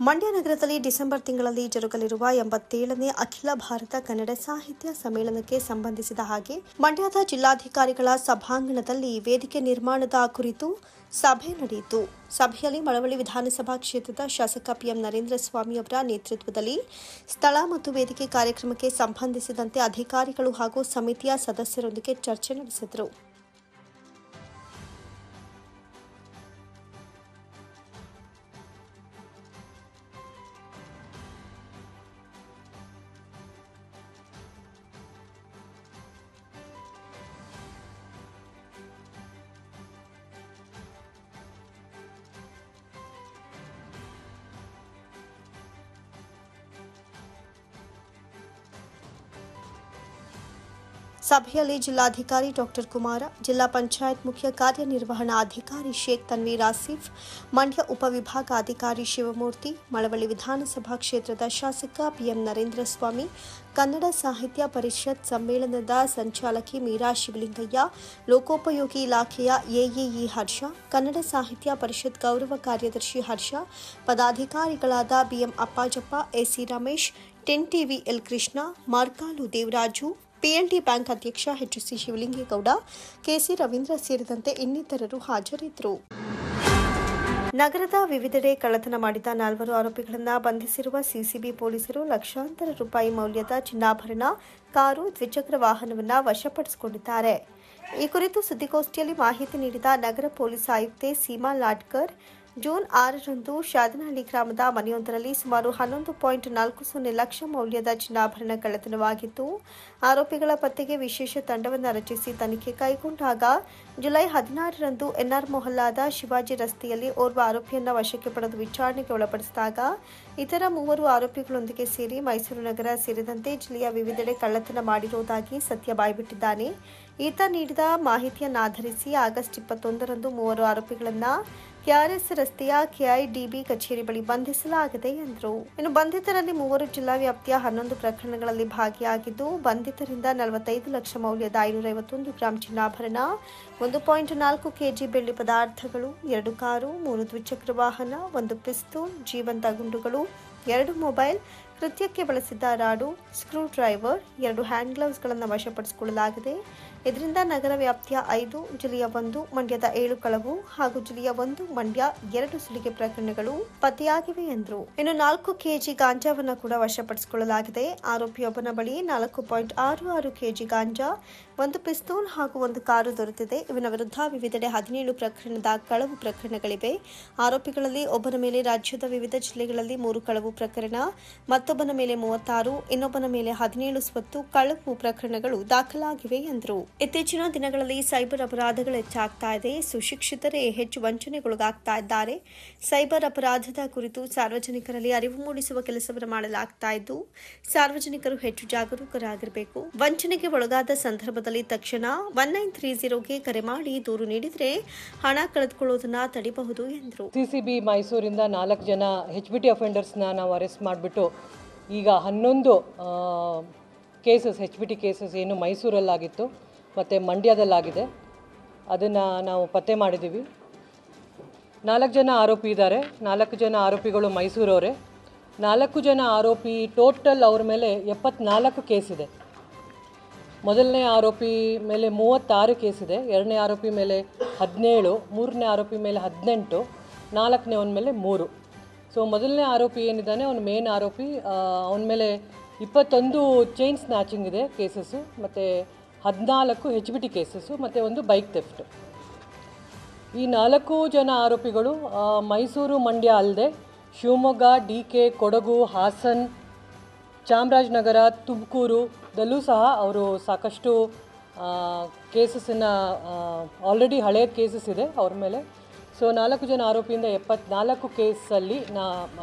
ಮಂಡ್ಯ ನಗರದಲ್ಲಿ ಡಿಸೆಂಬರ್ ತಿಂಗಳಲ್ಲಿ ಜರುಗಲಿರುವ 87ನೇ ಅಖಿಲ ಭಾರತ ಕನ್ನಡ ಸಾಹಿತ್ಯ ಸಮ್ಮೇಳನಕ್ಕೆ ಸಂಬಂಧಿಸಿದ ಹಾಗೆ ಮಂಡ್ಯದ ಜಿಲ್ಲಾಧಿಕಾರಿಗಳ ಸಭಾಂಗಣದಲ್ಲಿ ವೇದಿಕೆ ನಿರ್ಮಾಣದ ಕುರಿತು ಸಭೆ ನಡೆಯಿತು. ಸಭೆಯಲ್ಲಿ ಮಳವಳ್ಳಿ ವಿಧಾನಸಭಾ ಕ್ಷೇತ್ರದ ಶಾಸಕ ಪಿಎಂ ನರೇಂದ್ರ ಸ್ವಾಮಿ ಅವರ ನೇತೃತ್ವದಲ್ಲಿ ಸ್ಥಳ ಮತ್ತು ವೇದಿಕೆ ಕಾರ್ಯಕ್ರಮಕ್ಕೆ ಸಂಬಂಧಿಸಿದಂತೆ ಅಧಿಕಾರಿಗಳು ಹಾಗೂ ಸಮಿತಿಯ ಸದಸ್ಯರೊಂದಿಗೆ ಚರ್ಚೆ ನಡೆಸಿದರು. ಸಭೆಯಲ್ಲಿ ಜಿಲ್ಲಾಧಿಕಾರಿ ಡಾಕ್ಟರ್ ಕುಮಾರ, ಜಿಲ್ಲಾ ಪಂಚಾಯತ್ ಮುಖ್ಯ ಕಾರ್ಯನಿರ್ವಹಣಾಧಿಕಾರಿ ಶೇಖ್ ತನ್ವೀರ್ ಆಸಿಫ್, ಮಂಡ್ಯ ಉಪವಿಭಾಗಾಧಿಕಾರಿ ಶಿವಮೂರ್ತಿ, ಮಳವಳ್ಳಿ ವಿಧಾನಸಭಾ ಕ್ಷೇತ್ರದ ಶಾಸಕ ಪಿಎಂ ನರೇಂದ್ರ ಸ್ವಾಮಿ, ಕನ್ನಡ ಸಾಹಿತ್ಯ ಪರಿಷತ್ ಸಮ್ಮೇಳನದ ಸಂಚಾಲಕಿ ಮೀರಾ ಶಿವಲಿಂಗಯ್ಯ, ಲೋಕೋಪಯೋಗಿ ಇಲಾಖೆಯ ಎಇಇ ಹರ್ಷ, ಕನ್ನಡ ಸಾಹಿತ್ಯ ಪರಿಷತ್ ಗೌರವ ಕಾರ್ಯದರ್ಶಿ ಹರ್ಷ, ಪದಾಧಿಕಾರಿಗಳಾದ BM Appajappa, AC Ramesh, ten TV L Krishna, Markalu Devaraju, PLD bank ಅಧ್ಯಕ್ಷ ಎಚ್ಸಿ ಶಿವಲಿಂಗೇಗೌಡ, ಕೆಸಿ ರವೀಂದ್ರ ಸೇರಿದಂತೆ ಇನ್ನಿತರರು ಹಾಜರಿದ್ದರು. ನಗರದ ವಿವಿಧೆಡೆ ಕಳ್ಳತನ ಮಾಡಿದ 4 ಆರೋಪಿಗಳನ್ನು ಬಂಧಿಸಿರುವ ಸಿಸಿಬಿ ಪೊಲೀಸರು ಲಕ್ಷಾಂತರ ರೂಪಾಯಿ ಮೌಲ್ಯದ ಚಿನ್ನಾಭರಣ, ಕಾರು, ದ್ವಿಚಕ್ರ ವಾಹನವನ್ನು ವಶಪಡಿಸಿಕೊಂಡಿದ್ದಾರೆ. ಈ ಕುರಿತು ಸುದ್ದಿಗೋಷ್ಠಿಯಲ್ಲಿ ಮಾಹಿತಿ ನೀಡಿದ ನಗರ ಪೊಲೀಸ್ ಆಯುಕ್ತೆ ಸೀಮಾ ಲಾಡ್ಕರ್, ಜೂನ್ 6ರಂದು ಶಾದನಹಳ್ಳಿ ಗ್ರಾಮದ ಮನೆಯೊಂದರಲ್ಲಿ ಸುಮಾರು 11.40 ಲಕ್ಷ ಮೌಲ್ಯದ ಚಿನ್ನಾಭರಣ ಕಳ್ಳತನವಾಗಿದ್ದು, ಆರೋಪಿಗಳ ಪತ್ತೆಗೆ ವಿಶೇಷ ತಂಡವನ್ನು ರಚಿಸಿ ತನಿಖೆ ಕೈಗೊಂಡಾಗ ಜುಲೈ 16ರಂದು ಎನ್ಆರ್ ಮೊಹಲ್ಲಾದ ಶಿವಾಜಿ ರಸ್ತೆಯಲ್ಲಿ ಓರ್ವ ಆರೋಪಿಯನ್ನು ವಶಕ್ಕೆ ಪಡೆದು ವಿಚಾರಣೆಗೆ ಒಳಪಡಿಸಿದಾಗ ಇತರ 3 ಆರೋಪಿಗಳೊಂದಿಗೆ ಸೇರಿ ಮೈಸೂರು ನಗರ ಸೇರಿದಂತೆ ಜಿಲ್ಲೆಯ ವಿವಿಧೆಡೆ ಕಳ್ಳತನ ಮಾಡಿರುವುದಾಗಿ ಸತ್ಯ ಬಾಯ್ಬಿಟ್ಟಿದ್ದಾನೆ. ಈತ ನೀಡಿದ ಮಾಹಿತಿಯನ್ನಾಧರಿಸಿ ಆಗಸ್ಟ್ 21ರಂದು 3 ಆರೋಪಿಗಳನ್ನು ಕೆಆರ್ಎಸ್ ರಸ್ತೆಯ ಕೆಐಡಿಬಿ ಕಚೇರಿ ಬಳಿ ಬಂಧಿಸಲಾಗಿದೆ ಎಂದರು. ಇನ್ನು ಬಂಧಿತರಲ್ಲಿ 3 ಜಿಲ್ಲಾ ವ್ಯಾಪ್ತಿಯ 11 ಪ್ರಕರಣಗಳಲ್ಲಿ ಭಾಗಿಯಾಗಿದ್ದು, ಬಂಧಿತರಿಂದ 45 ಲಕ್ಷ ಮೌಲ್ಯದ 551 ಗ್ರಾಂ ಚಿನ್ನಾಭರಣ, 1.4 ಕೆಜಿ ಬೆಳ್ಳಿ ಪದಾರ್ಥಗಳು, 2 ಕಾರು, 3 ದ್ವಿಚಕ್ರ ವಾಹನ, 1 ಪಿಸ್ತೂಲ್, ಜೀವಂತ ಗುಂಡುಗಳು, 2 ಮೊಬೈಲ್, ಕೃತ್ಯಕ್ಕೆ ಬಳಸಿದ್ದ ರಾಡು, ಸ್ಕ್ರೂ ಡ್ರೈವರ್, 2 ಹ್ಯಾಂಡ್ ಗ್ಲೌಸ್ಗಳನ್ನು ವಶಪಡಿಸಿಕೊಳ್ಳಲಾಗಿದೆ. ಇದರಿಂದ ನಗರ ವ್ಯಾಪ್ತಿಯ 5, ಜಿಲ್ಲೆಯ 1, ಮಂಡ್ಯದ 7 ಕಳವು ಹಾಗೂ ಜಿಲ್ಲೆಯ 1, ಮಂಡ್ಯ 2 ಸುಲಿಗೆ ಪ್ರಕರಣಗಳು ಪತ್ತೆಯಾಗಿವೆ ಎಂದರು. ಇನ್ನು 4 ಕೆಜಿ ಗಾಂಜಾವನ್ನು ಕೂಡ ವಶಪಡಿಸಿಕೊಳ್ಳಲಾಗಿದೆ. ಆರೋಪಿಯೊಬ್ಬನ ಬಳಿ 4.66 ಕೆಜಿ ಗಾಂಜಾ, 1 ಪಿಸ್ತೂಲ್ ಹಾಗೂ 1 ಕಾರು ದೊರೆತಿದೆ. ಇವನ ವಿರುದ್ಧ ವಿವಿಧೆಡೆ 17 ಪ್ರಕರಣದ ಕಳವು ಪ್ರಕರಣಗಳಿವೆ. ಆರೋಪಿಗಳಲ್ಲಿ ಒಬ್ಬನ ಮೇಲೆ ರಾಜ್ಯದ ವಿವಿಧ ಜಿಲ್ಲೆಗಳಲ್ಲಿ 3 ಕಳವು ಪ್ರಕರಣ, ಮತ್ತೊಬ್ಬನ ಮೇಲೆ 36, ಇನ್ನೊಬ್ಬನ ಮೇಲೆ 17 ಸ್ವತ್ತು ಕಳವು ಪ್ರಕರಣಗಳು ದಾಖಲಾಗಿವೆ ಎಂದರು. ಇತ್ತೀಚಿನ ದಿನಗಳಲ್ಲಿ ಸೈಬರ್ ಅಪರಾಧಗಳು ಹೆಚ್ಚಾಗ್ತಾ ಇದೆ. ಸುಶಿಕ್ಷಿತರೇ ಹೆಚ್ಚು ವಂಚನೆಗೊಳಗಾಗ್ತಾ ಇದ್ದಾರೆ. ಸೈಬರ್ ಅಪರಾಧದ ಕುರಿತು ಸಾರ್ವಜನಿಕರಲ್ಲಿ ಅರಿವು ಮೂಡಿಸುವ ಕೆಲಸವನ್ನು ಮಾಡಲಾಗ್ತಾ ಇದ್ದು, ಸಾರ್ವಜನಿಕರು ಹೆಚ್ಚು ಜಾಗರೂಕರಾಗಿರಬೇಕು. ವಂಚನೆಗೆ ಒಳಗಾದ ಸಂದರ್ಭದಲ್ಲಿ ತಕ್ಷಣ 1930ಗೆ ಕರೆ ಮಾಡಿ ದೂರು ನೀಡಿದರೆ ಹಣ ಕಳೆದುಕೊಳ್ಳುವುದನ್ನು ತಡೆಯಬಹುದು ಎಂದರು. ಸಿಸಿಬಿ ಮೈಸೂರಿಂದ 4 ಜನ HBT ಅಫೆಂಡರ್ಸ್ನ ನಾವು ಅರೆಸ್ಟ್ ಮಾಡಿಬಿಟ್ಟು ಈಗ 11 ಕೇಸಸ್ HBT ಕೇಸಸ್ ಏನು ಮೈಸೂರಲ್ಲಾಗಿತ್ತು ಮತ್ತು ಮಂಡ್ಯದಲ್ಲಾಗಿದೆ, ಅದನ್ನು ನಾವು ಪತ್ತೆ ಮಾಡಿದ್ದೀವಿ. 4 ಜನ ಆರೋಪಿ ಇದ್ದಾರೆ. 4 ಜನ ಆರೋಪಿಗಳು ಮೈಸೂರವರೇ. 4 ಜನ ಆರೋಪಿ ಟೋಟಲ್ ಅವ್ರ ಮೇಲೆ 74 ಕೇಸಿದೆ. ಮೊದಲನೇ ಆರೋಪಿ ಮೇಲೆ 36 ಕೇಸಿದೆ, ಎರಡನೇ ಆರೋಪಿ ಮೇಲೆ 17, ಮೂರನೇ ಆರೋಪಿ ಮೇಲೆ 18, ನಾಲ್ಕನೇ ಮೇಲೆ 3. ಸೊ ಮೊದಲನೇ ಆರೋಪಿ ಏನಿದ್ದಾನೆ ಅವನು ಮೇನ್ ಆರೋಪಿ. ಅವನ ಮೇಲೆ 21 ಚೈನ್ ಸ್ನ್ಯಾಚಿಂಗ್ ಇದೆ ಕೇಸಸ್ಸು, ಮತ್ತು 14 HBT ಕೇಸಸ್ಸು, ಮತ್ತು 1 ಬೈಕ್ ಥೆಫ್ಟ್. ಈ 4 ಜನ ಆರೋಪಿಗಳು ಮೈಸೂರು, ಮಂಡ್ಯ ಅಲ್ಲದೆ ಶಿವಮೊಗ್ಗ, DK, ಕೊಡಗು, ಹಾಸನ್, ಚಾಮರಾಜನಗರ, ತುಮಕೂರುದಲ್ಲೂ ಸಹ ಅವರು ಸಾಕಷ್ಟು ಕೇಸಸ್ಸನ್ನು ಆಲ್ರೆಡಿ ಹಳೆಯ ಕೇಸಸ್ ಇದೆ ಅವ್ರ ಮೇಲೆ. ಸೊ 4 ಜನ ಆರೋಪಿಯಿಂದ 74 ಕೇಸಲ್ಲಿ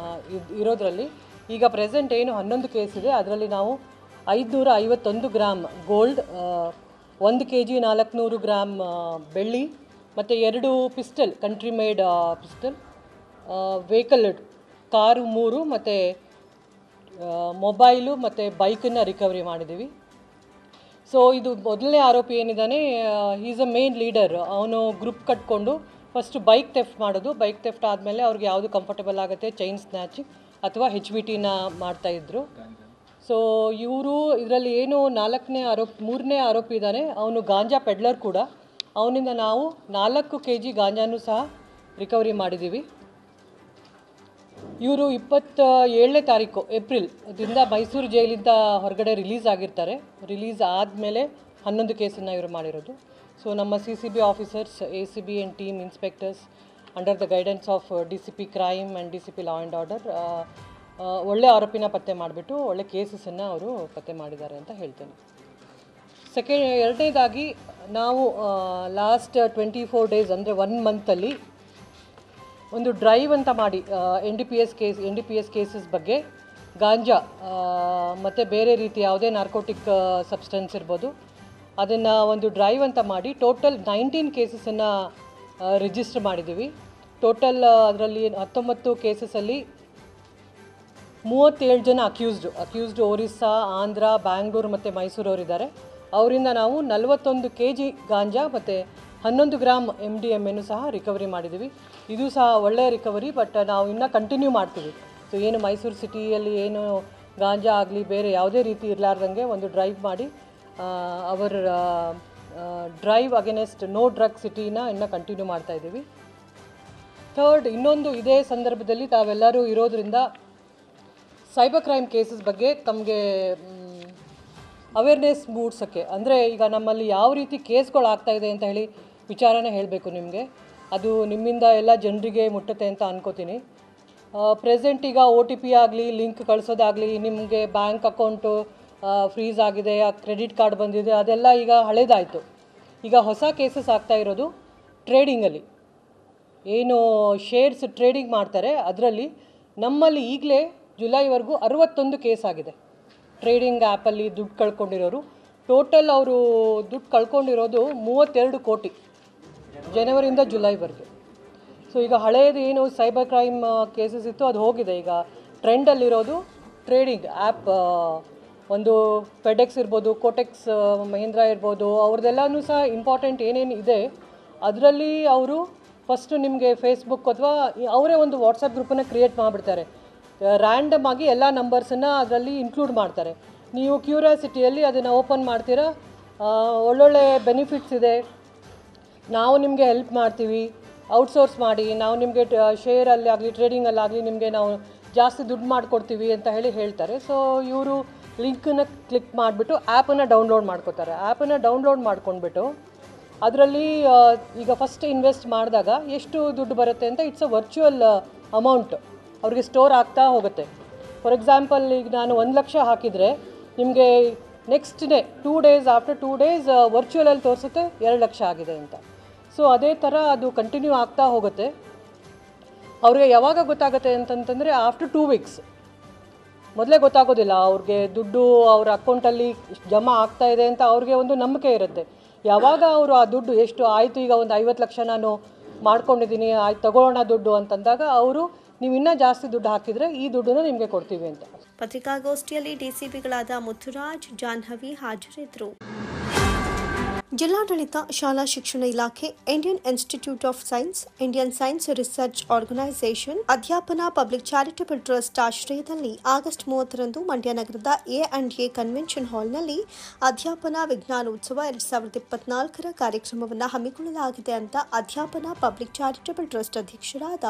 ಇರೋದರಲ್ಲಿ ಈಗ ಪ್ರೆಸೆಂಟ್ ಏನು 11 ಕೇಸ್ ಇದೆ, ಅದರಲ್ಲಿ ನಾವು 551 ಗ್ರಾಮ್ ಗೋಲ್ಡ್, 1 kg 400 ಗ್ರಾಮ್ ಬೆಳ್ಳಿ ಮತ್ತು 2 pistol, country made pistol, vehicle car 3 ಮತ್ತು ಮೊಬೈಲು ಮತ್ತು ಬೈಕನ್ನು ರಿಕವರಿ ಮಾಡಿದ್ದೀವಿ. ಸೊ ಇದು ಮೊದಲನೇ ಆರೋಪಿ ಏನಿದ್ದಾನೆ, ಈಸ್ ಅ ಮೇನ್ ಲೀಡರ್. ಅವನು ಗ್ರೂಪ್ ಕಟ್ಕೊಂಡು ಫಸ್ಟ್ ಬೈಕ್ ಥೆಫ್ಟ್ ಮಾಡೋದು, ಬೈಕ್ ಥೆಫ್ಟ್ ಆದಮೇಲೆ ಅವ್ರಿಗೆ ಯಾವುದು ಕಂಫರ್ಟಬಲ್ ಆಗುತ್ತೆ ಚೈನ್ ಸ್ನ್ಯಾಚಿಂಗ್ ಅಥವಾ HBTನ ಮಾಡ್ತಾಯಿದ್ರು. ಸೊ ಇವರು ಇದರಲ್ಲಿ ಏನು 3ನೇ ಆರೋಪಿ ಇದ್ದಾನೆ, ಅವನು ಗಾಂಜಾ ಪೆಡ್ಲರ್ ಕೂಡ. ಅವನಿಂದ ನಾವು 4 kg ಗಾಂಜಾನು ಸಹ ರಿಕವರಿ ಮಾಡಿದ್ದೀವಿ. ಇವರು 27ನೇ ತಾರೀಕು ಏಪ್ರಿಲ್ದಿಂದ ಮೈಸೂರು ಜೈಲಿಂದ ಹೊರಗಡೆ ರಿಲೀಸ್ ಆಗಿರ್ತಾರೆ. ರಿಲೀಸ್ ಆದಮೇಲೆ 11 ಕೇಸನ್ನು ಇವರು ಮಾಡಿರೋದು. ಸೊ ನಮ್ಮ CCB officers, ACB and team inspectors under the guidance of DCP crime and DCP law and order ಒಳ್ಳೆ ಆರೋಪಿನ ಪತ್ತೆ ಮಾಡಿಬಿಟ್ಟು ಒಳ್ಳೆ ಕೇಸಸನ್ನು ಅವರು ಪತ್ತೆ ಮಾಡಿದ್ದಾರೆ ಅಂತ ಹೇಳ್ತೇನೆ. ಎರಡನೇದಾಗಿ ನಾವು ಲಾಸ್ಟ್ 24 ಡೇಸ್ ಅಂದರೆ 1 ಮಂತಲ್ಲಿ ಒಂದು ಡ್ರೈವ್ ಅಂತ ಮಾಡಿ NDPS ಕೇಸಸ್ ಬಗ್ಗೆ ಗಾಂಜಾ ಮತ್ತು ಬೇರೆ ರೀತಿ ಯಾವುದೇ ನಾರ್ಕೋಟಿಕ್ ಸಬ್ಸ್ಟೆನ್ಸ್ ಇರ್ಬೋದು, ಅದನ್ನು ಒಂದು ಡ್ರೈವ್ ಅಂತ ಮಾಡಿ ಟೋಟಲ್ 19 ಕೇಸಸನ್ನು ರಿಜಿಸ್ಟರ್ ಮಾಡಿದ್ದೀವಿ. ಟೋಟಲ್ ಅದರಲ್ಲಿ 19 ಕೇಸಸಲ್ಲಿ 37 ಜನ ಅಕ್ಯೂಸ್ಡ್ ಒರಿಸ್ಸಾ, ಆಂಧ್ರ, ಬ್ಯಾಂಗ್ಳೂರು ಮತ್ತು ಮೈಸೂರವರಿದ್ದಾರೆ. ಅವರಿಂದ ನಾವು 41 kg ಗಾಂಜಾ ಮತ್ತು 11 ಗ್ರಾಮ್ MDMA ಸಹ ರಿಕವರಿ ಮಾಡಿದ್ದೀವಿ. ಇದು ಸಹ ಒಳ್ಳೆಯ ರಿಕವರಿ, ಬಟ್ ನಾವು ಇನ್ನೂ ಕಂಟಿನ್ಯೂ ಮಾಡ್ತೀವಿ. ಸೊ ಏನು ಮೈಸೂರು ಸಿಟಿಯಲ್ಲಿ ಏನು ಗಾಂಜಾ ಆಗಲಿ ಬೇರೆ ಯಾವುದೇ ರೀತಿ ಇರಲಾರ್ದಂಗೆ ಒಂದು ಡ್ರೈವ್ ಮಾಡಿ ಅವರ ಡ್ರೈವ್ ಅಗೇನೆಸ್ಟ್ ನೋ ಡ್ರಗ್ ಸಿಟಿನ ಇನ್ನೂ ಕಂಟಿನ್ಯೂ ಮಾಡ್ತಾಯಿದ್ದೀವಿ. ಥರ್ಡ್, ಇನ್ನೊಂದು ಇದೇ ಸಂದರ್ಭದಲ್ಲಿ ತಾವೆಲ್ಲರೂ ಇರೋದರಿಂದ ಸೈಬರ್ ಕ್ರೈಮ್ ಕೇಸಸ್ ಬಗ್ಗೆ ತಮಗೆ ಅವೇರ್ನೆಸ್ ಮೂಡಿಸೋಕ್ಕೆ, ಅಂದರೆ ಈಗ ನಮ್ಮಲ್ಲಿ ಯಾವ ರೀತಿ ಕೇಸ್ಗಳು ಆಗ್ತಾಯಿದೆ ಅಂತ ಹೇಳಿ ವಿಚಾರನೇ ಹೇಳಬೇಕು ನಿಮಗೆ. ಅದು ನಿಮ್ಮಿಂದ ಎಲ್ಲ ಜನರಿಗೆ ಮುಟ್ಟುತ್ತೆ ಅಂತ ಅನ್ಕೋತೀನಿ. ಪ್ರೆಸೆಂಟ್ ಈಗ OTP ಆಗಲಿ, ಲಿಂಕ್ ಕಳಿಸೋದಾಗಲಿ, ನಿಮಗೆ ಬ್ಯಾಂಕ್ ಅಕೌಂಟು ಫ್ರೀಸ್ ಆಗಿದೆ, ಕ್ರೆಡಿಟ್ ಕಾರ್ಡ್ ಬಂದಿದೆ, ಅದೆಲ್ಲ ಈಗ ಹಳೇದಾಯಿತು. ಈಗ ಹೊಸ ಕೇಸಸ್ ಆಗ್ತಾ ಇರೋದು ಟ್ರೇಡಿಂಗಲ್ಲಿ, ಏನು ಶೇರ್ಸ್ ಟ್ರೇಡಿಂಗ್ ಮಾಡ್ತಾರೆ ಅದರಲ್ಲಿ. ನಮ್ಮಲ್ಲಿ ಈಗಲೇ ಜುಲೈವರೆಗೂ 61 ಕೇಸ್ ಆಗಿದೆ. ಟ್ರೇಡಿಂಗ್ ಆ್ಯಪಲ್ಲಿ ದುಡ್ಡು ಕಳ್ಕೊಂಡಿರೋರು ಟೋಟಲ್ ಅವರು ದುಡ್ಡು ಕಳ್ಕೊಂಡಿರೋದು 32 ಕೋಟಿ ಜನವರಿಯಿಂದ ಜುಲೈವರೆಗೆ. ಸೊ ಈಗ ಹಳೇದು ಏನು ಸೈಬರ್ ಕ್ರೈಮ್ ಕೇಸಸ್ ಇತ್ತು ಅದು ಹೋಗಿದೆ. ಈಗ ಟ್ರೆಂಡಲ್ಲಿರೋದು ಟ್ರೇಡಿಂಗ್ ಆ್ಯಪ್, ಒಂದು ಫೆಡೆಕ್ಸ್ ಇರ್ಬೋದು, ಕೋಟೆಕ್ಸ್ ಮಹೀಂದ್ರಾ ಇರ್ಬೋದು, ಅವ್ರದ್ದೆಲ್ಲನೂ ಸಹ ಇಂಪಾರ್ಟೆಂಟ್ ಏನೇನು ಇದೆ ಅದರಲ್ಲಿ ಅವರು ಫಸ್ಟು ನಿಮಗೆ ಫೇಸ್ಬುಕ್ ಅಥವಾ ಅವರೇ ಒಂದು ವಾಟ್ಸಪ್ ಗ್ರೂಪನ್ನು ಕ್ರಿಯೇಟ್ ಮಾಡಿಬಿಡ್ತಾರೆ. ರ್ಯಾಂಡಮ್ ಆಗಿ ಎಲ್ಲ ನಂಬರ್ಸನ್ನು ಅದರಲ್ಲಿ ಇನ್ಕ್ಲೂಡ್ ಮಾಡ್ತಾರೆ. ನೀವು ಕ್ಯೂರಿಯಾಸಿಟಿಯಲ್ಲಿ ಅದನ್ನು ಓಪನ್ ಮಾಡ್ತೀರಾ, ಒಳ್ಳೊಳ್ಳೆ ಬೆನಿಫಿಟ್ಸ್ ಇದೆ, ನಾವು ನಿಮಗೆ ಹೆಲ್ಪ್ ಮಾಡ್ತೀವಿ, ಔಟ್ಸೋರ್ಸ್ ಮಾಡಿ, ನಾವು ನಿಮಗೆ ಶೇರಲ್ಲಿ ಆಗಲಿ ಟ್ರೇಡಿಂಗಲ್ಲಾಗಲಿ ನಿಮಗೆ ನಾವು ಜಾಸ್ತಿ ದುಡ್ಡು ಮಾಡಿಕೊಡ್ತೀವಿ ಅಂತ ಹೇಳ್ತಾರೆ. ಸೊ ಇವರು ಲಿಂಕನ್ನು ಕ್ಲಿಕ್ ಮಾಡಿಬಿಟ್ಟು ಆ್ಯಪನ್ನು ಡೌನ್ಲೋಡ್ ಮಾಡ್ಕೋತಾರೆ. ಆ್ಯಪನ್ನು ಡೌನ್ಲೋಡ್ ಮಾಡ್ಕೊಂಡ್ಬಿಟ್ಟು ಅದರಲ್ಲಿ ಈಗ ಫಸ್ಟ್ ಇನ್ವೆಸ್ಟ್ ಮಾಡಿದಾಗ ಎಷ್ಟು ದುಡ್ಡು ಬರುತ್ತೆ ಅಂತ ಇಟ್ಸ್ ಅ ವರ್ಚುವಲ್ ಅಮೌಂಟ್ ಅವ್ರಿಗೆ ಸ್ಟೋರ್ ಆಗ್ತಾ ಹೋಗುತ್ತೆ. ಫಾರ್ ಎಕ್ಸಾಂಪಲ್ ಈಗ ನಾನು 1 ಲಕ್ಷ ಹಾಕಿದರೆ ನಿಮಗೆ next day 2 days after 2 days ವರ್ಚುವಲಲ್ಲಿ ತೋರಿಸುತ್ತೆ 2 ಲಕ್ಷ ಆಗಿದೆ ಅಂತ. ಸೊ ಅದೇ ಥರ ಅದು ಕಂಟಿನ್ಯೂ ಆಗ್ತಾ ಹೋಗುತ್ತೆ. ಅವ್ರಿಗೆ ಯಾವಾಗ ಗೊತ್ತಾಗುತ್ತೆ ಅಂತಂತಂದರೆ ಆಫ್ಟರ್ 2 weeks. ಮೊದಲೇ ಗೊತ್ತಾಗೋದಿಲ್ಲ ಅವ್ರಿಗೆ, ದುಡ್ಡು ಅವ್ರ ಅಕೌಂಟಲ್ಲಿ ಜಮಾ ಆಗ್ತಾ ಇದೆ ಅಂತ ಅವ್ರಿಗೆ ಒಂದು ನಂಬಿಕೆ ಇರುತ್ತೆ. ಯಾವಾಗ ಅವರು ಆ ದುಡ್ಡು ಎಷ್ಟು ಆಯಿತು, ಈಗ ಒಂದು 50 ಲಕ್ಷ ನಾನು ಮಾಡ್ಕೊಂಡಿದ್ದೀನಿ, ಆಯ್ತು ತಗೊಳ್ಳೋಣ ದುಡ್ಡು ಅಂತಂದಾಗ ಅವರು ನೀವು ಇನ್ನೂ ಜಾಸ್ತಿ ದುಡ್ಡು ಹಾಕಿದರೆ ಈ ದುಡ್ಡನ್ನು ನಿಮಗೆ ಕೊಡ್ತೀವಿ ಅಂತ. ಪತ್ರಿಕಾಗೋಷ್ಠಿಯಲ್ಲಿ DCPಗಳಾದ ಮುತ್ತುರಾಜ್, ಜಾಹ್ನವಿ ಹಾಜರಿದ್ದರು. ಜಿಲ್ಲಾಡಳಿತ, ಶಾಲಾ ಶಿಕ್ಷಣ ಇಲಾಖೆ, Indian institute of science, Indian science research organisation, Adhyapana public charitable trust ಆಶ್ರಯದಲ್ಲಿ ಆಗಸ್ಟ್ 30ರಂದು ಮಂಡ್ಯ ನಗರದ A&A ಕನ್ವೆನ್ಷನ್ ಹಾಲ್ನಲ್ಲಿ ಅಧ್ಯಾಪನ ವಿಜ್ಞಾನೋತ್ಸವ 2024ರ ಕಾರ್ಯಕ್ರಮವನ್ನು ಹಮ್ಮಿಕೊಳ್ಳಲಾಗಿದೆ ಅಂತ ಅಧ್ಯಾಪನ ಪಬ್ಲಿಕ್ ಚಾರಿಟಬಲ್ ಟ್ರಸ್ಟ್ ಅಧ್ಯಕ್ಷರಾದ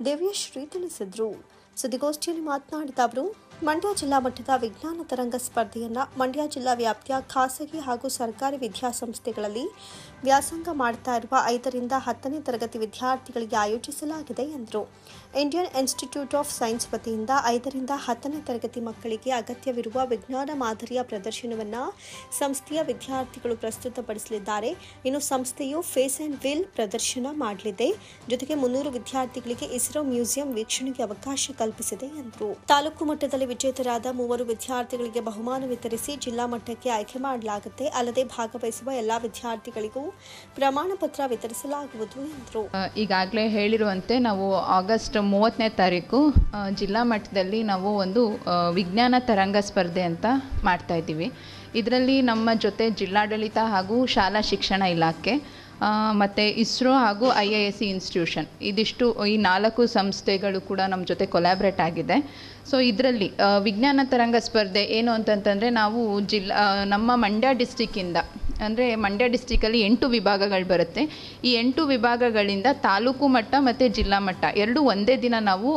ದಿವ್ಯಶ್ರೀ ತಿಳಿಸಿದರು. ಸುದ್ದಿಗೋಷ್ಠಿಯಲ್ಲಿ ಮಾತನಾಡಿದ ಅವರು, ಮಂಡ್ಯ ಜಿಲ್ಲಾ ಮಟ್ಟದ ವಿಜ್ಞಾನ ತರಂಗ ಸ್ಪರ್ಧೆಯನ್ನು ಮಂಡ್ಯ ಜಿಲ್ಲಾ ವ್ಯಾಪ್ತಿಯ ಖಾಸಗಿ ಹಾಗೂ ಸರ್ಕಾರಿ ವಿದ್ಯಾಸಂಸ್ಥೆಗಳಲ್ಲಿ ವ್ಯಾಸಂಗ ಮಾಡ್ತಾ ಇರುವ 5ರಿಂದ 10ನೇ ತರಗತಿ ವಿದ್ಯಾರ್ಥಿಗಳಿಗೆ ಆಯೋಜಿಸಲಾಗಿದೆ ಎಂದರು. ಇಂಡಿಯನ್ ಇನ್ಸ್ಟಿಟ್ಯೂಟ್ ಆಫ್ ಸೈನ್ಸ್ ವತಿಯಿಂದ 5ರಿಂದ 10ನೇ ತರಗತಿ ಮಕ್ಕಳಿಗೆ ಅಗತ್ಯವಿರುವ ವಿಜ್ಞಾನ ಮಾದರಿಯ ಪ್ರದರ್ಶನವನ್ನು ಸಂಸ್ಥೆಯ ವಿದ್ಯಾರ್ಥಿಗಳು ಪ್ರಸ್ತುತಪಡಿಸಲಿದ್ದಾರೆ. ಇನ್ನು ಸಂಸ್ಥೆಯು ಫೇಸ್ ಆ್ಯಂಡ್ ವಿಲ್ ಪ್ರದರ್ಶನ ಮಾಡಲಿದೆ. ಜೊತೆಗೆ 300 ವಿದ್ಯಾರ್ಥಿಗಳಿಗೆ ಇಸ್ರೋ ಮ್ಯೂಸಿಯಂ ವೀಕ್ಷಣೆಗೆ ಅವಕಾಶ ಕಲ್ಪಿಸಿದೆ ಎಂದರು. ತಾಲೂಕು ಮಟ್ಟದಲ್ಲಿ ವಿಜೇತರಾದ 3 ವಿದ್ಯಾರ್ಥಿಗಳಿಗೆ ಬಹುಮಾನ ವಿತರಿಸಿ ಜಿಲ್ಲಾ ಮಟ್ಟಕ್ಕೆ ಆಯ್ಕೆ ಮಾಡಲಾಗುತ್ತೆ. ಅಲ್ಲದೆ ಭಾಗವಹಿಸುವ ಎಲ್ಲಾ ವಿದ್ಯಾರ್ಥಿಗಳಿಗೂ ಪ್ರಮಾಣ ಪತ್ರ ವಿತರಿಸಲಾಗುವುದು ಎಂದರು. ಈಗಾಗಲೇ ಹೇಳಿರುವಂತೆ ನಾವು ಆಗಸ್ಟ್ 30ನೇ ತಾರೀಕು ಜಿಲ್ಲಾ ಮಟ್ಟದಲ್ಲಿ ನಾವು ಒಂದು ವಿಜ್ಞಾನ ತರಂಗ ಸ್ಪರ್ಧೆ ಅಂತ ಮಾಡ್ತಾ ಇದ್ದೀವಿ. ಇದರಲ್ಲಿ ನಮ್ಮ ಜೊತೆ ಜಿಲ್ಲಾಡಳಿತ ಹಾಗೂ ಶಾಲಾ ಶಿಕ್ಷಣ ಇಲಾಖೆ ಮತ್ತು ಇಸ್ರೋ ಹಾಗೂ IISc ಇನ್ಸ್ಟಿಟ್ಯೂಷನ್ ಇದಿಷ್ಟು ಈ 4 ಸಂಸ್ಥೆಗಳು ಕೂಡ ನಮ್ಮ ಜೊತೆ ಕೊಲ್ಯಾಬ್ರೇಟ್ ಆಗಿದೆ. ಸೊ ಇದರಲ್ಲಿ ವಿಜ್ಞಾನ ತರಂಗ ಸ್ಪರ್ಧೆ ಏನು ಅಂತಂತಂದರೆ ನಾವು ನಮ್ಮ ಮಂಡ್ಯ ಡಿಸ್ಟಿಕ್ಕಿಂದ, ಅಂದರೆ ಮಂಡ್ಯ ಡಿಸ್ಟಿಕಲ್ಲಿ 8 ವಿಭಾಗಗಳು ಬರುತ್ತೆ. ಈ 8 ವಿಭಾಗಗಳಿಂದ ತಾಲೂಕು ಮಟ್ಟ ಮತ್ತು ಜಿಲ್ಲಾ ಮಟ್ಟ ಎರಡೂ ಒಂದೇ ದಿನ ನಾವು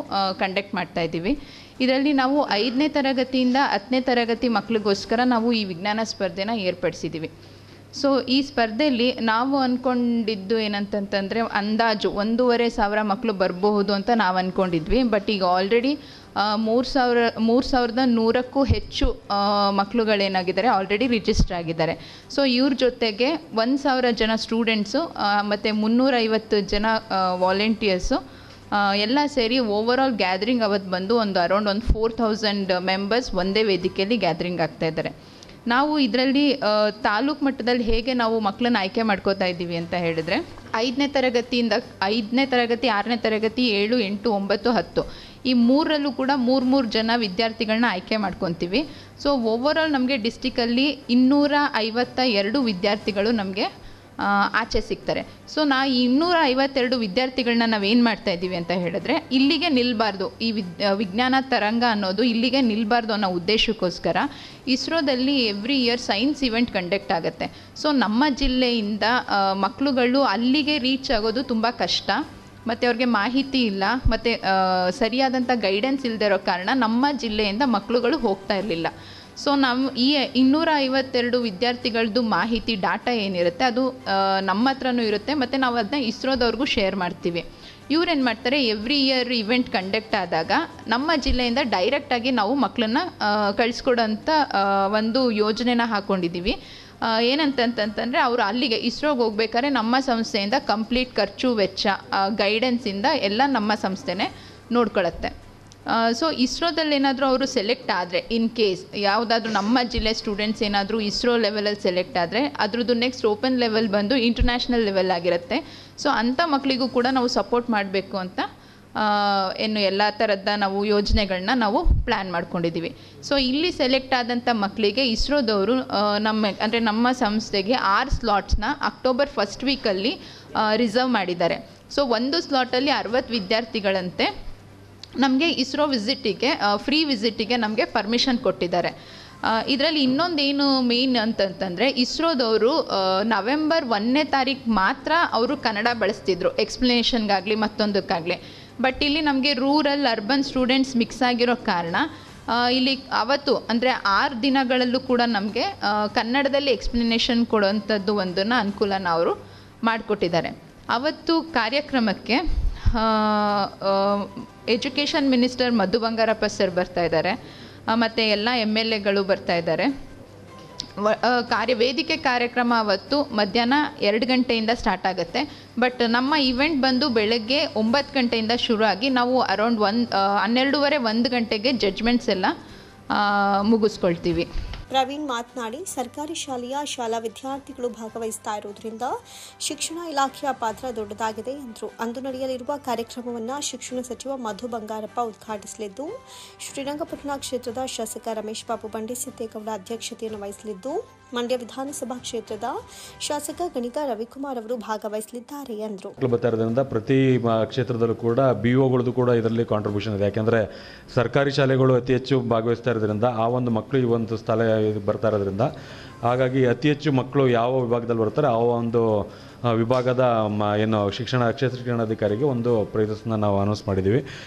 ಕಂಡಕ್ಟ್ ಮಾಡ್ತಾಯಿದ್ದೀವಿ. ಇದರಲ್ಲಿ ನಾವು 5ನೇ ತರಗತಿಯಿಂದ 10ನೇ ತರಗತಿ ಮಕ್ಕಳಿಗೋಸ್ಕರ ನಾವು ಈ ವಿಜ್ಞಾನ ಸ್ಪರ್ಧೆನ ಏರ್ಪಡಿಸಿದ್ದೀವಿ. ಸೊ ಈ ಸ್ಪರ್ಧೆಯಲ್ಲಿ ನಾವು ಅಂದ್ಕೊಂಡಿದ್ದು ಏನಂತಂತಂದರೆ ಅಂದಾಜು 1,500 ಮಕ್ಕಳು ಬರಬಹುದು ಅಂತ ನಾವು ಅಂದ್ಕೊಂಡಿದ್ವಿ. ಬಟ್ ಈಗ ಆಲ್ರೆಡಿ 3,100ಕ್ಕೂ ಹೆಚ್ಚು ಮಕ್ಕಳುಗಳೇನಾಗಿದ್ದಾರೆ ಆಲ್ರೆಡಿ ರಿಜಿಸ್ಟರ್ ಆಗಿದ್ದಾರೆ. ಸೊ ಇವ್ರ ಜೊತೆಗೆ 1,000 ಜನ ಸ್ಟೂಡೆಂಟ್ಸು ಮತ್ತು 350 ಜನ ವಾಲಂಟಿಯರ್ಸು ಎಲ್ಲ ಸೇರಿ ಓವರಾಲ್ ಗ್ಯಾದರಿಂಗ್ ಅವತ್ತು ಬಂದು ಅರೌಂಡ್ 4,000 ಮೆಂಬರ್ಸ್ ಒಂದೇ ವೇದಿಕೆಯಲ್ಲಿ ಗ್ಯಾದರಿಂಗ್ ಆಗ್ತಾಯಿದ್ದಾರೆ. ನಾವು ಇದರಲ್ಲಿ ತಾಲೂಕು ಮಟ್ಟದಲ್ಲಿ ಹೇಗೆ ನಾವು ಮಕ್ಕಳನ್ನ ಆಯ್ಕೆ ಮಾಡ್ಕೋತಾ ಇದ್ದೀವಿ ಅಂತ ಹೇಳಿದ್ರೆ 5ನೇ ತರಗತಿಯಿಂದ 5ನೇ ತರಗತಿ 6ನೇ ತರಗತಿ 7, 8, 9, 10 ಈ 3ರಲ್ಲೂ ಕೂಡ 3 ಜನ ವಿದ್ಯಾರ್ಥಿಗಳನ್ನ ಆಯ್ಕೆ ಮಾಡ್ಕೊತೀವಿ. ಸೊ ಓವರಾಲ್ ನಮಗೆ ಡಿಸ್ಟಿಕಲ್ಲಿ 252 ವಿದ್ಯಾರ್ಥಿಗಳು ನಮಗೆ ಆಚೆ ಸಿಗ್ತಾರೆ. ಸೊ ಈ 252 ವಿದ್ಯಾರ್ಥಿಗಳನ್ನ ನಾವೇನು ಮಾಡ್ತಾ ಇದ್ದೀವಿ ಅಂತ ಹೇಳಿದ್ರೆ ಇಲ್ಲಿಗೆ ನಿಲ್ಲಬಾರ್ದು, ಈ ವಿಜ್ಞಾನ ತರಂಗ ಅನ್ನೋದು ಇಲ್ಲಿಗೆ ನಿಲ್ಲಬಾರ್ದು ಅನ್ನೋ ಉದ್ದೇಶಕ್ಕೋಸ್ಕರ ಇಸ್ರೋದಲ್ಲಿ every year science event conduct ಆಗುತ್ತೆ. ಸೊ ನಮ್ಮ ಜಿಲ್ಲೆಯಿಂದ ಮಕ್ಕಳುಗಳು ಅಲ್ಲಿಗೆ ರೀಚ್ ಆಗೋದು ತುಂಬ ಕಷ್ಟ, ಮತ್ತು ಅವ್ರಿಗೆ ಮಾಹಿತಿ ಇಲ್ಲ, ಮತ್ತು ಸರಿಯಾದಂಥ ಗೈಡೆನ್ಸ್ ಇಲ್ಲದೆ ಇರೋ ಕಾರಣ ನಮ್ಮ ಜಿಲ್ಲೆಯಿಂದ ಮಕ್ಕಳುಗಳು ಹೋಗ್ತಾ ಇರಲಿಲ್ಲ. ಸೊ ನಾವು ಈ 252 ವಿದ್ಯಾರ್ಥಿಗಳದ್ದು ಮಾಹಿತಿ ಡಾಟಾ ಏನಿರುತ್ತೆ ಅದು ನಮ್ಮ ಹತ್ರನೂ ಇರುತ್ತೆ, ಮತ್ತು ನಾವು ಅದನ್ನ ಇಸ್ರೋದವ್ರಿಗೂ ಶೇರ್ ಮಾಡ್ತೀವಿ. ಇವ್ರೇನು ಮಾಡ್ತಾರೆ, ಎವ್ರಿ ಇಯರ್ ಇವೆಂಟ್ ಕಂಡಕ್ಟ್ ಆದಾಗ ನಮ್ಮ ಜಿಲ್ಲೆಯಿಂದ ಡೈರೆಕ್ಟಾಗಿ ನಾವು ಮಕ್ಕಳನ್ನ ಕಳಿಸ್ಕೊಡೋಂಥ ಒಂದು ಯೋಜನೆನ ಹಾಕ್ಕೊಂಡಿದ್ದೀವಿ. ಏನಂತಂತಂದರೆ ಅವರು ಅಲ್ಲಿಗೆ ಇಸ್ರೋಗೆ ಹೋಗ್ಬೇಕಾದ್ರೆ ನಮ್ಮ ಸಂಸ್ಥೆಯಿಂದ ಕಂಪ್ಲೀಟ್ ಖರ್ಚು ವೆಚ್ಚ ಗೈಡೆನ್ಸಿಂದ ಎಲ್ಲ ನಮ್ಮ ಸಂಸ್ಥೆನೇ ನೋಡ್ಕೊಳ್ಳುತ್ತೆ. ಸೊ ಇಸ್ರೋದಲ್ಲಿ ಏನಾದರೂ ಅವರು ಸೆಲೆಕ್ಟ್ ಆದರೆ, ಇನ್ ಕೇಸ್ ಯಾವುದಾದ್ರೂ ನಮ್ಮ ಜಿಲ್ಲೆ ಸ್ಟೂಡೆಂಟ್ಸ್ ಏನಾದರೂ ಇಸ್ರೋ ಲೆವೆಲಲ್ಲಿ ಸೆಲೆಕ್ಟ್ ಆದರೆ ಅದ್ರದ್ದು ನೆಕ್ಸ್ಟ್ ಓಪನ್ ಲೆವೆಲ್ ಬಂದು ಇಂಟರ್ನ್ಯಾಷನಲ್ ಲೆವೆಲ್ ಆಗಿರುತ್ತೆ. ಸೊ ಅಂಥ ಮಕ್ಕಳಿಗೂ ಕೂಡ ನಾವು ಸಪೋರ್ಟ್ ಮಾಡಬೇಕು ಅಂತ ಎಲ್ಲ ಥರದ ನಾವು ಯೋಜನೆಗಳನ್ನ ನಾವು ಪ್ಲ್ಯಾನ್ ಮಾಡ್ಕೊಂಡಿದ್ದೀವಿ. ಸೊ ಇಲ್ಲಿ ಸೆಲೆಕ್ಟ್ ಆದಂಥ ಮಕ್ಕಳಿಗೆ ಇಸ್ರೋದವರು ನಮ್ಮ ಸಂಸ್ಥೆಗೆ 6 ಸ್ಲಾಟ್ಸ್ನ ಅಕ್ಟೋಬರ್ 1st ವೀಕಲ್ಲಿ ರಿಸರ್ವ್ ಮಾಡಿದ್ದಾರೆ. ಸೊ ಒಂದು ಸ್ಲಾಟಲ್ಲಿ 60 ವಿದ್ಯಾರ್ಥಿಗಳಂತೆ ನಮಗೆ ಇಸ್ರೋ ಫ್ರೀ ವಿಸಿಟಿಗೆ ನಮಗೆ ಪರ್ಮಿಷನ್ ಕೊಟ್ಟಿದ್ದಾರೆ. ಇದರಲ್ಲಿ ಇನ್ನೊಂದೇನು ಮೇನ್ ಅಂತಂತಂದರೆ ಇಸ್ರೋದವರು ನವೆಂಬರ್ 1ನೇ ತಾರೀಕು ಮಾತ್ರ ಅವರು ಕನ್ನಡ ಬಳಸ್ತಿದ್ರು ಎಕ್ಸ್ಪ್ಲನೇಷನ್ಗಾಗಲಿ ಮತ್ತೊಂದಕ್ಕಾಗಲಿ. ಬಟ್ ಇಲ್ಲಿ ನಮಗೆ ರೂರಲ್ ಅರ್ಬನ್ ಸ್ಟೂಡೆಂಟ್ಸ್ ಮಿಕ್ಸ್ ಆಗಿರೋ ಕಾರಣ ಇಲ್ಲಿ ಅವತ್ತು ಅಂದರೆ 6 ದಿನಗಳಲ್ಲೂ ಕೂಡ ನಮಗೆ ಕನ್ನಡದಲ್ಲಿ ಎಕ್ಸ್ಪ್ಲನೇಷನ್ ಕೊಡೋವಂಥದ್ದು ಒಂದನ್ನು ಅನುಕೂಲನ ಅವರು ಮಾಡಿಕೊಟ್ಟಿದ್ದಾರೆ. ಅವತ್ತು ಕಾರ್ಯಕ್ರಮಕ್ಕೆ education minister Madhu Bangarappa sir ಬರ್ತಾ ಇದ್ದಾರೆ, ಮತ್ತು ಎಲ್ಲ MLAಗಳು ಬರ್ತಾ ಇದ್ದಾರೆ. ವೇದಿಕೆ ಕಾರ್ಯಕ್ರಮ ಅವತ್ತು ಮಧ್ಯಾಹ್ನ 2 ಗಂಟೆಯಿಂದ ಸ್ಟಾರ್ಟ್ ಆಗುತ್ತೆ. ಬಟ್ ನಮ್ಮ ಇವೆಂಟ್ ಬಂದು ಬೆಳಗ್ಗೆ 9 ಗಂಟೆಯಿಂದ ಶುರು ಆಗಿ ನಾವು ಅರೌಂಡ್ 12:30 1 ಗಂಟೆಗೆ ಜಡ್ಜ್ಮೆಂಟ್ಸ್ ಎಲ್ಲ ಮುಗಿಸ್ಕೊಳ್ತೀವಿ. ಪ್ರವೀಣ್ ಮಾತನಾಡಿ, ಸರ್ಕಾರಿ ಶಾಲೆಯ ಶಾಲಾ ವಿದ್ಯಾರ್ಥಿಗಳು ಭಾಗವಹಿಸ್ತಾ ಇರುವುದರಿಂದ ಶಿಕ್ಷಣ ಇಲಾಖೆಯ ಪಾತ್ರ ದೊಡ್ಡದಾಗಿದೆ ಎಂದರು. ಅಂದು ನಡೆಯಲಿರುವ ಕಾರ್ಯಕ್ರಮವನ್ನು ಶಿಕ್ಷಣ ಸಚಿವ ಮಧು ಬಂಗಾರಪ್ಪ ಉದ್ಘಾಟಿಸಲಿದ್ದು, ಶ್ರೀರಂಗಪಟ್ಟಣ ಕ್ಷೇತ್ರದ ಶಾಸಕ ರಮೇಶ್ ಬಾಬು ಬಂಡಿಸಿದ್ದೇಗೌಡ ಅಧ್ಯಕ್ಷತೆಯನ್ನು ವಹಿಸಲಿದ್ದು, ಮಂಡ್ಯ ವಿಧಾನಸಭಾ ಕ್ಷೇತ್ರದ ಶಾಸಕ ಗಣಿಗ ರವಿಕುಮಾರ್ ಅವರು ಭಾಗವಹಿಸಲಿದ್ದಾರೆ ಎಂದರು. ಪ್ರತಿ ಕ್ಷೇತ್ರದಲ್ಲೂ ಕೂಡ BOಗಳದ್ದು ಕೂಡ ಇದರಲ್ಲಿ ಕಾಂಟ್ರಿಬ್ಯೂಷನ್ ಇದೆ. ಯಾಕೆಂದರೆ ಸರ್ಕಾರಿ ಶಾಲೆಗಳು ಅತಿ ಹೆಚ್ಚು ಭಾಗವಹಿಸ್ತಾ ಇರೋದ್ರಿಂದ ಆ ಒಂದು ಮಕ್ಕಳು ಈ ಒಂದು ಸ್ಥಳ ಬರ್ತಾ ಇರೋದ್ರಿಂದ ಹಾಗಾಗಿ ಅತಿ ಹೆಚ್ಚು ಮಕ್ಕಳು ಯಾವ ವಿಭಾಗದಲ್ಲಿ ಬರ್ತಾರೆ ಆ ಒಂದು ವಿಭಾಗದ ಕ್ಷೇತ್ರ ಶಿಕ್ಷಣಾಧಿಕಾರಿಗೆ ಒಂದು ಪ್ರೈಸಸ್ನ ನಾವು ಅನೌನ್ಸ್ ಮಾಡಿದ್ದೀವಿ.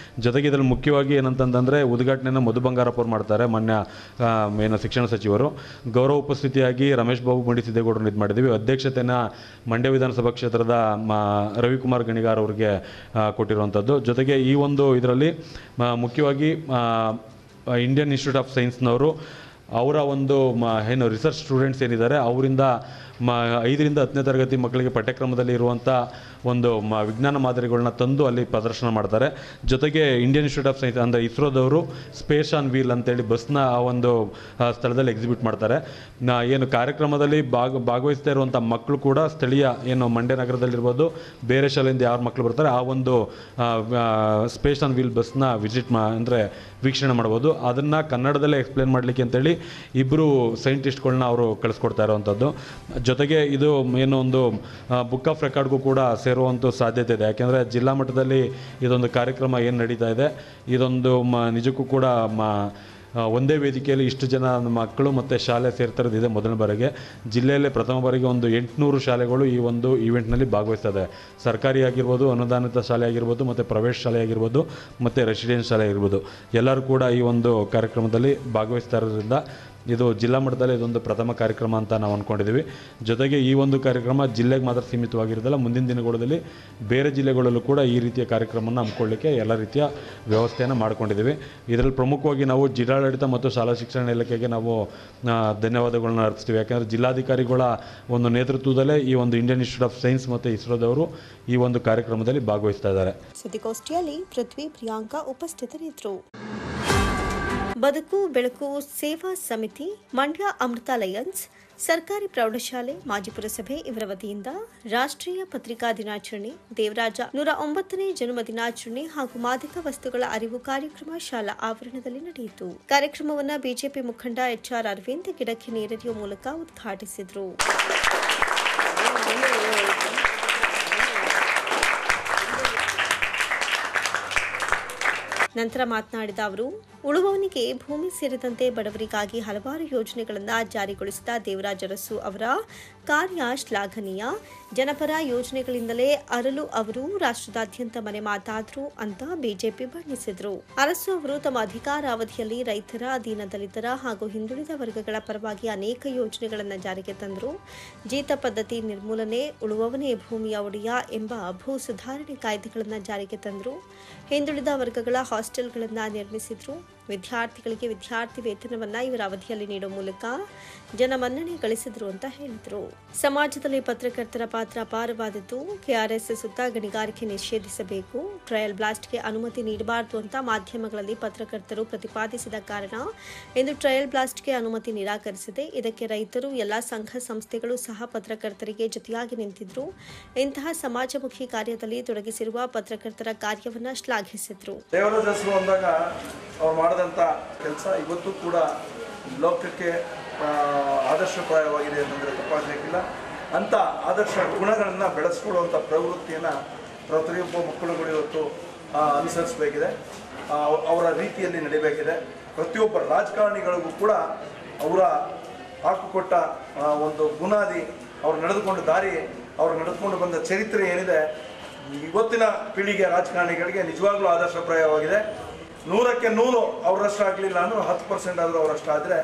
ಜೊತೆಗೆ ಇದರಲ್ಲಿ ಮುಖ್ಯವಾಗಿ ಏನಂತಂದರೆ ಉದ್ಘಾಟನೆಯನ್ನು ಮಧು ಬಂಗಾರಪ್ಪ ಅವರು ಮಾಡ್ತಾರೆ, ಮಾನ್ಯ ಶಿಕ್ಷಣ ಸಚಿವರು. ಗೌರವ ಉಪಸ್ಥಿತಿಯಾಗಿ ರಮೇಶ್ ಬಾಬು ಬಂಡಿಸಿದ್ದೇಗೌಡರನ್ನು ಇದು ಮಾಡಿದ್ದೀವಿ. ಅಧ್ಯಕ್ಷತೆಯನ್ನು ಮಂಡ್ಯ ವಿಧಾನಸಭಾ ಕ್ಷೇತ್ರದ ರವಿಕುಮಾರ್ ಗಣಿಗಾರ್ ಅವರಿಗೆ ಕೊಟ್ಟಿರುವಂಥದ್ದು. ಜೊತೆಗೆ ಈ ಒಂದು ಇದರಲ್ಲಿ ಮುಖ್ಯವಾಗಿ ಇಂಡಿಯನ್ ಇನ್ಸ್ಟಿಟ್ಯೂಟ್ ಆಫ್ ಸೈನ್ಸ್ನವರು ಅವರ ಒಂದು ರಿಸರ್ಚ್ ಸ್ಟೂಡೆಂಟ್ಸ್ ಏನಿದ್ದಾರೆ ಅವರಿಂದ 5ರಿಂದ 10ನೇ ತರಗತಿ ಮಕ್ಕಳಿಗೆ ಪಠ್ಯಕ್ರಮದಲ್ಲಿ ಇರುವಂಥ ಒಂದು ವಿಜ್ಞಾನ ಮಾದರಿಗಳನ್ನ ತಂದು ಅಲ್ಲಿ ಪ್ರದರ್ಶನ ಮಾಡ್ತಾರೆ. ಜೊತೆಗೆ ಇಂಡಿಯನ್ ಇನ್ಸ್ಟಿಟ್ಯೂಟ್ ಆಫ್ ಸೈನ್ಸ್ ಅಂದರೆ ಇಸ್ರೋದವರು ಸ್ಪೇಸ್ ಆನ್ ವೀಲ್ ಅಂತೇಳಿ ಬಸ್ನ ಆ ಒಂದು ಸ್ಥಳದಲ್ಲಿ ಎಕ್ಸಿಬಿಟ್ ಮಾಡ್ತಾರೆ. ಕಾರ್ಯಕ್ರಮದಲ್ಲಿ ಭಾಗವಹಿಸ್ತಾ ಇರುವಂಥ ಮಕ್ಕಳು ಕೂಡ ಸ್ಥಳೀಯ ಮಂಡ್ಯ ನಗರದಲ್ಲಿರ್ಬೋದು, ಬೇರೆ ಶಾಲೆಯಿಂದ ಯಾರು ಮಕ್ಕಳು ಬರ್ತಾರೆ ಆ ಒಂದು ಸ್ಪೇಸ್ ಆನ್ ವೀಲ್ ಬಸ್ನ ವೀಕ್ಷಣೆ ಮಾಡ್ಬೋದು. ಅದನ್ನು ಕನ್ನಡದಲ್ಲೇ ಎಕ್ಸ್ಪ್ಲೇನ್ ಮಾಡಲಿಕ್ಕೆ ಅಂತೇಳಿ 2 ಸೈಂಟಿಸ್ಟ್ಗಳನ್ನ ಅವರು ಕಳಿಸ್ಕೊಡ್ತಾ ಇರುವಂಥದ್ದು. ಜೊತೆಗೆ ಇದು ಏನು ಒಂದು ಬುಕ್ ಆಫ್ ರೆಕಾರ್ಡ್ಗೂ ಕೂಡ ಸೇರುವಂಥ ಸಾಧ್ಯತೆ ಇದೆ. ಯಾಕೆಂದರೆ ಜಿಲ್ಲಾ ಮಟ್ಟದಲ್ಲಿ ಇದೊಂದು ಕಾರ್ಯಕ್ರಮ ಏನು ನಡೀತಾ ಇದೆ, ಇದೊಂದು ನಿಜಕ್ಕೂ ಕೂಡ ಒಂದೇ ವೇದಿಕೆಯಲ್ಲಿ ಇಷ್ಟು ಜನ ಮಕ್ಕಳು ಮತ್ತು ಶಾಲೆ ಸೇರ್ತಿರೋದು ಇದೆ ಮೊದಲ ಬಾರಿಗೆ. ಜಿಲ್ಲೆಯಲ್ಲೇ ಪ್ರಥಮ ಬಾರಿಗೆ ಒಂದು 800 ಶಾಲೆಗಳು ಈ ಒಂದು ಈವೆಂಟ್ನಲ್ಲಿ ಭಾಗವಹಿಸ್ತದೆ. ಸರ್ಕಾರಿ ಆಗಿರ್ಬೋದು, ಅನುದಾನಿತ ಶಾಲೆ ಆಗಿರ್ಬೋದು, ಮತ್ತು ಪ್ರೈವೇಟ್ ಶಾಲೆ ಆಗಿರ್ಬೋದು, ಮತ್ತು ರೆಸಿಡೆನ್ಸ್ ಶಾಲೆ ಆಗಿರ್ಬೋದು, ಎಲ್ಲರೂ ಕೂಡ ಈ ಒಂದು ಕಾರ್ಯಕ್ರಮದಲ್ಲಿ ಭಾಗವಹಿಸ್ತಾ ಇರೋದ್ರಿಂದ ಇದು ಜಿಲ್ಲಾ ಮಟ್ಟದಲ್ಲಿ ಇದೊಂದು ಪ್ರಥಮ ಕಾರ್ಯಕ್ರಮ ಅಂತ ನಾವು ಅಂದ್ಕೊಂಡಿದ್ದೀವಿ. ಜೊತೆಗೆ ಈ ಒಂದು ಕಾರ್ಯಕ್ರಮ ಜಿಲ್ಲೆಗೆ ಮಾತ್ರ ಸೀಮಿತವಾಗಿರೋದಿಲ್ಲ, ಮುಂದಿನ ದಿನಗಳಲ್ಲಿ ಬೇರೆ ಜಿಲ್ಲೆಗಳಲ್ಲೂ ಕೂಡ ಈ ರೀತಿಯ ಕಾರ್ಯಕ್ರಮವನ್ನು ಹಮ್ಮಿಕೊಳ್ಳಿಕ್ಕೆ ಎಲ್ಲ ರೀತಿಯ ವ್ಯವಸ್ಥೆಯನ್ನು ಮಾಡ್ಕೊಂಡಿದ್ದೀವಿ. ಇದರಲ್ಲಿ ಪ್ರಮುಖವಾಗಿ ನಾವು ಜಿಲ್ಲಾಡಳಿತ ಮತ್ತು ಶಾಲಾ ಶಿಕ್ಷಣ ಇಲಾಖೆಗೆ ನಾವು ಧನ್ಯವಾದಗಳನ್ನ ಅರ್ಪಿಸ್ತೀವಿ. ಯಾಕೆಂದರೆ ಜಿಲ್ಲಾಧಿಕಾರಿಗಳ ಒಂದು ನೇತೃತ್ವದಲ್ಲೇ ಈ ಒಂದು ಇಂಡಿಯನ್ ಇನ್ಸ್ಟಿಟ್ಯೂಟ್ ಆಫ್ ಸೈನ್ಸ್ ಮತ್ತು ಇಸ್ರೋದವರು ಈ ಒಂದು ಕಾರ್ಯಕ್ರಮದಲ್ಲಿ ಭಾಗವಹಿಸ್ತಾ ಇದ್ದಾರೆ. ಸುದ್ದಿಗೋಷ್ಠಿಯಲ್ಲಿ ಪೃಥ್ವಿ, ಪ್ರಿಯಾಂಕಾ ಉಪಸ್ಥಿತರಿದ್ದರು. ಬದುಕು ಬೆಳಕು ಸೇವಾ ಸಮಿತಿ, ಮಂಡ್ಯ ಅಮೃತ ಲಯನ್ಸ್, ಸರ್ಕಾರಿ ಪ್ರೌಢಶಾಲೆ, ಮಾಜಿ ಪುರಸಭೆ ಇವರ ವತಿಯಿಂದ ರಾಷ್ಟ್ರೀಯ ಪತ್ರಿಕಾ ದಿನಾಚರಣೆ, ದೇವರಾಜ 109ನೇ ಜನ್ಮ ದಿನಾಚರಣೆ ಹಾಗೂ ಮಾದಕ ವಸ್ತುಗಳ ಅರಿವು ಕಾರ್ಯಕ್ರಮ ಶಾಲಾ ಆವರಣದಲ್ಲಿ ನಡೆಯಿತು. ಕಾರ್ಯಕ್ರಮವನ್ನು ಬಿಜೆಪಿ ಮುಖಂಡ HR ಅರವಿಂದ್ ಗಿಡಕ್ಕೆ ನೀರೆರೆಯುವ ಮೂಲಕ ಉದ್ಘಾಟಿಸಿದರು. ನಂತರ ಮಾತನಾಡಿದ ಅವರು, ಉಳುವವನಿಗೆ ಭೂಮಿ ಸೇರಿದಂತೆ ಬಡವರಿಗಾಗಿ ಹಲವಾರು ಯೋಜನೆಗಳನ್ನು ಜಾರಿಗೊಳಿಸಿದ ದೇವರಾಜ ಅರಸು ಅವರ ಕಾರ್ಯ ಶ್ಲಾಘನೀಯ. ಜನಪರ ಯೋಜನೆಗಳಿಂದಲೇ ಅರಳು ಅವರು ರಾಷ್ಟ್ರದಾದ್ಯಂತ ಮನೆ ಮಾತಾದ್ರು ಅಂತ ಬಿಜೆಪಿ ಬಣ್ಣಿಸಿದರು. ಅರಸು ಅವರು ತಮ್ಮ ಅಧಿಕಾರಾವಧಿಯಲ್ಲಿ ರೈತರ, ದೀನದಲಿತರ ಹಾಗೂ ಹಿಂದುಳಿದ ವರ್ಗಗಳ ಪರವಾಗಿ ಅನೇಕ ಯೋಜನೆಗಳನ್ನು ಜಾರಿಗೆ ತಂದರು. ಜೀತ ಪದ್ಧತಿ ನಿರ್ಮೂಲನೆ, ಉಳುವವನೇ ಭೂಮಿಯ ಒಡೆಯ ಎಂಬ ಭೂ ಸುಧಾರಣೆ ಕಾಯ್ದೆಗಳನ್ನು ಜಾರಿಗೆ ತಂದರು. ಹಿಂದುಳಿದ ವರ್ಗಗಳ ಹಾಸ್ಟೆಲ್ಗಳನ್ನು ನಿರ್ಮಿಸಿದ್ರು. ವಿದ್ಯಾರ್ಥಿಗಳಿಗೆ ವಿದ್ಯಾರ್ಥಿ ವೇತನವನ್ನು ಇವರ ಅವಧಿಯಲ್ಲಿ ನೀಡುವ ಮೂಲಕ ಜನಮನ್ನಣೆ ಗಳಿಸಿದ್ರು ಅಂತ ಹೇಳಿದರು. ಸಮಾಜದಲ್ಲಿ ಪತ್ರಕರ್ತರ ಪಾತ್ರ ಅಪಾರವಾದದ್ದು. ಕೆಆರ್ಎಸ್ ಸುತ್ತ ಗಣಿಗಾರಿಕೆ ನಿಷೇಧಿಸಬೇಕು, ಟ್ರಯಲ್ ಬ್ಲಾಸ್ಟ್ಗೆ ಅನುಮತಿ ನೀಡಬಾರದು ಅಂತ ಮಾಧ್ಯಮಗಳಲ್ಲಿ ಪತ್ರಕರ್ತರು ಪ್ರತಿಪಾದಿಸಿದ ಕಾರಣ ಇಂದು ಟ್ರಯಲ್ ಬ್ಲಾಸ್ಟ್ಗೆ ಅನುಮತಿ ನಿರಾಕರಿಸಿದೆ. ಇದಕ್ಕೆ ರೈತರು, ಎಲ್ಲ ಸಂಘ ಸಂಸ್ಥೆಗಳು ಸಹ ಪತ್ರಕರ್ತರಿಗೆ ಜೊತೆಯಾಗಿ ನಿಂತಿದ್ರು. ಇಂತಹ ಸಮಾಜಮುಖಿ ಕಾರ್ಯದಲ್ಲಿ ತೊಡಗಿಸಿರುವ ಪತ್ರಕರ್ತರ ಕಾರ್ಯವನ್ನು ಶ್ಲಾಘಿಸಿದ್ರು. ಅವ್ರು ಮಾಡಿದಂಥ ಕೆಲಸ ಇವತ್ತು ಕೂಡ ಲೋಕಕ್ಕೆ ಆದರ್ಶಪ್ರಾಯವಾಗಿದೆ ಅಂತಂದರೆ ತಪ್ಪಾಗಲಿಕ್ಕಿಲ್ಲ. ಅಂಥ ಆದರ್ಶ ಗುಣಗಳನ್ನು ಬೆಳೆಸ್ಕೊಳ್ಳುವಂಥ ಪ್ರವೃತ್ತಿಯನ್ನು ಪ್ರತಿಯೊಬ್ಬ ಮಕ್ಕಳುಗಳು ಇವತ್ತು ಅನುಸರಿಸಬೇಕಿದೆ, ಅವರ ರೀತಿಯಲ್ಲಿ ನಡೀಬೇಕಿದೆ. ಪ್ರತಿಯೊಬ್ಬ ರಾಜಕಾರಣಿಗಳಿಗೂ ಕೂಡ ಅವರ ಹಾಕಿಕೊಟ್ಟ ಒಂದು ಬುನಾದಿ, ಅವ್ರು ನಡೆದುಕೊಂಡ ದಾರಿ, ಅವ್ರು ನಡೆದುಕೊಂಡು ಬಂದ ಚರಿತ್ರೆ ಏನಿದೆ, ಇವತ್ತಿನ ಪೀಳಿಗೆ ರಾಜಕಾರಣಿಗಳಿಗೆ ನಿಜವಾಗ್ಲೂ ಆದರ್ಶಪ್ರಾಯವಾಗಿದೆ. 100ಕ್ಕೆ 100 ಅವರಷ್ಟು ಆಗಲಿಲ್ಲ ಅಂದ್ರೆ 10% ಆದರೂ ಅವರಷ್ಟು ಆದರೆ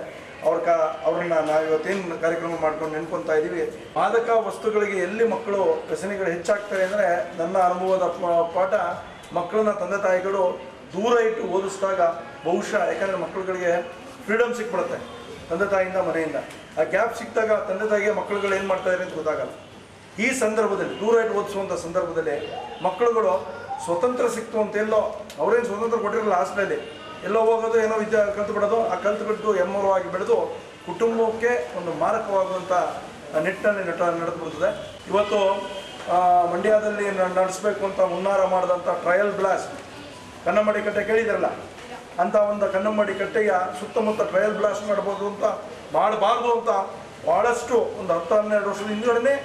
ಅವ್ರನ್ನ ನಾವು ಇವತ್ತೇನು ಕಾರ್ಯಕ್ರಮ ಮಾಡ್ಕೊಂಡು ನೆನ್ಕೊತಾ ಇದ್ದೀವಿ. ಮಾದಕ ವಸ್ತುಗಳಿಗೆ ಎಲ್ಲಿ ಮಕ್ಕಳು ವ್ಯಸನಿಗಳು ಹೆಚ್ಚಾಗ್ತಾರೆ ಅಂದರೆ, ನನ್ನ ಅನುಭವದ ಪಾಠ, ಮಕ್ಕಳನ್ನ ತಂದೆ ತಾಯಿಗಳು ದೂರ ಇಟ್ಟು ಓದಿಸಿದಾಗ ಬಹುಶಃ, ಯಾಕಂದರೆ ಮಕ್ಕಳುಗಳಿಗೆ ಫ್ರೀಡಮ್ ಸಿಕ್ಬಿಡುತ್ತೆ ತಂದೆ ತಾಯಿಯಿಂದ, ಮನೆಯಿಂದ. ಆ ಗ್ಯಾಪ್ ಸಿಕ್ಕಿದಾಗ ತಂದೆ ತಾಯಿಗೆ ಮಕ್ಕಳುಗಳು ಏನು ಮಾಡ್ತಾಯಿದ್ದಾರೆ ಅಂತ ಗೊತ್ತಾಗಲ್ಲ. ಈ ಸಂದರ್ಭದಲ್ಲಿ ದೂರ ಇಟ್ಟು ಓದಿಸುವಂಥ ಸಂದರ್ಭದಲ್ಲಿ ಮಕ್ಕಳುಗಳು ಸ್ವತಂತ್ರ ಸಿಕ್ತು ಅಂತ ಎಲ್ಲೋ, ಅವರೇನು ಸ್ವತಂತ್ರ ಕೊಟ್ಟಿರಲ್ಲ, ಹಾಸ್ಟೆಲಲ್ಲಿ ಎಲ್ಲೋ ಹೋಗೋದು, ಏನೋ ವಿದ್ಯೆ ಕಲ್ತು ಬಿಡೋದು, ಆ ಕಲ್ತುಬಿಟ್ಟು ಎಮ್ಮರವಾಗಿ ಬೆಳೆದು ಕುಟುಂಬಕ್ಕೆ ಒಂದು ಮಾರಕವಾಗುವಂಥ ನಿಟ್ಟಿನಲ್ಲಿ ನಡೆದುಬಿಡ್ತದೆ. ಇವತ್ತು ಮಂಡ್ಯದಲ್ಲಿ ನಡೆಸಬೇಕು ಅಂತ ಹುನ್ನಾರ ಮಾಡಿದಂಥ ಟ್ರಯಲ್ ಬ್ಲಾಸ್ಟ್, ಕನ್ನಂಬಾಡಿ ಕಟ್ಟೆ ಕೇಳಿದಾರಲ್ಲ, ಅಂಥ ಒಂದು ಕನ್ನಂಬಾಡಿ ಕಟ್ಟೆಯ ಸುತ್ತಮುತ್ತ ಟ್ರಯಲ್ ಬ್ಲಾಸ್ಟ್ ಮಾಡ್ಬೋದು ಅಂತ, ಮಾಡಬಾರ್ದು ಅಂತ ಭಾಳಷ್ಟು ಒಂದು 10-12 ವರ್ಷದ ಹಿಂದುಗಡೆ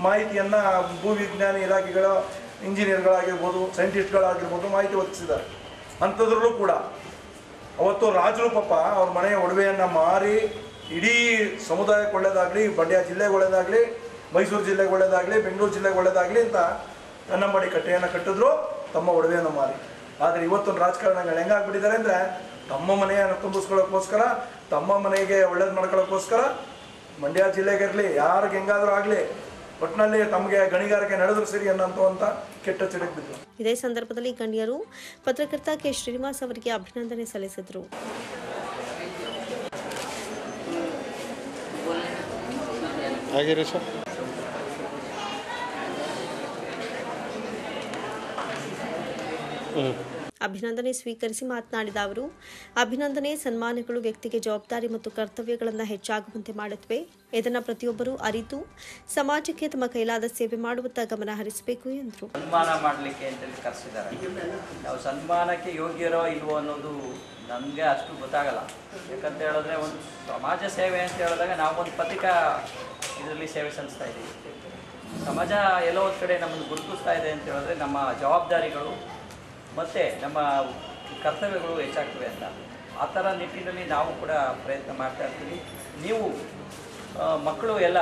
ಮಾಹಿತಿಯನ್ನು ಭೂವಿಜ್ಞಾನಿ ಇಲಾಖೆಗಳ ಇಂಜಿನಿಯರ್ಗಳಾಗಿರ್ಬೋದು, ಸೈಂಟಿಸ್ಟ್ಗಳಾಗಿರ್ಬೋದು ಮಾಹಿತಿ ಒದಗಿಸಿದ್ದಾರೆ. ಅಂಥದ್ರಲ್ಲೂ ಕೂಡ ಅವತ್ತು ರಾಜರು ಪಾಪ ಅವ್ರ ಮನೆಯ ಒಡವೆಯನ್ನು ಮಾರಿ ಇಡೀ ಸಮುದಾಯಕ್ಕೆ ಒಳ್ಳೆಯದಾಗಲಿ, ಮಂಡ್ಯ ಜಿಲ್ಲೆಗೆ ಒಳ್ಳೆಯದಾಗಲಿ, ಮೈಸೂರು ಜಿಲ್ಲೆಗೆ ಒಳ್ಳೆಯದಾಗಲಿ, ಬೆಂಗಳೂರು ಜಿಲ್ಲೆಗೆ ಒಳ್ಳೆಯದಾಗಲಿ ಅಂತ ಕನ್ನಂಬಾಡಿ ಕಟ್ಟೆಯನ್ನು ಕಟ್ಟಿದ್ರು, ತಮ್ಮ ಒಡವೆಯನ್ನು ಮಾರಿ. ಆದರೆ ಇವತ್ತೊಂದು ರಾಜಕಾರಣಿಗಳು ಹೆಂಗಾಗ್ಬಿಟ್ಟಿದ್ದಾರೆ ಅಂದರೆ, ತಮ್ಮ ಮನೆಯನ್ನು ತುಂಬಿಸ್ಕೊಳ್ಳೋಕ್ಕೋಸ್ಕರ, ತಮ್ಮ ಮನೆಗೆ ಒಳ್ಳೇದು ಮಾಡ್ಕೊಳ್ಳೋಕ್ಕೋಸ್ಕರ ಮಂಡ್ಯ ಜಿಲ್ಲೆಗಿರಲಿ, ಯಾರಿಗೆ ಹೆಂಗಾದರೂ ಆಗಲಿ, ಒಟ್ಟಿನಲ್ಲಿ ತಮಗೆ ಗಣಿಗಾರಿಕೆ ನಡೆದ್ರು ಸರಿ ಅನ್ನೋಂಥ ಕೆಟ್ಟ ಚಟಕ್ಕೆ ಬಿದ್ದರು. ಇದೇ ಸಂದರ್ಭದಲ್ಲಿ ಗಣ್ಯರು ಪತ್ರಕರ್ತ ಕೆ. ಶ್ರೀನಿವಾಸ್ ಅವರಿಗೆ ಅಭಿನಂದನೆ ಸಲ್ಲಿಸಿದರು. ಅಭಿನಂದನೆ ಸ್ವೀಕರಿಸಿ ಮಾತನಾಡಿದ ಅವರು, ಅಭಿನಂದನೆ, ಸನ್ಮಾನಗಳು ವ್ಯಕ್ತಿಗೆ ಜವಾಬ್ದಾರಿ ಮತ್ತು ಕರ್ತವ್ಯಗಳನ್ನು ಹೆಚ್ಚಾಗುವಂತೆ ಮಾಡುತ್ತವೆ. ಇದನ್ನು ಪ್ರತಿಯೊಬ್ಬರೂ ಅರಿತು ಸಮಾಜಕ್ಕೆ ತಮ್ಮ ಕೈಲಾದ ಸೇವೆ ಮಾಡುವತ್ತ ಗಮನ ಹರಿಸಬೇಕು ಎಂದರು. ಸನ್ಮಾನ ಮಾಡಲಿಕ್ಕೆ ಅಂತ ಕರೆಸಿದ್ದಾರೆ. ನಾವು ಸನ್ಮಾನಕ್ಕೆ ಯೋಗ್ಯರೋ ಇಲ್ವೋ ಅನ್ನೋದು ನಮಗೆ ಅಷ್ಟು ಗೊತ್ತಾಗಲ್ಲ. ಯಾಕಂತ ಹೇಳಿದ್ರೆ, ಒಂದು ಸಮಾಜ ಸೇವೆ ಅಂತ ಹೇಳಿದಾಗ ನಾವು ಒಂದು ಪತ್ರಿಕಾ ಇದರಲ್ಲಿ ಸೇವೆ ಸಲ್ಲಿಸ್ತಾ ಇದ್ದೀವಿ. ಸಮಾಜ ಎಲ್ಲೋ ಒಂದು ಕಡೆ ನಮ್ಮನ್ನು ಗುರುತಿಸ್ತಾ ಇದೆ ಅಂತ ಹೇಳಿದ್ರೆ ನಮ್ಮ ಜವಾಬ್ದಾರಿಗಳು ಮತ್ತು ನಮ್ಮ ಕರ್ತವ್ಯಗಳು ಹೆಚ್ಚಾಗ್ತವೆ ಅಂತ. ಆ ಥರ ನಿಟ್ಟಿನಲ್ಲಿ ನಾವು ಕೂಡ ಪ್ರಯತ್ನ ಮಾಡ್ತಾ ಇರ್ತೀವಿ. ನೀವು ಮಕ್ಕಳು ಎಲ್ಲ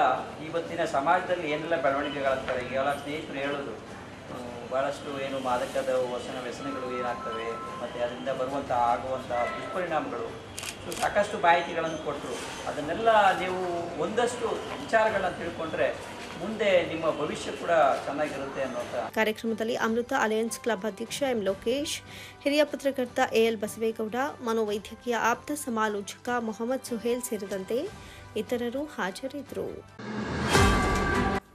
ಇವತ್ತಿನ ಸಮಾಜದಲ್ಲಿ ಏನೆಲ್ಲ ಬೆಳವಣಿಗೆಗಳಾಗ್ತವೆ, ಈಗೆಲ್ಲ ಸ್ನೇಹಿತರು ಹೇಳೋದು ಭಾಳಷ್ಟು ಏನು ಮಾದಕದ ವ್ಯಸನಗಳು ಏನಾಗ್ತವೆ ಮತ್ತು ಅದರಿಂದ ಆಗುವಂಥ ದುಷ್ಪರಿಣಾಮಗಳು, ಸೊ ಸಾಕಷ್ಟು ಮಾಹಿತಿಗಳನ್ನು ಕೊಟ್ಟರು. ಅದನ್ನೆಲ್ಲ ನೀವು ಒಂದಷ್ಟು ವಿಚಾರಗಳನ್ನ ತಿಳ್ಕೊಂಡ್ರೆ ಮುಂದೆ ನಿಮ್ಮ ಭವಿಷ್ಯ ಕೂಡ ಚೆನ್ನಾಗಿರುತ್ತೆ ಅನ್ನೋಂಥ. ಕಾರ್ಯಕ್ರಮದಲ್ಲಿ ಅಮೃತ ಅಲಯನ್ಸ್ ಕ್ಲಬ್ ಅಧ್ಯಕ್ಷ ಎಂ ಲೋಕೇಶ್, ಹಿರಿಯ ಪತ್ರಕರ್ತ ಎಎಲ್ ಬಸವೇಗೌಡ, ಮನೋವೈದ್ಯಕೀಯ ಆಪ್ತ ಸಮಾಲೋಚಕ ಮೊಹಮ್ಮದ್ ಸುಹೇಲ್ ಸೇರಿದಂತೆ ಇತರರು ಹಾಜರಿದ್ದರು.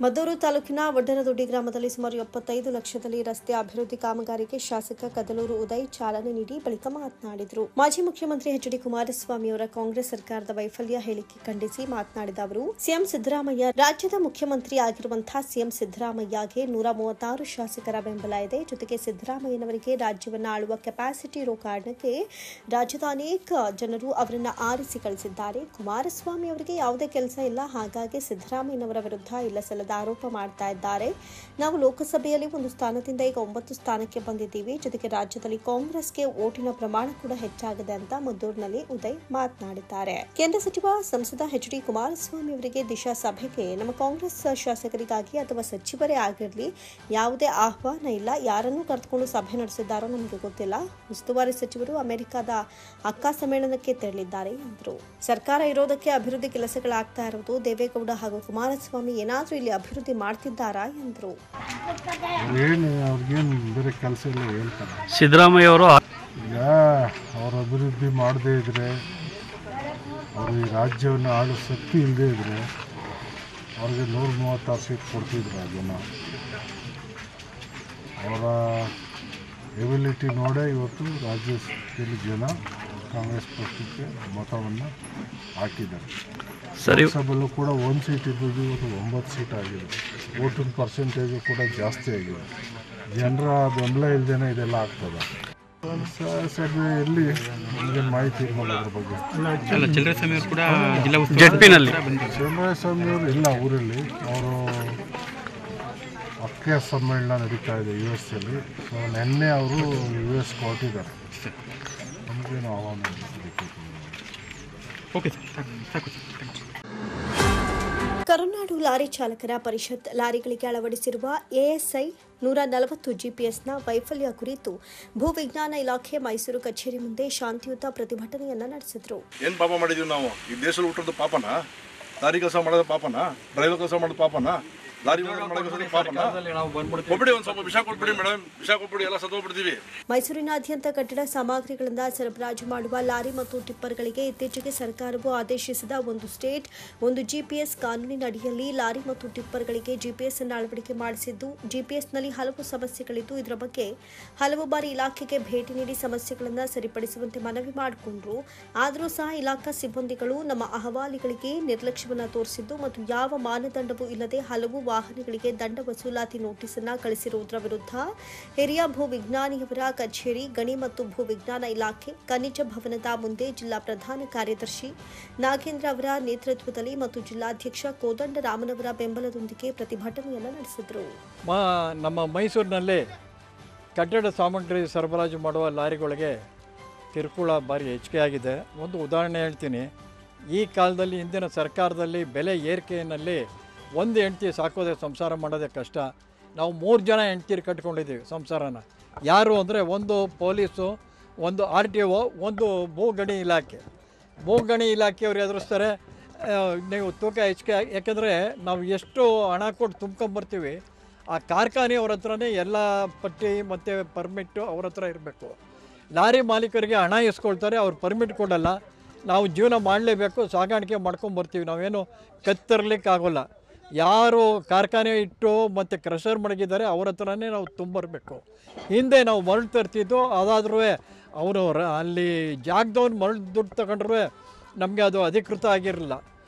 ಮದ್ದೂರು ತಾಲೂಕಿನ ವಡ್ಡರದೊಡ್ಡಿ ಗ್ರಾಮದಲ್ಲಿ ಸುಮಾರು 75 ಲಕ್ಷದಲ್ಲಿ ರಸ್ತೆ ಅಭಿವೃದ್ಧಿ ಕಾಮಗಾರಿಗೆ ಶಾಸಕ ಕದಲೂರು ಉದಯ್ ಚಾಲನೆ ನೀಡಿ ಬಳಿಕ ಮಾತನಾಡಿದರು. ಮಾಜಿ ಮುಖ್ಯಮಂತ್ರಿ ಎಚ್.ಡಿ. ಕುಮಾರಸ್ವಾಮಿ ಅವರ ಕಾಂಗ್ರೆಸ್ ಸರ್ಕಾರದ ವೈಫಲ್ಯ ಹೇಳಿಕೆ ಖಂಡಿಸಿ ಮಾತನಾಡಿದ ಅವರು, ಸಿಎಂ ಸಿದ್ದರಾಮಯ್ಯ ರಾಜ್ಯದ ಮುಖ್ಯಮಂತ್ರಿ ಆಗಿರುವಂತಹ ಸಿಎಂ ಸಿದ್ದರಾಮಯ್ಯಗೆ 136 ಶಾಸಕರ ಬೆಂಬಲ ಇದೆ. ಜೊತೆಗೆ ಸಿದ್ದರಾಮಯ್ಯನವರಿಗೆ ರಾಜ್ಯವನ್ನು ಆಳುವ ಕೆಪಾಸಿಟಿ ಇರೋ ಕಾರಣಕ್ಕೆ ರಾಜ್ಯದ ಅನೇಕ ಜನರು ಅವರನ್ನ ಆರಿಸಿ ಕಳಿಸಿದ್ದಾರೆ. ಕುಮಾರಸ್ವಾಮಿ ಅವರಿಗೆ ಯಾವುದೇ ಕೆಲಸ ಇಲ್ಲ, ಹಾಗಾಗಿ ಸಿದ್ದರಾಮಯ್ಯನವರ ವಿರುದ್ಧ ಇಲ್ಲ ಆರೋಪ ಮಾಡ್ತಾ ಇದ್ದಾರೆ. ನಾವು ಲೋಕಸಭೆಯಲ್ಲಿ 1 ಸ್ಥಾನದಿಂದ ಈಗ 9 ಸ್ಥಾನಕ್ಕೆ ಬಂದಿದ್ದೀವಿ. ಜೊತೆಗೆ ರಾಜ್ಯದಲ್ಲಿ ಕಾಂಗ್ರೆಸ್ಗೆ ಓಟಿನ ಪ್ರಮಾಣ ಕೂಡ ಹೆಚ್ಚಾಗಿದೆ ಅಂತ ಮದ್ದೂರಿನಲ್ಲಿ ಉದಯ್ ಮಾತನಾಡಿದ್ದಾರೆ. ಕೇಂದ್ರ ಸಚಿವ ಸಂಸದ ಎಚ್.ಡಿ. ಕುಮಾರಸ್ವಾಮಿ ಅವರಿಗೆ ದಿಶಾ ಸಭೆಗೆ ನಮ್ಮ ಕಾಂಗ್ರೆಸ್ ಶಾಸಕರಿಗಾಗಿ ಅಥವಾ ಸಚಿವರೇ ಆಗಿರಲಿ ಯಾವುದೇ ಆಹ್ವಾನ ಇಲ್ಲ. ಯಾರನ್ನೂ ಕರೆದುಕೊಂಡು ಸಭೆ ನಡೆಸಿದ್ದಾರೋ ನಮಗೆ ಗೊತ್ತಿಲ್ಲ. ಉಸ್ತುವಾರಿ ಸಚಿವರು ಅಮೆರಿಕದ ಅಕ್ಕ ಸಮ್ಮೇಳನಕ್ಕೆ ತೆರಳಿದ್ದಾರೆ ಎಂದರು. ಸರ್ಕಾರ ಇರೋದಕ್ಕೆ ಅಭಿವೃದ್ಧಿ ಕೆಲಸಗಳಾಗ್ತಾ ಇರೋದು. ದೇವೇಗೌಡ ಹಾಗೂ ಕುಮಾರಸ್ವಾಮಿ ಏನಾದರೂ ಇಲ್ಲಿ ಅಭಿವೃದ್ಧಿ ಮಾಡ್ತಿದ್ದಾರಾ ಎಂದರು. ಬೇರೆ ಕೆಲಸ ಇಲ್ಲ ಹೇಳ್ತಾರೆ ಸಿದ್ದರಾಮಯ್ಯ ಅವರು. ಈಗ ಅವರು ಅಭಿವೃದ್ಧಿ ಮಾಡದೇ ಇದ್ರೆ, ಅವರು ಈ ರಾಜ್ಯವನ್ನು ಆಳೋ ಶಕ್ತಿ ಇಲ್ಲದೇ ಇದ್ರೆ ಅವ್ರಿಗೆ 136 ಸೀಟ್ ಕೊಡ್ತಿದ್ರು. ಜನ ಅವರ ಎಬಿಲಿಟಿ ನೋಡೇ ಇವತ್ತು ರಾಜ್ಯದಲ್ಲಿ ಜನ ಕಾಂಗ್ರೆಸ್ ಪಕ್ಷಕ್ಕೆ ಮತವನ್ನು ಹಾಕಿದ್ದಾರೆ. ಲೋಕಸಭೆಯಲ್ಲೂ ಕೂಡ 1 ಸೀಟ್ ಇದ್ದದ್ದು ಇವತ್ತು 9 ಸೀಟ್ ಆಗಿದೆ. ವೋಟಿಂಗ್ ಪರ್ಸೆಂಟೇಜು ಕೂಡ ಜಾಸ್ತಿ ಆಗಿದೆ. ಜನರ ಬೆಂಬಲ ಇಲ್ಲದೇನೆ ಇದೆಲ್ಲ ಆಗ್ತದೆ. ಸಭೆಯಲ್ಲಿ ನಮಗೆ ಮಾಹಿತಿ ಇರಲ್ಲ ಅದ್ರ ಬಗ್ಗೆ. ಚಂದ್ರಸ್ವಾಮಿಯವರು ಇಲ್ಲ ಊರಲ್ಲಿ, ಅವರು ಅಕ್ಕ ಸಮ್ಮೇಳನ ನಡೀತಾ ಇದೆ US ಅಲ್ಲಿ. ಸೊ ನಿನ್ನೆ ಅವರು US ಹೊರಟಿದ್ದಾರೆ. ನಮಗೇನು ಆಹ್ವಾನ ಕರುನಾಡು ಲಾರಿ ಚಾಲಕರ ಪರಿಷತ್ ಲಾರಿಗಳಿಗೆ ಅಳವಡಿಸಿರುವ ASI 140 GPS ವೈಫಲ್ಯ ಕುರಿತು ಭೂವಿಜ್ಞಾನ ಇಲಾಖೆ ಮೈಸೂರು ಕಚೇರಿ ಮುಂದೆ ಶಾಂತಿಯುತ ಪ್ರತಿಭಟನೆಯನ್ನ ನಡೆಸಿದ್ರು. ಏನು ಪಾಪ ಮಾಡಿದೀವಿ ನಾವು? ಈ ದೇಶದಲ್ಲಿ ಹುಟ್ಟೋದು ಪಾಪನ? ಲಾರಿ ಕೆಲಸ ಮಾಡೋದು ಪಾಪನ? ಡ್ರೈವರ್ ಕೆಲಸ ಮಾಡೋದು ಪಾಪನ? ಮೈಸೂರಿನಾದ್ಯಂತ ಕಟ್ಟಡ ಸಾಮಗ್ರಿಗಳಿಂದ ಸರಬರಾಜು ಮಾಡುವ ಲಾರಿ ಮತ್ತು ಟಿಪ್ಪರ್ಗಳಿಗೆ ಇತ್ತೀಚೆಗೆ ಸರ್ಕಾರವು ಆದೇಶಿಸಿದ ಒಂದು ಸ್ಟೇಟ್ ಒಂದು GPS ಕಾನೂನಿನ ಅಡಿಯಲ್ಲಿ ಲಾರಿ ಮತ್ತು ಟಿಪ್ಪರ್ಗಳಿಗೆ GPS ಅನ್ನು ಅಳವಡಿಕೆ ಮಾಡಿಸಿದ್ದು, GPSನಲ್ಲಿ ಹಲವು ಸಮಸ್ಯೆಗಳಿದ್ದು ಇದರ ಬಗ್ಗೆ ಹಲವು ಬಾರಿ ಇಲಾಖೆಗೆ ಭೇಟಿ ನೀಡಿ ಸಮಸ್ಯೆಗಳನ್ನು ಸರಿಪಡಿಸುವಂತೆ ಮನವಿ ಮಾಡಿಕೊಂಡ್ರು. ಆದರೂ ಸಹ ಇಲಾಖಾ ಸಿಬ್ಬಂದಿಗಳು ನಮ್ಮ ಅಹವಾಲಿಗಳಿಗೆ ನಿರ್ಲಕ್ಷ್ಯವನ್ನು ತೋರಿಸಿದ್ದು ಮತ್ತು ಯಾವ ಮಾನದಂಡವೂ ಇಲ್ಲದೆ ಹಲವು ವಾಹನಗಳಿಗೆ ದಂಡ ವಸೂಲಾತಿ ನೋಟಿಸ್ ಅನ್ನು ಕಳಿಸಿರುವುದರ ವಿರುದ್ಧ ಹಿರಿಯ ಭೂವಿಜ್ಞಾನಿಯವರ ಕಚೇರಿ, ಗಣಿ ಮತ್ತು ಭೂವಿಜ್ಞಾನ ಇಲಾಖೆ, ಖನಿಜ ಭವನದ ಮುಂದೆ ಜಿಲ್ಲಾ ಪ್ರಧಾನ ಕಾರ್ಯದರ್ಶಿ ನಾಗೇಂದ್ರ ಅವರ ನೇತೃತ್ವದಲ್ಲಿ ಮತ್ತು ಜಿಲ್ಲಾಧ್ಯಕ್ಷ ಕೋದಂಡ ರಾಮನವರ ಬೆಂಬಲದೊಂದಿಗೆ ಪ್ರತಿಭಟನೆಯನ್ನು ನಡೆಸಿದರು. ನಮ್ಮ ಮೈಸೂರಿನಲ್ಲಿ ಕಟ್ಟಡ ಸಾಮಗ್ರಿ ಸರಬರಾಜು ಮಾಡುವ ಲಾರಿಗಳಿಗೆ ಕಿರುಕುಳ ಭಾರಿ ಹೆಚ್ಚಿಗೆ ಆಗಿದೆ. ಒಂದು ಉದಾಹರಣೆ ಹೇಳ್ತೀನಿ. ಈ ಕಾಲದಲ್ಲಿ ಹಿಂದಿನ ಸರ್ಕಾರದಲ್ಲಿ ಬೆಲೆ ಏರಿಕೆಯಲ್ಲಿ ಒಂದು ಹೆಂಡ್ತಿ ಸಾಕೋದೆ ಸಂಸಾರ ಮಾಡೋದೇ ಕಷ್ಟ. ನಾವು 3 ಜನ ಹೆಂಡ್ತೀರು ಕಟ್ಕೊಂಡಿದ್ದೀವಿ ಸಂಸಾರನ. ಯಾರು ಅಂದರೆ ಒಂದು ಪೊಲೀಸು, ಒಂದು RTO, ಒಂದು ಭೂಗಣಿ ಇಲಾಖೆ. ಭೂಗಣಿ ಇಲಾಖೆಯವರು ಎದುರಿಸ್ತಾರೆ, ನೀವು ತೂಕ ಹೆಚ್ಚಿಗೆ. ಯಾಕೆಂದರೆ ನಾವು ಎಷ್ಟು ಹಣ ಕೊಟ್ಟು ತುಂಬ್ಕೊಂಬರ್ತೀವಿ, ಆ ಕಾರ್ಖಾನೆಯವ್ರ ಹತ್ರನೇ ಎಲ್ಲ ಪಟ್ಟಿ ಮತ್ತು ಪರ್ಮಿಟ್ಟು ಅವ್ರ ಹತ್ರ ಇರಬೇಕು. ಲಾರಿ ಮಾಲೀಕರಿಗೆ ಹಣ ಇಸ್ಕೊಳ್ತಾರೆ, ಅವ್ರು ಪರ್ಮಿಟ್ ಕೊಡೋಲ್ಲ. ನಾವು ಜೀವನ ಮಾಡಲೇಬೇಕು, ಸಾಗಾಣಿಕೆ ಮಾಡ್ಕೊಂಬರ್ತೀವಿ. ನಾವೇನು ಕತ್ತರ್ಲಿಕ್ಕಾಗೋಲ್ಲ. ಯಾರು ಕಾರ್ಖಾನೆ ಇಟ್ಟು ಮತ್ತು ಕ್ರಷರ್ ಮಡಗಿದ್ದಾರೆ ಅವ್ರ ಹತ್ರನೇ ನಾವು ತುಂಬರಬೇಕು. ಹಿಂದೆ ನಾವು ಮರಳು ತರ್ತಿದ್ದು, ಅದಾದ್ರೂ ಅವರು ಅಲ್ಲಿ ಜಾಗದವ್ನು ಮರಳು ದುಡ್ಡು ತಗೊಂಡ್ರೂ ನಮಗೆ ಅದು ಅಧಿಕೃತ ಆಗಿರಲಿಲ್ಲ.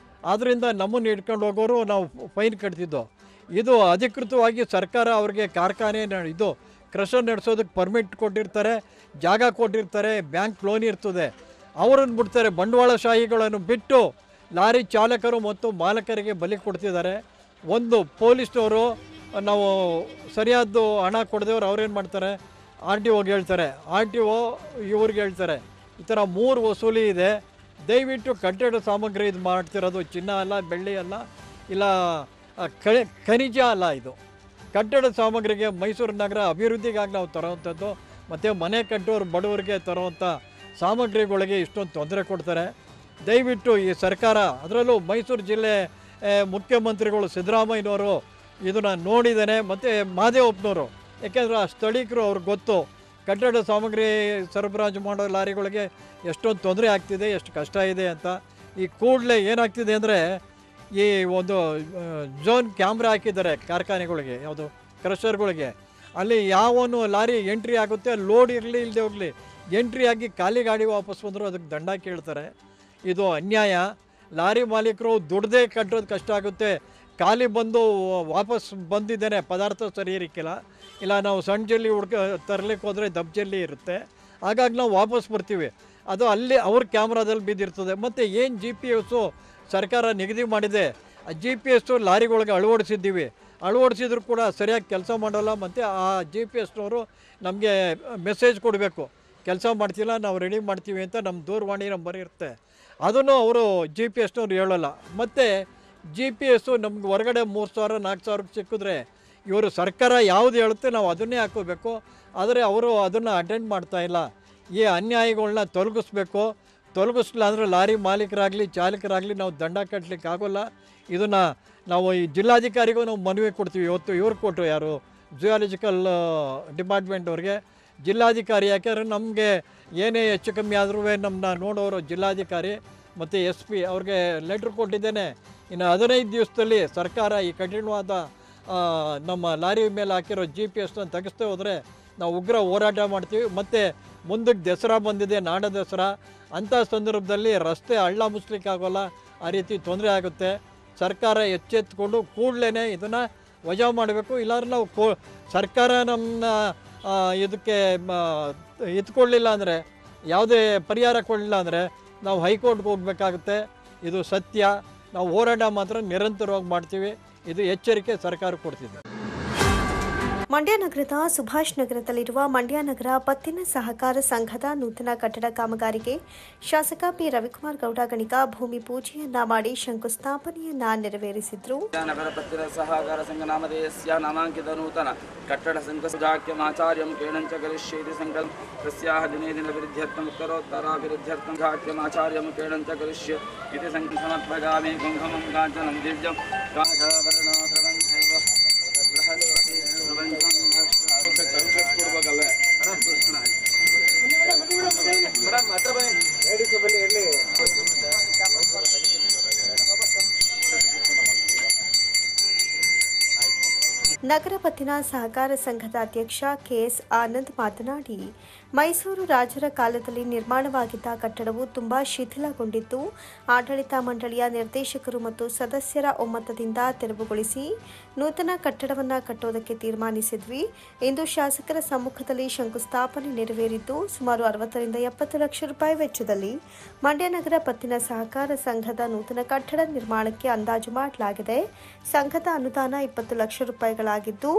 ಆದ್ದರಿಂದ ನಮ್ಮನ್ನು ಹಿಡ್ಕೊಂಡು ಹೋಗೋರು ನಾವು ಫೈನ್ ಕಟ್ತಿದ್ದೋ. ಇದು ಅಧಿಕೃತವಾಗಿ ಸರ್ಕಾರ ಅವ್ರಿಗೆ ಕಾರ್ಖಾನೆ ಇದು ಕ್ರಷರ್ ನಡೆಸೋದಕ್ಕೆ ಪರ್ಮಿಟ್ ಕೊಟ್ಟಿರ್ತಾರೆ, ಜಾಗ ಕೊಟ್ಟಿರ್ತಾರೆ, ಬ್ಯಾಂಕ್ ಲೋನ್ ಇರ್ತದೆ. ಅವರನ್ನು ಬಿಡ್ತಾರೆ. ಬಂಡವಾಳಶಾಹಿಗಳನ್ನು ಬಿಟ್ಟು ಲಾರಿ ಚಾಲಕರು ಮತ್ತು ಮಾಲಕರಿಗೆ ಬಲಿ ಕೊಡ್ತಿದ್ದಾರೆ. ಒಂದು ಪೊಲೀಸ್ನವರು ನಾವು ಸರಿಯಾದ ಹಣ ಕೊಡದೇವ್ರು ಅವ್ರೇನು ಮಾಡ್ತಾರೆ, RTOಗೆ ಹೇಳ್ತಾರೆ, RTO ಇವ್ರಿಗೆ ಹೇಳ್ತಾರೆ. ಈ ಥರ 3 ವಸೂಲಿ ಇದೆ. ದಯವಿಟ್ಟು ಕಟ್ಟಡ ಸಾಮಗ್ರಿ ಇದು ಮಾಡ್ತಿರೋದು ಚಿನ್ನ ಅಲ್ಲ, ಬೆಳ್ಳಿ ಅಲ್ಲ, ಇಲ್ಲ ಖನಿಜ ಅಲ್ಲ. ಇದು ಕಟ್ಟಡ ಸಾಮಗ್ರಿಗೆ ಮೈಸೂರು ನಗರ ಅಭಿವೃದ್ಧಿಗಾಗಿ ನಾವು ತರೋವಂಥದ್ದು ಮತ್ತು ಮನೆ ಕಟ್ಟೋರು ಬಡವರಿಗೆ ತರುವಂಥ ಸಾಮಗ್ರಿಗಳಿಗೆ ಇಷ್ಟೊಂದು ತೊಂದರೆ ಕೊಡ್ತಾರೆ. ದಯವಿಟ್ಟು ಈ ಸರ್ಕಾರ, ಅದರಲ್ಲೂ ಮೈಸೂರು ಜಿಲ್ಲೆ ಮುಖ್ಯಮಂತ್ರಿಗಳು ಸಿದ್ದರಾಮಯ್ಯನವರು ಇದನ್ನು ನೋಡಿದ್ದಾನೆ, ಮತ್ತು ಮಹದೇವಪ್ಪನವರು, ಯಾಕೆಂದರೆ ಆ ಸ್ಥಳೀಕರು ಅವ್ರಿಗೆ ಗೊತ್ತು ಕಟ್ಟಡ ಸಾಮಗ್ರಿ ಸರಬರಾಜು ಮಾಡೋ ಲಾರಿಗಳಿಗೆ ಎಷ್ಟೊಂದು ತೊಂದರೆ ಆಗ್ತಿದೆ, ಎಷ್ಟು ಕಷ್ಟ ಇದೆ ಅಂತ. ಈ ಕೂಡಲೇ ಏನಾಗ್ತಿದೆ ಅಂದರೆ ಈ ಒಂದು ಝೋನ್ ಕ್ಯಾಮ್ರಾ ಹಾಕಿದ್ದಾರೆ ಕಾರ್ಖಾನೆಗಳಿಗೆ, ಯಾವುದು ಕ್ರಷರ್ಗಳಿಗೆ. ಅಲ್ಲಿ ಯಾವನು ಲಾರಿ ಎಂಟ್ರಿ ಆಗುತ್ತೆ, ಲೋಡ್ ಇರಲಿ ಇಲ್ಲದೆ ಹೋಗಲಿ, ಎಂಟ್ರಿ ಆಗಿ ಖಾಲಿ ಗಾಡಿ ವಾಪಸ್ ಬಂದರೂ ಅದಕ್ಕೆ ದಂಡ ಕೇಳ್ತಾರೆ. ಇದು ಅನ್ಯಾಯ. ಲಾರಿ ಮಾಲೀಕರು ದುಡ್ದೇ ಕಟ್ಟೋದು ಕಷ್ಟ ಆಗುತ್ತೆ. ಖಾಲಿ ಬಂದು ವಾಪಸ್ ಬಂದಿದ್ದೇನೆ, ಪದಾರ್ಥ ಸರಿ ಇರಕ್ಕಿಲ್ಲ, ಇಲ್ಲ ನಾವು ಸಣ್ಣ ಜಲ್ಲಿ ತರಲಿಕ್ಕೆ ಹೋದರೆ ದಪ್ಪ ಜಲ್ಲಿ ಇರುತ್ತೆ, ಹಾಗಾಗಿ ನಾವು ವಾಪಸ್ ಬರ್ತೀವಿ. ಅದು ಅಲ್ಲಿ ಅವ್ರ ಕ್ಯಾಮ್ರಾದಲ್ಲಿ ಬಿದ್ದಿರ್ತದೆ. ಮತ್ತು ಏನು GPS ಸರ್ಕಾರ ನಿಗದಿ ಮಾಡಿದೆ, ಆ GPS ಲಾರಿಗಳಿಗೆ ಅಳವಡಿಸಿದ್ರು ಕೂಡ ಸರಿಯಾಗಿ ಕೆಲಸ ಮಾಡೋಲ್ಲ. ಮತ್ತು ಆ GPS ನಮಗೆ ಮೆಸೇಜ್ ಕೊಡಬೇಕು, ಕೆಲಸ ಮಾಡ್ತಿಲ್ಲ, ನಾವು ರೆಡಿ ಮಾಡ್ತೀವಿ ಅಂತ ನಮ್ಮ ದೂರವಾಣಿ ನಂಬರ್ ಇರುತ್ತೆ. ಅದನ್ನು ಅವರು GPS ಹೇಳೋಲ್ಲ. ಮತ್ತು GPS ನಮ್ಗೆ ಹೊರಗಡೆ 3,000 4,000 ಸಿಕ್ಕಿದ್ರೆ ಇವರು ಸರ್ಕಾರ ಯಾವುದು ಹೇಳುತ್ತೆ ನಾವು ಅದನ್ನೇ ಹಾಕೋಬೇಕು. ಆದರೆ ಅವರು ಅದನ್ನು ಅಟೆಂಡ್ ಮಾಡ್ತಾಯಿಲ್ಲ. ಈ ಅನ್ಯಾಯಗಳನ್ನ ತೊಲಗಿಸ್ಲಿಲ್ಲ ಅಂದರೆ ಲಾರಿ ಮಾಲೀಕರಾಗಲಿ ಚಾಲಕರಾಗಲಿ ನಾವು ದಂಡ ಕಟ್ಟಲಿಕ್ಕೆ ಆಗೋಲ್ಲ. ಇದನ್ನು ನಾವು ಈ ಜಿಲ್ಲಾಧಿಕಾರಿಗೂ ನಾವು ಮನವಿ ಕೊಡ್ತೀವಿ. ಇವತ್ತು ಇವ್ರು ಕೊಟ್ಟರು, ಯಾರು ಜಿಯಾಲಜಿಕಲ್ ಡಿಪಾರ್ಟ್ಮೆಂಟ್ ಅವ್ರಿಗೆ, ಜಿಲ್ಲಾಧಿಕಾರಿ. ಯಾಕೆಂದರೆ ನಮಗೆ ಏನೇ ಹೆಚ್ಚು ಕಮ್ಮಿ ಆದರೂ ನಮ್ಮನ್ನ ನೋಡೋರು ಜಿಲ್ಲಾಧಿಕಾರಿ ಮತ್ತು SP ಅವ್ರಿಗೆ ಲೆಟ್ರ್ ಕೊಟ್ಟಿದ್ದೇನೆ. ಇನ್ನು 15 ದಿವಸದಲ್ಲಿ ಸರ್ಕಾರ ಈ ಕಠಿಣವಾದ ನಮ್ಮ ಲಾರಿ ಮೇಲೆ ಹಾಕಿರೋ GPS ತೆಗೆಸ್ತೇ ಹೋದರೆ ನಾವು ಉಗ್ರ ಹೋರಾಟ ಮಾಡ್ತೀವಿ. ಮತ್ತು ಮುಂದಕ್ಕೆ ದಸರಾ ಬಂದಿದೆ, ನಾಡ ದಸರಾ. ಅಂಥ ಸಂದರ್ಭದಲ್ಲಿ ರಸ್ತೆ ಹಳ್ಳ ಮುಚ್ಚಲಿಕ್ಕಾಗೋಲ್ಲ, ಆ ರೀತಿ ತೊಂದರೆ ಆಗುತ್ತೆ. ಸರ್ಕಾರ ಎಚ್ಚೆತ್ತುಕೊಂಡು ಕೂಡಲೇ ಇದನ್ನು ವಜಾ ಮಾಡಬೇಕು. ಇಲ್ಲಾಂದ್ರೆ ನಾವು ಸರ್ಕಾರ ನಮ್ಮನ್ನ ಇದಕ್ಕೆ ಎತ್ಕೊಳ್ಳಿಲ್ಲ ಅಂದರೆ, ಯಾವುದೇ ಪರಿಹಾರ ಕೊಡಲಿಲ್ಲ ಅಂದರೆ ನಾವು ಹೈಕೋರ್ಟ್ಗೆ ಹೋಗಬೇಕಾಗುತ್ತೆ. ಇದು ಸತ್ಯ. ನಾವು ಹೋರಾಟ ಮಾತ್ರ ನಿರಂತರವಾಗಿ ಮಾಡ್ತೀವಿ. ಇದು ಎಚ್ಚರಿಕೆ ಸರ್ಕಾರ ಕೊಡ್ತಿದೆ. ಮಂಡ್ಯ ನಗರದ ಸುಭಾಷ್ ನಗರದಲ್ಲಿರುವ ಮಂಡ್ಯ ನಗರ ಪತ್ತಿನ ಸಹಕಾರ ಸಂಘದ ನೂತನ ಕಟ್ಟಡ ಕಾಮಗಾರಿಗೆ ಶಾಸಕ ಪಿ ರವಿಕುಮಾರ್ ಗೌಡ ಗಣಿಗ ಭೂಮಿ ಪೂಜೆಯನ್ನ ಮಾಡಿ ಶಂಕುಸ್ಥಾಪನೆಯನ್ನ ನೆರವೇರಿಸಿದ್ರು. ನಗರ ಪತ್ತಿನ ಸಹಕಾರ ಸಂಘ ನಾಮಧೇಯಸ್ಯ ನಾಮಾಂಕಿತ ನೂತನ ಕಟ್ಟಡ ಸಂಘಾಕ್ಯಮಾಚಾರ್ಯಂ ಕೇಣಂಚ ಕರಿಷ್ಯೇತಿ ಸಂಕಲ್ಪ ತಸ್ಯಾಹ ದಿನೇ ದಿನ ವಿರುದ್ಧ್ಯರ್ಥಂ ಉತ್ತರೋತ್ತರಾಭಿವೃದ್ಧ್ಯರ್ಥಂ ಘಾಕ್ಯಮಾಚಾರ್ಯಂ ಕೇಣಂಚ ಕರಿಷ್ಯ ಇತಿ ಸಂಕಲ್ಪ ಸಮರ್ಪಯಾಮಿ ಕುಂಕುಮಂ ಕಾಂಚನಂ ದಿವ್ಯಂ ಕಾಂಚನಾಭರಣಾಧರಂ ನಗರ ಪತ್ತಿನ ಸಹಕಾರ ಸಂಘದ ಅಧ್ಯಕ್ಷ KS ಆನಂದ್ ಮಾತನಾಡಿ, ಮೈಸೂರು ರಾಜರ ಕಾಲದಲ್ಲಿ ನಿರ್ಮಾಣವಾಗಿದ್ದ ಕಟ್ಟಡವು ತುಂಬಾ ಶಿಥಿಲಗೊಂಡಿದ್ದು, ಆಡಳಿತ ಮಂಡಳಿಯ ನಿರ್ದೇಶಕರು ಮತ್ತು ಸದಸ್ಯರ ಒಮ್ಮತದಿಂದ ತೆರವುಗೊಳಿಸಿ ನೂತನ ಕಟ್ಟಡವನ್ನು ಕಟ್ಟೋದಕ್ಕೆ ತೀರ್ಮಾನಿಸಿದ್ವಿ. ಇಂದು ಶಾಸಕರ ಸಮ್ಮುಖದಲ್ಲಿ ಶಂಕುಸ್ಥಾಪನೆ ನೆರವೇರಿದ್ದು, ಸುಮಾರು 60 ರಿಂದ 70 ಲಕ್ಷ ರೂಪಾಯಿ ವೆಚ್ಚದಲ್ಲಿ ಮಂಡ್ಯ ನಗರ ಪತ್ತಿನ ಸಹಕಾರ ಸಂಘದ ನೂತನ ಕಟ್ಟಡ ನಿರ್ಮಾಣಕ್ಕೆ ಅಂದಾಜು ಮಾಡಲಾಗಿದೆ. ಸಂಘದ ಅನುದಾನ 20 ಲಕ್ಷ ರೂಪಾಯಿಗಳಾಗಿದ್ದು,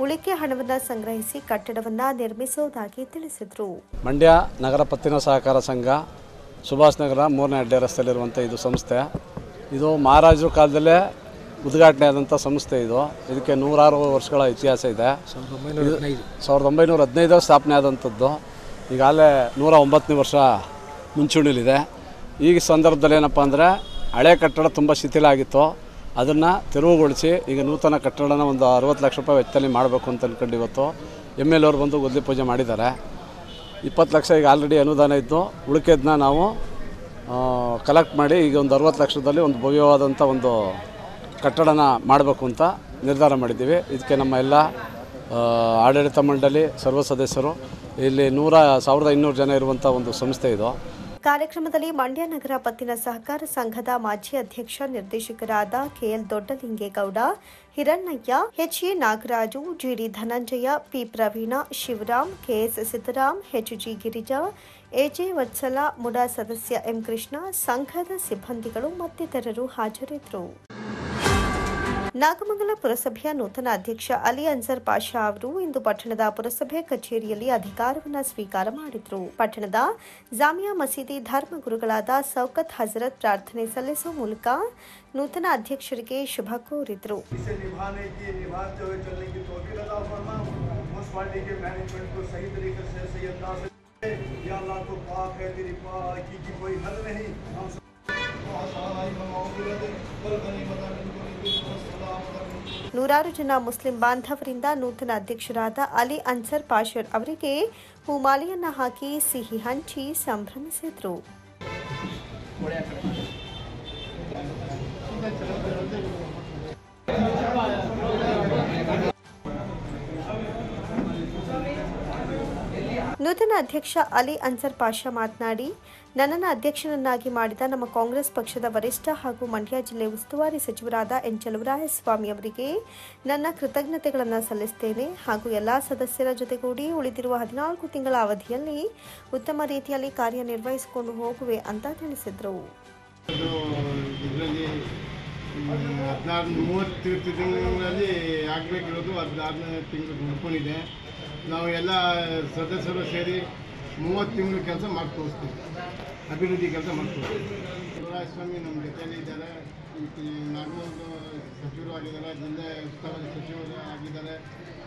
ಉಳಿಕೆ ಹಣವನ್ನು ಸಂಗ್ರಹಿಸಿ ಕಟ್ಟಡವನ್ನು ನಿರ್ಮಿಸುವುದಾಗಿ ತಿಳಿಸಿದರು. ಮಂಡ್ಯ ನಗರ ಪತ್ತಿನ ಸಹಕಾರ ಸಂಘ ಸುಭಾಷ್ ನಗರ 3ನೇ ಅಡ್ಡೆ ರಸ್ತೆಯಲ್ಲಿರುವಂಥ ಇದು ಸಂಸ್ಥೆ. ಇದು ಮಹಾರಾಜರ ಕಾಲದಲ್ಲೇ ಉದ್ಘಾಟನೆ ಆದಂಥ ಸಂಸ್ಥೆ. ಇದಕ್ಕೆ 106 ವರ್ಷಗಳ ಇತಿಹಾಸ ಇದೆ. 1915 ಸ್ಥಾಪನೆ ಆದಂಥದ್ದು. ಈಗಾಗಲೇ 109ನೇ ವರ್ಷ ಮುಂಚೂಣಿಲಿದೆ. ಈ ಸಂದರ್ಭದಲ್ಲಿ ಏನಪ್ಪ ಅಂದರೆ, ಹಳೆ ಕಟ್ಟಡ ತುಂಬ ಶಿಥಿಲ ಆಗಿತ್ತು. ಅದನ್ನು ತೆರವುಗೊಳಿಸಿ ಈಗ ನೂತನ ಕಟ್ಟಡನ ಒಂದು 60 ಲಕ್ಷ ರೂಪಾಯಿ ವೆಚ್ಚದಲ್ಲಿ ಮಾಡಬೇಕು ಅಂತ ಅಂದ್ಕೊಂಡು ಇವತ್ತು MLA ಅವರು ಬಂದು ಗುದ್ಲಿ ಪೂಜೆ ಮಾಡಿದ್ದಾರೆ. 20 ಲಕ್ಷ ಈಗ ಆಲ್ರೆಡಿ ಅನುದಾನ ಇದ್ದು, ಉಳಿಕೆದನ್ನ ನಾವು ಕಲೆಕ್ಟ್ ಮಾಡಿ ಈಗ ಒಂದು 60 ಲಕ್ಷದಲ್ಲಿ ಒಂದು ಭವ್ಯವಾದಂಥ ಒಂದು ಕಟ್ಟಡನ ಮಾಡಬೇಕು ಅಂತ ನಿರ್ಧಾರ ಮಾಡಿದ್ದೀವಿ. ಇದಕ್ಕೆ ನಮ್ಮ ಎಲ್ಲ ಆಡಳಿತ ಮಂಡಳಿ ಸರ್ವ ಸದಸ್ಯರು, ಇಲ್ಲಿ 1,500 ಜನ ಇರುವಂಥ ಒಂದು ಸಂಸ್ಥೆ ಇದು. ಕಾರ್ಯಕ್ರಮದಲ್ಲಿ ಮಂಡ್ಯ ನಗರ ಪತ್ತಿನ ಸಹಕಾರ ಸಂಘದ ಮಾಜಿ ಅಧ್ಯಕ್ಷ ನಿರ್ದೇಶಕರಾದ KL Doddalingegowda, Hirannaiah, HA Nagaraju, GD Dhananjaya, P Praveena, Shivaram, KS Siddaram, HG Girija, AJ Vatsala, MUDA ಸದಸ್ಯ ಎಂ ಕೃಷ್ಣ, ಸಂಘದ ಸಿಬ್ಬಂದಿಗಳು ಮತ್ತಿತರರು ಹಾಜರಿದ್ದರು. ನಾಗಮಂಗಲ ಪುರಸಭೆಯ ನೂತನ ಅಧ್ಯಕ್ಷ ಅಲಿ ಅನ್ಸರ್ ಪಾಷಾ ಅವರು ಇಂದು ಪಟ್ಟಣದ ಪುರಸಭೆ ಕಚೇರಿಯಲ್ಲಿ ಅಧಿಕಾರವನ್ನು ಸ್ವೀಕಾರ ಮಾಡಿದರು. ಪಟ್ಟಣದ ಜಾಮಿಯಾ ಮಸೀದಿ ಧರ್ಮಗುರುಗಳಾದ ಸೌಕತ್ ಹಜರತ್ ಪ್ರಾರ್ಥನೆ ಸಲ್ಲಿಸುವ ಮೂಲಕ ನೂತನ ಅಧ್ಯಕ್ಷರಿಗೆ ಶುಭ ಕೋರಿದರು. ನೂರಾರು ಜನ ಮುಸ್ಲಿಂ ಬಾಂಧವರಿಂದ ನೂತನ ಅಧ್ಯಕ್ಷರಾದ ಅಲಿ ಅನ್ಸರ್ ಪಾಷರ್ ಅವರಿಗೆ ಹೂಮಾಲೆಯನ್ನ ಹಾಕಿ ಸಿಹಿ ಹಂಚಿ ಸಂಭ್ರಮಿಸಿದರು. ನೂತನ ಅಧ್ಯಕ್ಷ ಅಲಿ ಅನ್ಸರ್ ಪಾಷಾ ಮಾತನಾಡಿ, ನನ್ನನ್ನು ಅಧ್ಯಕ್ಷನನ್ನಾಗಿ ಮಾಡಿದ ನಮ್ಮ ಕಾಂಗ್ರೆಸ್ ಪಕ್ಷದ ವರಿಷ್ಠ ಹಾಗೂ ಮಂಡ್ಯ ಜಿಲ್ಲೆ ಉಸ್ತುವಾರಿ ಸಚಿವರಾದ ಎನ್ ಚಲುವರಾಯಸ್ವಾಮಿ ಅವರಿಗೆ ನನ್ನ ಕೃತಜ್ಞತೆಗಳನ್ನು ಸಲ್ಲಿಸುತ್ತೇನೆ ಹಾಗೂ ಎಲ್ಲ ಸದಸ್ಯರ ಜೊತೆಗೂಡಿ ಉಳಿದಿರುವ 14 ತಿಂಗಳ ಅವಧಿಯಲ್ಲಿ ಉತ್ತಮ ರೀತಿಯಲ್ಲಿ ಕಾರ್ಯನಿರ್ವಹಿಸಿಕೊಂಡು ಹೋಗುವೆ ಅಂತ ತಿಳಿಸಿದರು. 30 ತಿಂಗಳಲ್ಲಿ ಆಗಬೇಕಿರೋದು 16 ತಿಂಗಳು ಮುಡ್ಕೊಂಡಿದೆ. ನಾವು ಎಲ್ಲ ಸದಸ್ಯರು ಸೇರಿ 30 ತಿಂಗಳು ಕೆಲಸ ಮಾಡಿ ತೋರಿಸ್ತೀವಿ, ಅಭಿವೃದ್ಧಿ ಕೆಲಸ ಮಾಡ್ತೀವಿ. ಚಲುವರಾಯಸ್ವಾಮಿ ನಮ್ಮ ಜೊತೆಯಲ್ಲಿ ಇದ್ದಾರೆ, ನಾಗಮಂಗಲ ಸಚಿವರು ಆಗಿದ್ದಾರೆ, ಜಿಲ್ಲೆ ಉಸ್ತುವಾರಿ ಸಚಿವರು ಆಗಿದ್ದಾರೆ.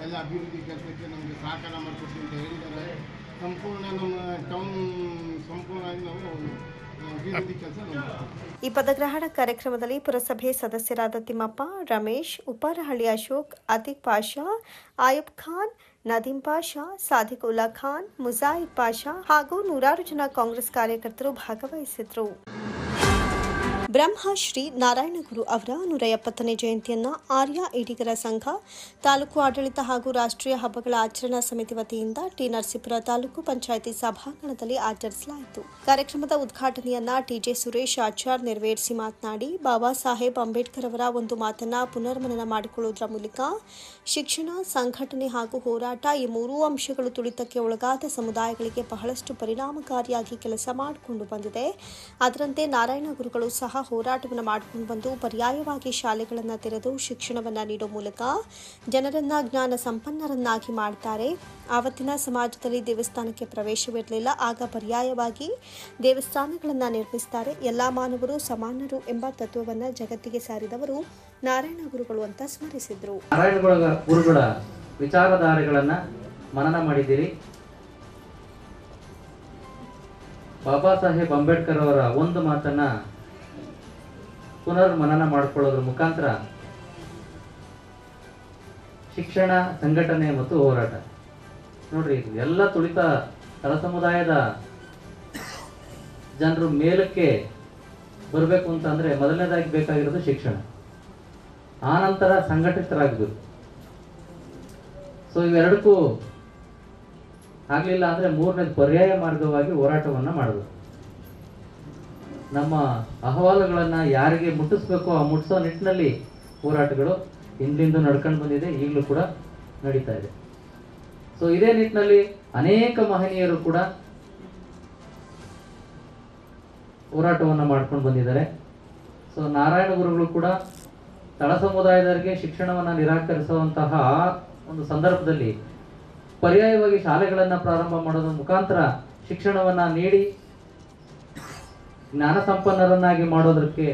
ಎಲ್ಲ ಅಭಿವೃದ್ಧಿ ಕೆಲಸಕ್ಕೆ ನಮಗೆ ಸಹಕಾರ ಮಾಡ್ಕೊಡ್ತೀವಿ ಅಂತ ಹೇಳಿದ್ದಾರೆ. ಸಂಪೂರ್ಣ ನಮ್ಮ ಟೌನ್ ಸಂಪೂರ್ಣವಾಗಿ ನಾವು ಅಭಿವೃದ್ಧಿ ಕೆಲಸ ಮಾಡ್ತೀವಿ. ಈ ಪದಗ್ರಹಣ ಕಾರ್ಯಕ್ರಮದಲ್ಲಿ ಪುರಸಭೆ ಸದಸ್ಯರಾದ ತಿಮ್ಮಪ್ಪ, ರಮೇಶ್, ಉಪ್ಪಾರಹಳ್ಳಿ ಅಶೋಕ್, ಅತೀಕ್ ಪಾಷಾ, ಆಯುಬ್ ಖಾನ್, ನದೀಂ ಪಾಷಾ, ಸಾದಿಕ್ ಉಲ್ಲಾ ಖಾನ್, ಮುಜಾಹಿದ್ ಪಾಷಾ ಹಾಗೂ ನೂರಾರು ಜನ ಕಾಂಗ್ರೆಸ್ ಕಾರ್ಯಕರ್ತರು ಭಾಗವಹಿಸಿದ್ರು. ಬ್ರಹ್ಮಶ್ರೀ ನಾರಾಯಣಗುರು ಅವರ 170ನೇ ಜಯಂತಿಯನ್ನು ಆರ್ಯ ಈಡಿಗರ ಸಂಘ, ತಾಲೂಕು ಆಡಳಿತ ಹಾಗೂ ರಾಷ್ಟ್ರೀಯ ಹಬ್ಬಗಳ ಆಚರಣಾ ಸಮಿತಿ ವತಿಯಿಂದ ಟಿ ನರಸೀಪುರ ತಾಲೂಕು ಪಂಚಾಯಿತಿ ಸಭಾಂಗಣದಲ್ಲಿ ಆಚರಿಸಲಾಯಿತು. ಕಾರ್ಯಕ್ರಮದ ಉದ್ಘಾಟನೆಯನ್ನ ಟಿಜೆ ಸುರೇಶ್ ಆಚಾರ್ ನೆರವೇರಿಸಿ ಮಾತನಾಡಿ, ಬಾಬಾ ಸಾಹೇಬ್ ಅಂಬೇಡ್ಕರ್ ಅವರ ಒಂದು ಮಾತನ್ನ ಪುನರ್ಮನನ ಮಾಡಿಕೊಳ್ಳುವುದರ ಮೂಲಕ ಶಿಕ್ಷಣ, ಸಂಘಟನೆ ಹಾಗೂ ಹೋರಾಟ ಈ 3 ಅಂಶಗಳು ತುಳಿತಕ್ಕೆ ಒಳಗಾದ ಸಮುದಾಯಗಳಿಗೆ ಬಹಳಷ್ಟು ಪರಿಣಾಮಕಾರಿಯಾಗಿ ಕೆಲಸ ಮಾಡಿಕೊಂಡು ಬಂದಿದೆ. ಅದರಂತೆ ನಾರಾಯಣ ಗುರುಗಳು ಸಹ ಹೋರಾಟವನ್ನು ಮಾಡಿಕೊಂಡು ಬಂದು ಪರ್ಯಾಯವಾಗಿ ಶಾಲೆಗಳನ್ನು ತೆರೆದು ಶಿಕ್ಷಣವನ್ನು ನೀಡುವ ಮೂಲಕ ಜನರನ್ನ ಜ್ಞಾನ ಸಂಪನ್ನರನ್ನಾಗಿ ಮಾಡ್ತಾರೆ. ಆವತ್ತಿನ ಸಮಾಜದಲ್ಲಿ ದೇವಸ್ಥಾನಕ್ಕೆ ಪ್ರವೇಶವಿರಲಿಲ್ಲ, ಆಗ ಪರ್ಯಾಯವಾಗಿ ದೇವಸ್ಥಾನಗಳನ್ನು ನಿರ್ಮಿಸ್ತಾರೆ. ಎಲ್ಲ ಮಾನವರು ಸಮಾನರು ಎಂಬ ತತ್ವವನ್ನು ಜಗತ್ತಿಗೆ ಸಾರಿದವರು ನಾರಾಯಣ ಗುರುಗಳು ಅಂತ ಸ್ಮರಿಸಿದರು. ನಾರಾಯಣ ಗುರುಗಳ ವಿಚಾರಧಾರೆಗಳನ್ನು ಮನನ ಮಾಡಿದ್ದೀರಿ. ಬಾಬಾ ಸಾಹೇಬ್ ಅಂಬೇಡ್ಕರ್ ಅವರ ಒಂದು ಮಾತನ್ನ ಪುನರ್ ಮನನ ಮಾಡಿಕೊಳ್ಳೋದ್ರ ಮುಖಾಂತರ ಶಿಕ್ಷಣ, ಸಂಘಟನೆ ಮತ್ತು ಹೋರಾಟ ನೋಡ್ರಿ, ಇದು ಎಲ್ಲ ತುಳಿತ ತಳ ಸಮುದಾಯದ ಜನರು ಮೇಲಕ್ಕೆ ಬರಬೇಕು ಅಂತಂದ್ರೆ ಮೊದಲನೇದಾಗಿ ಬೇಕಾಗಿರೋದು ಶಿಕ್ಷಣ, ಆನಂತರ ಸಂಘಟಿತರಾಗಬೇಕು. ಸೊ ಇವೆರಡಕ್ಕೂ ಆಗಲಿಲ್ಲ ಅಂದ್ರೆ 3ನೇದು ಪರ್ಯಾಯ ಮಾರ್ಗವಾಗಿ ಹೋರಾಟವನ್ನ ಮಾಡಬೇಕು. ನಮ್ಮ ಅಹವಾಲುಗಳನ್ನು ಯಾರಿಗೆ ಮುಟ್ಟಿಸ್ಬೇಕೋ ಆ ಮುಟ್ಟಿಸೋ ನಿಟ್ಟಿನಲ್ಲಿ ಹೋರಾಟಗಳು ಹಿಂದಿಂದು ನಡ್ಕೊಂಡು ಬಂದಿದೆ, ಈಗಲೂ ಕೂಡ ನಡೀತಾ ಇದೆ. ಸೊ ಇದೇ ನಿಟ್ಟಿನಲ್ಲಿ ಅನೇಕ ಮಹನೀಯರು ಕೂಡ ಹೋರಾಟವನ್ನು ಮಾಡ್ಕೊಂಡು ಬಂದಿದ್ದಾರೆ. ಸೊ ನಾರಾಯಣ ಗುರುಗಳು ಕೂಡ ತಳ ಸಮುದಾಯದವರಿಗೆ ಶಿಕ್ಷಣವನ್ನು ನಿರಾಕರಿಸುವಂತಹ ಒಂದು ಸಂದರ್ಭದಲ್ಲಿ ಪರ್ಯಾಯವಾಗಿ ಶಾಲೆಗಳನ್ನು ಪ್ರಾರಂಭ ಮಾಡೋದ್ರ ಮುಖಾಂತರ ಶಿಕ್ಷಣವನ್ನು ನೀಡಿ ಜ್ಞಾನ ಸಂಪನ್ನರನ್ನಾಗಿ ಮಾಡೋದಕ್ಕೆ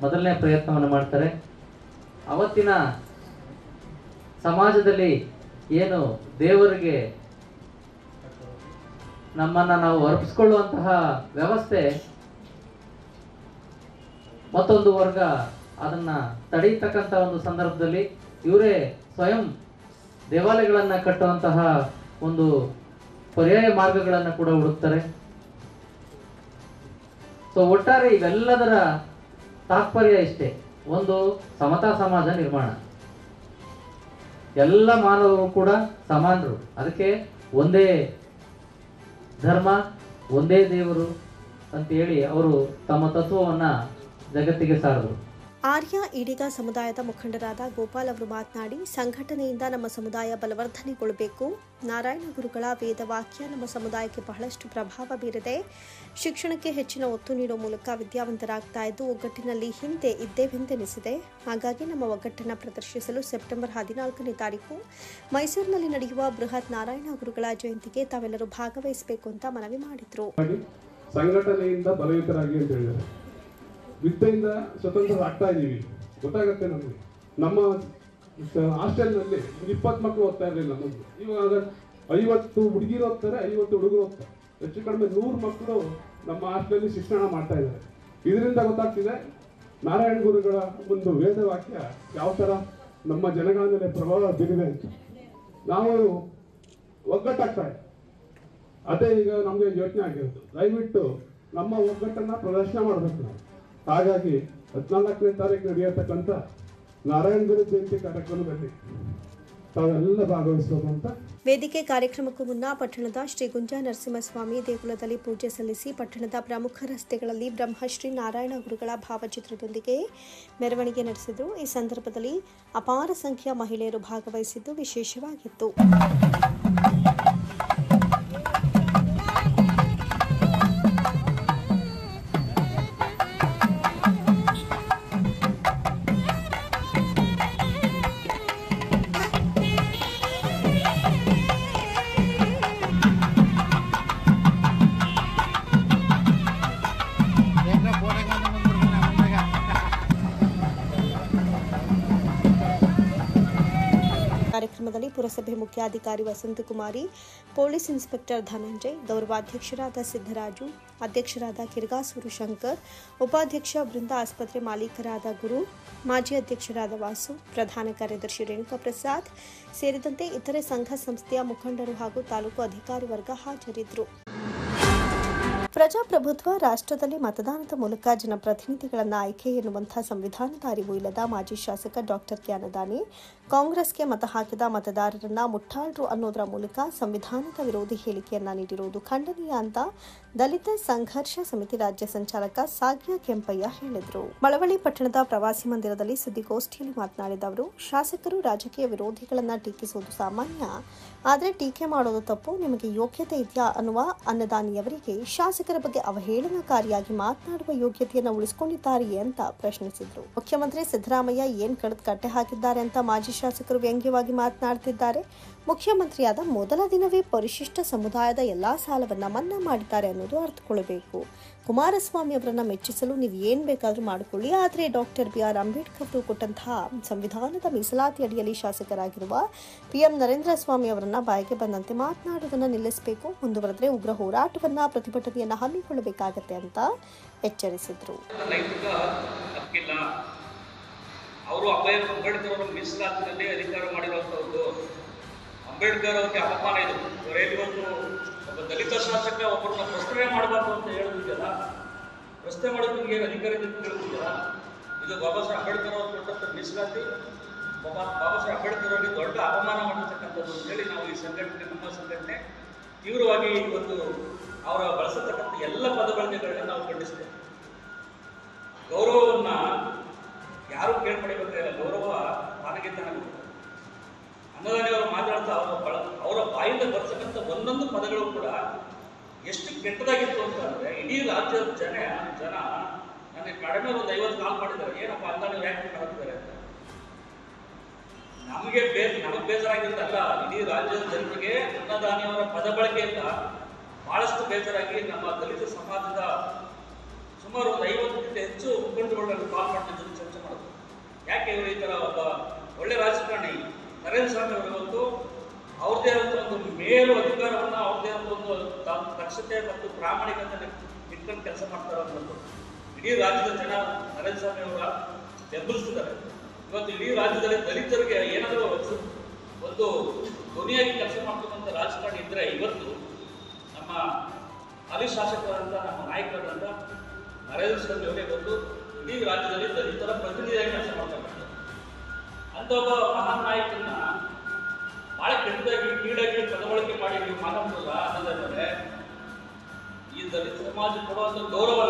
ಮೊದಲನೇ ಪ್ರಯತ್ನವನ್ನು ಮಾಡ್ತಾರೆ. ಅವತ್ತಿನ ಸಮಾಜದಲ್ಲಿ ಏನು ದೇವರಿಗೆ ನಮ್ಮನ್ನು ನಾವು ಅರ್ಪಿಸ್ಕೊಳ್ಳುವಂತಹ ವ್ಯವಸ್ಥೆ, ಮತ್ತೊಂದು ವರ್ಗ ಅದನ್ನ ತಡೀತಕ್ಕಂಥ ಒಂದು ಸಂದರ್ಭದಲ್ಲಿ ಇವರೇ ಸ್ವಯಂ ದೇವಾಲಯಗಳನ್ನು ಕಟ್ಟುವಂತಹ ಒಂದು ಪರ್ಯಾಯ ಮಾರ್ಗಗಳನ್ನು ಕೂಡ ಹುಡುಕ್ತಾರೆ. ಸೊ ಒಟ್ಟಾರೆ ಇವೆಲ್ಲದರ ತಾತ್ಪರ್ಯ ಇಷ್ಟೇ, ಒಂದು ಸಮತಾ ಸಮಾಜ ನಿರ್ಮಾಣ, ಎಲ್ಲ ಮಾನವರು ಕೂಡ ಸಮಾನರು, ಅದಕ್ಕೆ ಒಂದೇ ಧರ್ಮ, ಒಂದೇ ದೇವರು ಅಂತೇಳಿ ಅವರು ತಮ್ಮ ತತ್ವವನ್ನು ಜಗತ್ತಿಗೆ ಸಾರಿದರು. ಆರ್ಯ ಈಡಿಗ ಸಮುದಾಯದ ಮುಖಂಡರಾದ ಗೋಪಾಲ್ ಅವರು ಮಾತನಾಡಿ, ಸಂಘಟನೆಯಿಂದ ನಮ್ಮ ಸಮುದಾಯ ಬಲವರ್ಧನೆಗೊಳ್ಳಬೇಕು. ನಾರಾಯಣ ಗುರುಗಳ ವೇದವಾಕ್ಯ ನಮ್ಮ ಸಮುದಾಯಕ್ಕೆ ಬಹಳಷ್ಟು ಪ್ರಭಾವ ಬೀರಿದೆ. ಶಿಕ್ಷಣಕ್ಕೆ ಹೆಚ್ಚಿನ ಒತ್ತು ನೀಡುವ ಮೂಲಕ ವಿದ್ಯಾವಂತರಾಗ್ತಾ ಇದ್ದು ಒಗ್ಗಟ್ಟಿನಲ್ಲಿ ಹಿಂದೆ ಇದ್ದೇವೆಂದೆನಿಸಿದೆ. ಹಾಗಾಗಿ ನಮ್ಮ ಒಗ್ಗಟ್ಟನ್ನು ಪ್ರದರ್ಶಿಸಲು ಸೆಪ್ಟೆಂಬರ್ 14ನೇ ತಾರೀಕು ಮೈಸೂರಿನಲ್ಲಿ ನಡೆಯುವ ಬೃಹತ್ ನಾರಾಯಣ ಗುರುಗಳ ಜಯಂತಿಗೆ ತಾವೆಲ್ಲರೂ ಭಾಗವಹಿಸಬೇಕು ಅಂತ ಮನವಿ ಮಾಡಿದರು. ಸಂಘಟನೆಯಿಂದ ಬಲಯುತರಾಗಿ ಅಂತ ಹೇಳಿದ್ದಾರೆ. ವಿದ್ಯೆಯಿಂದ ಸ್ವತಂತ್ರರಾಗ್ತಾ ಇದ್ದೀವಿ, ಗೊತ್ತಾಗುತ್ತೆ ನಮಗೆ. ನಮ್ಮ ಹಾಸ್ಟೆಲ್ನಲ್ಲಿ 20 ಮಕ್ಕಳು ಓದ್ತಾ ಇರಲಿಲ್ಲ ನಮ್ಮದು. ಇವಾಗ 50 ಹುಡುಗಿರು ಓದ್ತಾರೆ, 50 ಹುಡುಗರು ಓದ್ತಾರೆ. ಹೆಚ್ಚು ಕಡಿಮೆ 100 ಮಕ್ಕಳು ನಮ್ಮ ಹಾಸ್ಟೆಲಲ್ಲಿ ಶಿಕ್ಷಣ ಮಾಡ್ತಾ ಇದ್ದಾರೆ. ಇದರಿಂದ ಗೊತ್ತಾಗ್ತಿದೆ ನಾರಾಯಣ ಗುರುಗಳ ಒಂದು ವೇದವಾಕ್ಯ ಯಾವ ಥರ ನಮ್ಮ ಜನಗಳ ಮೇಲೆ ಪ್ರಭಾವ ಬೀರಿದೆ ಅಂತ. ನಾವು ಒಗ್ಗಟ್ಟಾಗ್ತಾ ಇದೆ, ಅದೇ ಈಗ ನಮಗೆ ಯೋಚನೆ ಆಗಿರೋದು. ದಯವಿಟ್ಟು ನಮ್ಮ ಒಗ್ಗಟ್ಟನ್ನು ಪ್ರದರ್ಶನ ಮಾಡಬೇಕು ನಾವು. ಹಾಗಾಗಿ 14ನೇ ತಾರೀಕು ನಡೆಯತಕ್ಕಂಥ ನಾರಾಯಣ ಗುರು ಜಯಂತಿ ಕಾರ್ಯಕ್ರಮದಲ್ಲಿ ತಾವೆಲ್ಲ ಭಾಗವಹಿಸಬೇಕು ಅಂತ. ವೇದಿಕೆ ಕಾರ್ಯಕ್ರಮಕ್ಕೂ ಮುನ್ನ ಪಟ್ಟಣದ ಶ್ರೀ ಗುಂಜಾ ನರಸಿಂಹಸ್ವಾಮಿ ದೇಗುಲದಲ್ಲಿ ಪೂಜೆ ಸಲ್ಲಿಸಿ ಪಟ್ಟಣದ ಪ್ರಮುಖ ರಸ್ತೆಗಳಲ್ಲಿ ಬ್ರಹ್ಮಶ್ರೀ ನಾರಾಯಣ ಗುರುಗಳ ಭಾವಚಿತ್ರದೊಂದಿಗೆ ಮೆರವಣಿಗೆ ನಡೆಸಿದರು. ಈ ಸಂದರ್ಭದಲ್ಲಿ ಅಪಾರ ಸಂಖ್ಯೆಯ ಮಹಿಳೆಯರು ಭಾಗವಹಿಸಿದ್ದು ವಿಶೇಷವಾಗಿತ್ತು. ಕಾರ್ಯಕ್ರಮದಲ್ಲಿ ಪುರಸಭೆ ಮುಖ್ಯಾಧಿಕಾರಿ ವಸಂತಕುಮಾರಿ, ಪೊಲೀಸ್ ಇನ್ಸ್ಪೆಕ್ಟರ್ ಧನಂಜಯ್, ಗೌರವಾಧ್ಯಕ್ಷರಾದ ಸಿದ್ದರಾಜು, ಅಧ್ಯಕ್ಷರಾದ ಕಿರ್ಗಾಸೂರು ಶಂಕರ್, ಉಪಾಧ್ಯಕ್ಷ ಬೃಂದ, ಆಸ್ಪತ್ರೆ ಮಾಲೀಕರಾದ ಗುರು, ಮಾಜಿ ಅಧ್ಯಕ್ಷರಾದ ವಾಸು, ಪ್ರಧಾನ ಕಾರ್ಯದರ್ಶಿ ರೇಣುಕಾ ಪ್ರಸಾದ್ ಸೇರಿದಂತೆ ಇತರೆ ಸಂಘ ಸಂಸ್ಥೆಯ ಮುಖಂಡರು ಹಾಗೂ ತಾಲೂಕು ಅಧಿಕಾರಿ ವರ್ಗ ಹಾಜರಿದ್ದರು. ಪ್ರಜಾಪ್ರಭುತ್ವ ರಾಷ್ಟ್ರದಲ್ಲಿ ಮತದಾನದ ಮೂಲಕ ಜನಪ್ರತಿನಿಧಿಗಳನ್ನು ಆಯ್ಕೆ ಎನ್ನುವಂತಹ ಸಂವಿಧಾನದ ಅರಿವು ಇಲ್ಲದ ಮಾಜಿ ಶಾಸಕ ಡಾಕ್ಟರ್ ಜ್ಞಾನದಾನಿ ಕಾಂಗ್ರೆಸ್ಗೆ ಮತ ಹಾಕಿದ ಮತದಾರರನ್ನ ಮುಟ್ಟಾಳ್ರು ಅನ್ನೋದರ ಮೂಲಕ ಸಂವಿಧಾನದ ವಿರೋಧಿ ಹೇಳಿಕೆಯನ್ನ ನೀಡಿರುವುದು ಖಂಡನೀಯ ಅಂತ ದಲಿತ ಸಂಘರ್ಷ ಸಮಿತಿ ರಾಜ್ಯ ಸಂಚಾಲಕ ಸಾಗ್ಯ ಕೆಂಪಯ್ಯ ಹೇಳಿದರು. ಮಳವಳ್ಳಿ ಪಟ್ಟಣದ ಪ್ರವಾಸಿ ಮಂದಿರದಲ್ಲಿ ಸುದ್ದಿಗೋಷ್ಠಿಯಲ್ಲಿ ಮಾತನಾಡಿದ ಅವರು, ಶಾಸಕರು ರಾಜಕೀಯ ವಿರೋಧಿಗಳನ್ನ ಟೀಕಿಸುವುದು ಸಾಮಾನ್ಯ, ಆದರೆ ಟೀಕೆ ಮಾಡೋದು ತಪ್ಪು. ನಿಮಗೆ ಯೋಗ್ಯತೆ ಇದೆಯಾ ಅನ್ನುವ ಅನ್ನದಾನಿಯವರಿಗೆ ಶಾಸಕರ ಬಗ್ಗೆ ಅವಹೇಳನಕಾರಿಯಾಗಿ ಮಾತನಾಡುವ ಯೋಗ್ಯತೆಯನ್ನು ಉಳಿಸಿಕೊಂಡಿದ್ದಾರೆಯೇ ಅಂತ ಪ್ರಶ್ನಿಸಿದರು. ಮುಖ್ಯಮಂತ್ರಿ ಸಿದ್ದರಾಮಯ್ಯ ಏನ್ ಕಳೆದು ಕಟ್ಟೆ ಹಾಕಿದ್ದಾರೆ ಅಂತ ಮಾಜಿ ಶಾಸಕರು ವ್ಯಂಗ್ಯವಾಗಿ ಮಾತನಾಡುತ್ತಿದ್ದಾರೆ. ಮುಖ್ಯಮಂತ್ರಿಯಾದ ಮೊದಲ ದಿನವೇ ಪರಿಶಿಷ್ಟ ಸಮುದಾಯದ ಎಲ್ಲಾ ಸಾಲವನ್ನ ಮನ್ನಾ ಮಾಡಿದ್ದಾರೆ ಅನ್ನೋದು ಅರ್ಥಕೊಳ್ಳಬೇಕು. ಕುಮಾರಸ್ವಾಮಿ ಅವರನ್ನ ಮೆಚ್ಚಿಸಲು ನೀವು ಏನ್ ಬೇಕಾದ್ರೂ ಮಾಡಿಕೊಳ್ಳಿ, ಆದರೆ ಡಾಕ್ಟರ್ BR ಅಂಬೇಡ್ಕರ್ ಅವರು ಕೊಟ್ಟಂತಹ ಸಂವಿಧಾನದ ಮೀಸಲಾತಿ ಅಡಿಯಲ್ಲಿ ಶಾಸಕರಾಗಿರುವ PM ನರೇಂದ್ರ ಸ್ವಾಮಿ ಅವರನ್ನ ಬಾಯಿಗೆ ಬಂದಂತೆ ಮಾತನಾಡುವುದನ್ನು ನಿಲ್ಲಿಸಬೇಕು. ಮುಂದುವರೆದ್ರೆ ಉಗ್ರ ಹೋರಾಟವನ್ನ ಪ್ರತಿಭಟನೆಯನ್ನ ಹಮ್ಮಿಕೊಳ್ಳಬೇಕಾಗತ್ತೆ ಅಂತ ಎಚ್ಚರಿಸಿದ್ರು. ಅವರು ಅಂಬೇಡ್ಕರ್ ಅವರು ಮೀಸಲಾತಿನಲ್ಲಿ ಅಧಿಕಾರ ಮಾಡಿರುವಂಥದ್ದು. ಅಂಬೇಡ್ಕರ್ ಅವರಿಗೆ ಅಪಮಾನ ಇದು. ಇವತ್ತು ಒಬ್ಬ ದಲಿತ ಶಾಸಕ ಒಬ್ಬರನ್ನ ಪ್ರಶ್ನೆ ಮಾಡಬಾರ್ದು ಅಂತ ಹೇಳುವುದಿಲ್ಲ, ಪ್ರಶ್ನೆ ಮಾಡೋದಕ್ಕೆ ಏನು ಅಧಿಕಾರ ಹೇಳುವುದಿಲ್ಲ. ಇದು ಬಾಬಾ ಸಾಹೇಬ್ ಅಂಬೇಡ್ಕರ್ ಅವರು ಕೊಟ್ಟಂಥ ಮೀಸಲಾತಿ ಬಾಬಾ ಸಾಹೇಬ್ ಅಂಬೇಡ್ಕರ್ ಅವರಿಗೆ ದೊಡ್ಡ ಅಪಮಾನ ಮಾಡಿರ್ತಕ್ಕಂಥದ್ದು ಅಂತೇಳಿ ನಾವು ಈ ಸಂಘಟನೆ, ನಮ್ಮ ಸಂಘಟನೆ ತೀವ್ರವಾಗಿ ಇವತ್ತು ಅವರ ಬಳಸತಕ್ಕಂಥ ಎಲ್ಲ ಪದಬಳಕೆಗಳನ್ನ ನಾವು ಖಂಡಿಸ್ತೇವೆ. ಗೌರವವನ್ನು ಯಾರು ಕೇಳ್ಪಡಿಬೇಕಾಗಿಲ್ಲ, ಗೌರವ ನನಗೆ ತನಗೆ. ಅನ್ನದಾನಿಯವರು ಮಾತಾಡ್ತಾ ಅವರ ಬಾಯಿಂದ ಬರ್ತಕ್ಕಂಥ ಒಂದೊಂದು ಪದಗಳು ಕೂಡ ಎಷ್ಟು ಕೆಟ್ಟದಾಗಿತ್ತು ಅಂತಂದರೆ, ಇಡೀ ರಾಜ್ಯದ ಜನ ನನಗೆ ಕಡಿಮೆ ಒಂದು 50 ಕಾಲ್ ಮಾಡಿದ್ದಾರೆ, ಏನಪ್ಪ ಅನ್ನದಾನಿ ಯಾಕೆ ಮಾಡ್ತಿದ್ದಾರೆ ಅಂತ. ನಮಗೆ ಬೇಜಾರಾಗಿದ್ದಲ್ಲ, ಇಡೀ ರಾಜ್ಯದ ಜನರಿಗೆ ಅನ್ನದಾನಿಯವರ ಪದ ಬಳಕೆಯಿಂದ ಭಾಳಷ್ಟು ಬೇಜಾರಾಗಿ ನಮ್ಮ ದಲಿತ ಸಮಾಜದ ಸುಮಾರು ಒಂದು 50ಕ್ಕಿಂತ ಹೆಚ್ಚು ಮುಖಂಡರುಗಳನ್ನು ಕಾಲ್ ಮಾಡ್ತಿದ್ದು ಚರ್ಚೆ ಮಾಡೋದು. ಯಾಕೆ ಇವರು ಈ ಥರ ಒಬ್ಬ ಒಳ್ಳೆ ರಾಜಕಾರಣಿ ನರೇಂದ್ರ ಸ್ವಾಮಿ ಅವರು ಇವತ್ತು ಅವ್ರದ್ದೇ ಆದಂಥ ಒಂದು ಮೇಲು ಅಧಿಕಾರವನ್ನು, ಅವ್ರದ್ದೇ ಆದಂಥ ಒಂದು ದಕ್ಷತೆ ಮತ್ತು ಪ್ರಾಮಾಣಿಕತೆ ಇಟ್ಕೊಂಡು ಕೆಲಸ ಮಾಡ್ತಾರೆ ಅನ್ನೋದು ಇಡೀ ರಾಜ್ಯದ ಜನ ನರೇಂದ್ರ ಸ್ವಾಮಿ ಅವರ ಬೆಂಬಲಿಸ್ತಿದ್ದಾರೆ. ಇವತ್ತು ಇಡೀ ರಾಜ್ಯದಲ್ಲಿ ದಲಿತರಿಗೆ ಏನಾದರೂ ಒಂದು ಧ್ವನಿಯಾಗಿ ಕೆಲಸ ಮಾಡ್ತಕ್ಕಂಥ ರಾಜಕಾರಣಿ ಇದ್ದರೆ ಇವತ್ತು ನಮ್ಮ ಹಾಲಿ ಶಾಸಕರಾದಂಥ ನಮ್ಮ ನಾಯಕರಾದಂಥ ನರೇಂದ್ರ ಸ್ವಾಮಿ ಅವರೇ ಬಂದು ಇಡೀ ರಾಜ್ಯದಲ್ಲಿ ದಲಿತರ ಪ್ರತಿನಿಧಿಯಾಗಿ ಕೆಲಸ ಮಾಡ್ತಾರೆ. ಅಂತ ಒಬ್ಬ ಮಹಾನ್ ನಾಯಕನ್ನ ಭಾಳ ಕೆಟ್ಟದಾಗಿ ಕೀಳಾಗಿ ಪದಬಳಕೆ ಮಾಡಿ ನೀವು ಮಾತಾಡ್ತಲ್ಲ ಅನ್ನೋದಾದರೆ ಈ ದಲಿತ ಸಮಾಜ ಕೊಡುವಂಥ ಗೌರವ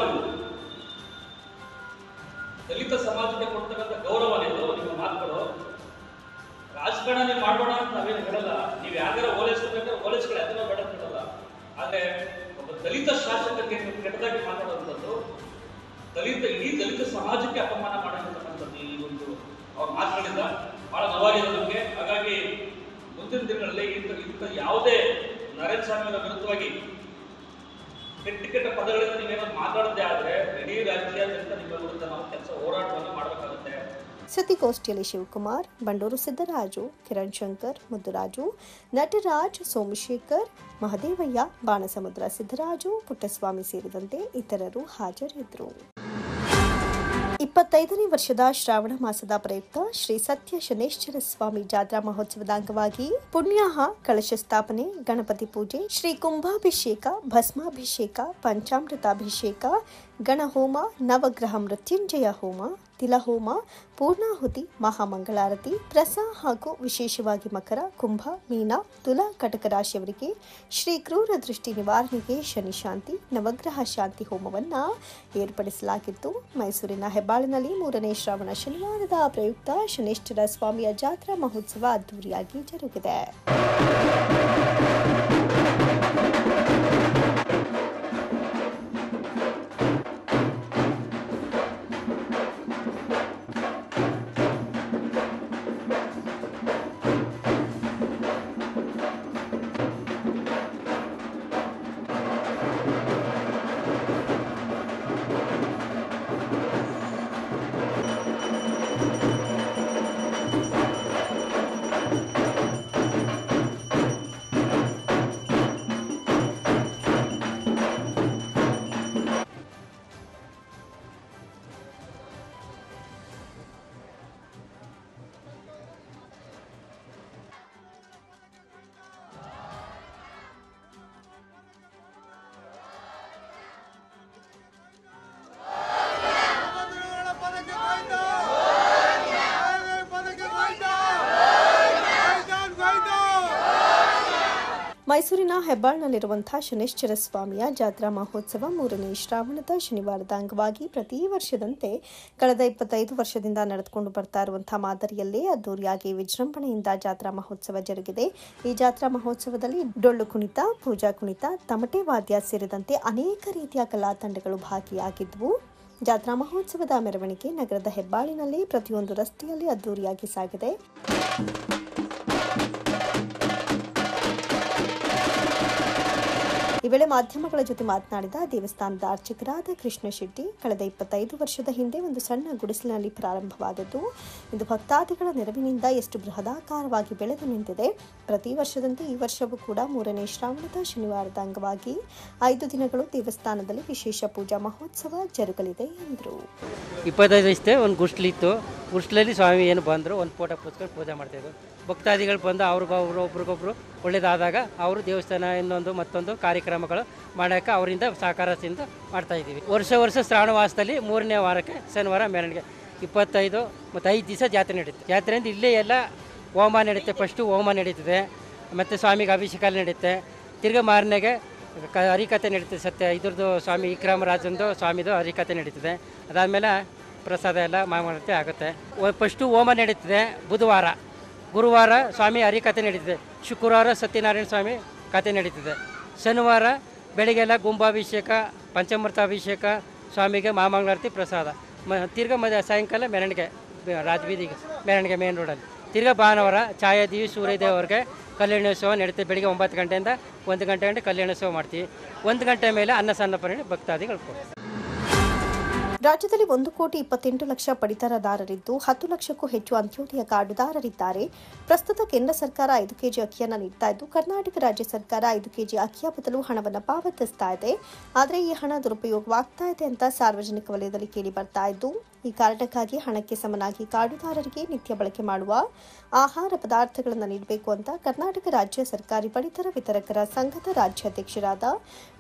ದಲಿತ ಸಮಾಜಕ್ಕೆ ಕೊಡ್ತಕ್ಕಂಥ ಗೌರವನಿಂದ ನಿಮ್ಮ ಮಾತುಗಳು. ರಾಜಕಾರಣ ನೀವು ಮಾಡೋಣ ಅಂತ ನಾವೇನು ಹೇಳಲ್ಲ, ನೀವು ಯಾವ್ದಾರ ಓಲೈಸ್ಬೇಕಾದ್ರೆ ಓಲೈಸ್ಗಳು ಅದನ್ನ ಬೇಡ ಹೇಳಲ್ಲ. ಆದರೆ ಒಬ್ಬ ದಲಿತ ಶಾಸಕರಿಗೆ ನೀವು ಕೆಟ್ಟದಾಗಿ ಮಾತಾಡುವಂಥದ್ದು, ಇಡೀ ದಲಿತ ಸಮಾಜಕ್ಕೆ ಅಪಮಾನ ಮಾಡಿರ್ತಕ್ಕಂಥದ್ದು ಈ ಒಂದು ಅವ್ರ ಮಾತುಗಳಿಂದ ಬಹಳ ನೋವಾಗಿದೆ ನಮಗೆ. ಹಾಗಾಗಿ ಮುಂದಿನ ದಿನಗಳಲ್ಲಿ ಇಂಥ ಯಾವುದೇ ನರೇಂದ್ರ ಸ್ವಾಮಿ ಅವರ ವಿರುದ್ಧವಾಗಿ ಕೆಟ್ಟ ಪದಗಳಿಂದ ನೀವೇನಾದ್ರು ಮಾತಾಡದೇ ಆದರೆ ಇಡೀ ರಾಜ್ಯಾದ್ಯಂತ ನಿಮ್ಮ ವಿರುದ್ಧ ನಾವು ಹೋರಾಟವನ್ನು ಮಾಡಬೇಕಾಗುತ್ತೆ. ಸುದ್ದಿಗೋಷ್ಠಿಯಲ್ಲಿ ಶಿವಕುಮಾರ್, ಬಂಡೂರು ಸಿದ್ದರಾಜು, ಕಿರಣ್ ಶಂಕರ್, ಮುದ್ದುರಾಜು, ನಟರಾಜ್, ಸೋಮಶೇಖರ್, ಮಹದೇವಯ್ಯ, ಬಾಣಸಮುದ್ರ ಸಿದ್ದರಾಜು, ಪುಟ್ಟಸ್ವಾಮಿ ಸೇರಿದಂತೆ ಇತರರು ಹಾಜರಿದ್ದರು. 25ನೇ ವರ್ಷದ ಶ್ರಾವಣ ಮಾಸದ ಪ್ರಯುಕ್ತ ಶ್ರೀ ಸತ್ಯ ಶನೇಶ್ವರ ಸ್ವಾಮಿ ಜಾತ್ರಾ ಮಹೋತ್ಸವದ ಅಂಗವಾಗಿ ಪುಣ್ಯಾಹ ಕಳಶ ಸ್ಥಾಪನೆ, ಗಣಪತಿ ಪೂಜೆ, ಶ್ರೀ ಕುಂಭಾಭಿಷೇಕ, ಭಸ್ಮಾಭಿಷೇಕ, ಪಂಚಾಮೃತಾಭಿಷೇಕ, ಗಣಹೋಮ, ನವಗ್ರಹ ಮೃತ್ಯುಂಜಯ ಹೋಮ, ತಿಲಹೋಮ, ಪೂರ್ಣಾಹುತಿ, ಮಹಾಮಂಗಳಾರತಿ, ಪ್ರಸ ಹಾಗೂ ವಿಶೇಷವಾಗಿ ಮಕರ, ಕುಂಭ, ಮೀನ, ತುಲಾ, ಕಟಕ ರಾಶಿಯವರಿಗೆ ಶ್ರೀ ಕ್ರೂರ ದೃಷ್ಟಿ ನಿವಾರಣೆಗೆ ಶನಿ ಶಾಂತಿ, ನವಗ್ರಹ ಶಾಂತಿ ಹೋಮವನ್ನು ಏರ್ಪಡಿಸಲಾಗಿತ್ತು. ಮೈಸೂರಿನ ಹೆಬ್ಬಾಳಿನಲ್ಲಿ 3ನೇ ಶ್ರಾವಣ ಶನಿವಾರದ ಪ್ರಯುಕ್ತ ಶನೇಶ್ವರ ಸ್ವಾಮಿಯ ಜಾತ್ರಾ ಮಹೋತ್ಸವ ಅದ್ದೂರಿಯಾಗಿ ಜರುಗಿದೆ. ಮೈಸೂರಿನ ಹೆಬ್ಬಾಳ್ನಲ್ಲಿರುವಂತಹ ಶನೇಶ್ವರ ಸ್ವಾಮಿಯ ಜಾತ್ರಾ ಮಹೋತ್ಸವ 3ನೇ ಶ್ರಾವಣದ ಶನಿವಾರದ ಅಂಗವಾಗಿ ಪ್ರತಿ ವರ್ಷದಂತೆ ಕಳೆದ 25 ವರ್ಷದಿಂದ ನಡೆದುಕೊಂಡು ಬರ್ತಾ ಇರುವಂತಹ ಮಾದರಿಯಲ್ಲೇ ಅದ್ದೂರಿಯಾಗಿ ವಿಜೃಂಭಣೆಯಿಂದ ಜಾತ್ರಾ ಮಹೋತ್ಸವ ಜರುಗಿದೆ. ಈ ಜಾತ್ರಾ ಮಹೋತ್ಸವದಲ್ಲಿ ಡೊಳ್ಳು ಕುಣಿತ, ಪೂಜಾ ಕುಣಿತ, ತಮಟೆ ವಾದ್ಯ ಸೇರಿದಂತೆ ಅನೇಕ ರೀತಿಯ ಕಲಾ ತಂಡಗಳು ಭಾಗಿಯಾಗಿದ್ದವು. ಜಾತ್ರಾ ಮಹೋತ್ಸವದ ಮೆರವಣಿಗೆ ನಗರದ ಹೆಬ್ಬಾಳಿನಲ್ಲಿ ಪ್ರತಿಯೊಂದು ರಸ್ತೆಯಲ್ಲಿ ಅದ್ದೂರಿಯಾಗಿ ಸಾಗಿದೆ. ಈ ವೇಳೆ ಮಾಧ್ಯಮಗಳ ಜೊತೆ ಮಾತನಾಡಿದ ದೇವಸ್ಥಾನದ ಅರ್ಚಕರಾದ ಕೃಷ್ಣ ಶೆಟ್ಟಿ, ಕಳೆದ 25 ವರ್ಷದ ಹಿಂದೆ ಒಂದು ಸಣ್ಣ ಗುಡಿಸಲಿನಲ್ಲಿ ಪ್ರಾರಂಭವಾದದ್ದು ಇಂದು ಭಕ್ತಾದಿಗಳ ನೆರವಿನಿಂದ ಎಷ್ಟು ಬೃಹದಾಕಾರವಾಗಿ ಬೆಳೆದು ನಿಂತಿದೆ. ಪ್ರತಿ ವರ್ಷದಂತೆ ಈ ವರ್ಷವೂ ಕೂಡ 3ನೇ ಶ್ರಾವಣದ ಶನಿವಾರದ ಅಂಗವಾಗಿ 5 ದಿನಗಳು ದೇವಸ್ಥಾನದಲ್ಲಿ ವಿಶೇಷ ಪೂಜಾ ಮಹೋತ್ಸವ ಜರುಗಲಿದೆ ಎಂದರು. 25 ವರ್ಷದ ಒಂದು ಗುಡಿಸಲಿತ್ತು. ಗುಡಿಸಲಲ್ಲಿ ಸ್ವಾಮಿ ಏನು ಬಂದರು, ಒಂದು ಫೋಟೋ ಪುಸ್ತಕ ಪೂಜೆ ಮಾಡ್ತಾಯಿದ್ರು. ಭಕ್ತಾದಿಗಳು ಬಂದು ಒಬ್ರಿಗೊಬ್ರು ಒಳ್ಳೇದಾದಾಗ ಅವರು ದೇವಸ್ಥಾನ ಇನ್ನೊಂದು ಮತ್ತೊಂದು ಕಾರ್ಯಕ್ರಮಗಳು ಮಾಡೋಕ್ಕೆ ಅವರಿಂದ ಸಹಕಾರದಿಂದ ಮಾಡ್ತಾಯಿದ್ದೀವಿ. ವರ್ಷ ಶ್ರಾವಣ ಮಾಸದಲ್ಲಿ 3ನೇ ವಾರಕ್ಕೆ ಶನಿವಾರ ಮೆರವಣಿಗೆ 25 ಮತ್ತು 5 ದಿವಸ ಜಾತ್ರೆ ನಡೀತೆ. ಜಾತ್ರೆಯಿಂದ ಇಲ್ಲೇ ಎಲ್ಲ ಹೋಮ ನಡೀತೆ. ಫಸ್ಟು ಹೋಮ ನಡೀತದೆ, ಮತ್ತು ಸ್ವಾಮಿಗೆ ಅಭಿಷೇಕ ನಡೀತೆ. ತಿರ್ಗಿ ಮಾರನೆಗೆ ಹರಿಕತೆ ನಡೀತದೆ. ಇದ್ರದ್ದು ಸ್ವಾಮಿ ವಿಕ್ರಮರಾಜಂದು ಸ್ವಾಮಿದು ಹರಿಕತೆ ನಡೀತದೆ. ಅದಾದಮೇಲೆ ಪ್ರಸಾದ ಎಲ್ಲ ಮಾಮೂಲಿ ಆಗುತ್ತೆ. ಫಸ್ಟು ಹೋಮ ನಡೀತದೆ ಬುಧವಾರ. ಗುರುವಾರ ಸ್ವಾಮಿ ಹರಿಕತೆ ನಡೀತದೆ. ಶುಕ್ರವಾರ ಸತ್ಯನಾರಾಯಣ ಸ್ವಾಮಿ ಕತೆ ನಡೀತದೆ. ಶನಿವಾರ ಬೆಳಿಗ್ಗೆಲ್ಲ ಗುಂಭಾಭಿಷೇಕ, ಪಂಚಾಮೃತಾಭಿಷೇಕ, ಸ್ವಾಮಿಗೆ ಮಹಾಮಂಗಳಾರತಿ, ಪ್ರಸಾದ. ತಿರ್ಗಾ ಸಾಯಂಕಾಲ ಮೆರವಣಿಗೆ ರಾಜಬೀದಿಗೆ ಮೆರವಣಿಗೆ ಮೇನ್ ರೋಡಲ್ಲಿ. ತಿರ್ಗಾ ಭಾನುವಾರ ಛಾಯಾದೇವಿ ಸೂರ್ಯದೇವರಿಗೆ ಕಲ್ಯಾಣೋತ್ಸವ ನಡೀತದೆ. ಬೆಳಿಗ್ಗೆ 9 ಗಂಟೆಯಿಂದ 1 ಗಂಟೆ ಕಲ್ಯಾಣೋತ್ಸವ ಮಾಡ್ತೀವಿ. 1 ಗಂಟೆ ಮೇಲೆ ಅನ್ನಸನ್ನಪರಣೆ ಭಕ್ತಾದಿಗಳು ಕೊಡ್ತೀವಿ. ರಾಜ್ಯದಲ್ಲಿ 1,28,00,000 ಪಡಿತರದಾರರಿದ್ದು 10 ಲಕ್ಷಕ್ಕೂ ಹೆಚ್ಚು ಅಂತ್ಯೋದಯ ಕಾರ್ಡುದಾರರಿದ್ದಾರೆ. ಪ್ರಸ್ತುತ ಕೇಂದ್ರ ಸರ್ಕಾರ 5 ಕೆಜಿ ಅಕ್ಕಿಯನ್ನು ನೀಡ್ತಾ ಇದ್ದು, ಕರ್ನಾಟಕ ರಾಜ್ಯ ಸರ್ಕಾರ 5 ಕೆಜಿ ಅಕ್ಕಿಯ ಬದಲು ಹಣವನ್ನು ಪಾವತಿಸ್ತಾ ಇದೆ. ಆದರೆ ಈ ಹಣ ದುರುಪಯೋಗವಾಗ್ತಾ ಇದೆ ಅಂತ ಸಾರ್ವಜನಿಕ ವಲಯದಲ್ಲಿ ಕೇಳಿ ಬರ್ತಾ ಇದ್ದು, ಈ ಕಾರಣಕ್ಕಾಗಿ ಹಣಕ್ಕೆ ಸಮನಾಗಿ ಕಾರ್ಡುದಾರರಿಗೆ ನಿತ್ಯ ಬಳಕೆ ಮಾಡುವ ಆಹಾರ ಪದಾರ್ಥಗಳನ್ನು ನೀಡಬೇಕು ಅಂತ ಕರ್ನಾಟಕ ರಾಜ್ಯ ಸರ್ಕಾರಿ ಪಡಿತರ ವಿತರಕರ ಸಂಘದ ರಾಜ್ಯಾಧ್ಯಕ್ಷರಾದ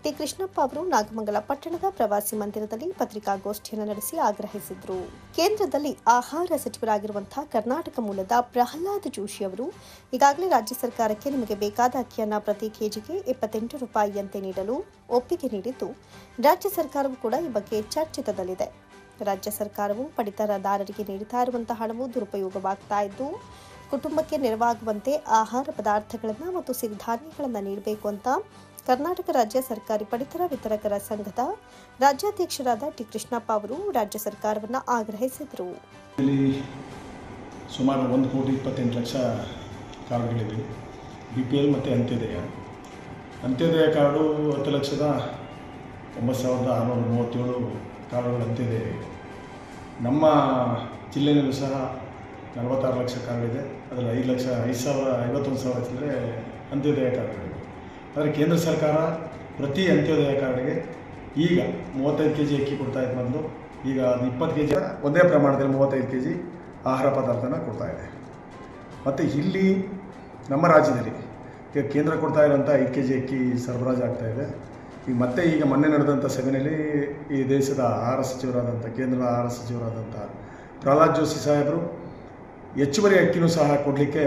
ಟಿ ಕೃಷ್ಣಪ್ಪ ಅವರು ನಾಗಮಂಗಲ ಪಟ್ಟಣದ ಪ್ರವಾಸಿ ಮಂದಿರದಲ್ಲಿ ಪತ್ರಿಕಾಗೋಷ್ಠಿಯನ್ನು ನಡೆಸಿ ಆಗ್ರಹಿಸಿದರು. ಕೇಂದ್ರದಲ್ಲಿ ಆಹಾರ ಸಚಿವರಾಗಿರುವಂತಹ ಕರ್ನಾಟಕ ಮೂಲದ ಪ್ರಹ್ಲಾದ್ ಜೋಶಿ ಅವರು ಈಗಾಗಲೇ ರಾಜ್ಯ ಸರ್ಕಾರಕ್ಕೆ ನಿಮಗೆ ಬೇಕಾದ ಅಕ್ಕಿಯನ್ನು ಪ್ರತಿ ಕೆಜಿಗೆ 28 ರೂಪಾಯಿಯಂತೆ ನೀಡಲು ಒಪ್ಪಿಗೆ ನೀಡಿದ್ದು, ರಾಜ್ಯ ಸರ್ಕಾರವು ಕೂಡ ಈ ಬಗ್ಗೆ ಚರ್ಚಿತದಲ್ಲಿದೆ. ರಾಜ್ಯ ಸರ್ಕಾರವು ಪಡಿತರದಾರರಿಗೆ ನೀಡುತ್ತಾ ಇರುವಂತಹ ಹಣವು ದುರುಪಯೋಗವಾಗ್ತಾ ಇದ್ದು ಕುಟುಂಬಕ್ಕೆ ನೆರವಾಗುವಂತೆ ಆಹಾರ ಪದಾರ್ಥಗಳನ್ನು ಮತ್ತು ಸಿರಿಧಾನ್ಯಗಳನ್ನು ನೀಡಬೇಕು ಅಂತ ಕರ್ನಾಟಕ ರಾಜ್ಯ ಸರ್ಕಾರಿ ಪಡಿತರ ವಿತರಕರ ಸಂಘದ ರಾಜ್ಯಾಧ್ಯಕ್ಷರಾದ ಟಿ ಕೃಷ್ಣಪ್ಪ ಅವರು ರಾಜ್ಯ ಸರ್ಕಾರವನ್ನು ಆಗ್ರಹಿಸಿದರು. ಸುಮಾರು 1,28,00,000 ಕಾರ್ಡ್ಗಳಿವೆ. BPL ಮತ್ತು ಅಂತ್ಯೋದಯ ಕಾರ್ಡು 10,09,637 ಕಾರ್ಡುಗಳು ಅಂತ್ಯೋದಯ. ನಮ್ಮ ಜಿಲ್ಲೆಯಲ್ಲೂ ಸಹ 46 ಲಕ್ಷ ಕಾರ್ಡ್ ಇದೆ. ಅದರಲ್ಲಿ 5,51,000 ಚಿಲ್ಲರೆ ಅಂತ್ಯೋದಯ ಕಾರ್ಡ್ಗಳಿವೆ. ಆದರೆ ಕೇಂದ್ರ ಸರ್ಕಾರ ಪ್ರತಿ ಅಂತ್ಯೋದಯ ಕಾರ್ಡ್ಗೆ ಈಗ 35 kg ಅಕ್ಕಿ ಕೊಡ್ತಾ ಇದ್ದು ಮೊದಲು, ಈಗ 20 kg ಒಂದೇ ಪ್ರಮಾಣದಲ್ಲಿ 35 kg ಆಹಾರ ಪದಾರ್ಥನ ಕೊಡ್ತಾ ಇದೆ. ಮತ್ತು ಇಲ್ಲಿ ನಮ್ಮ ರಾಜ್ಯದಲ್ಲಿ ಈಗ ಕೇಂದ್ರ ಕೊಡ್ತಾ ಇರೋಂಥ 5 kg ಅಕ್ಕಿ ಸರಬರಾಜು ಆಗ್ತಾಯಿದೆ. ಈಗ ಮೊನ್ನೆ ನಡೆದಂಥ ಸಭೆಯಲ್ಲಿ ಈ ದೇಶದ ಕೇಂದ್ರದ ಆಹಾರ ಸಚಿವರಾದಂಥ ಪ್ರಹ್ಲಾದ್ ಜೋಶಿ ಸಾಹೇಬರು ಹೆಚ್ಚುವರಿ ಅಕ್ಕಿನೂ ಸಹ ಕೊಡಲಿಕ್ಕೆ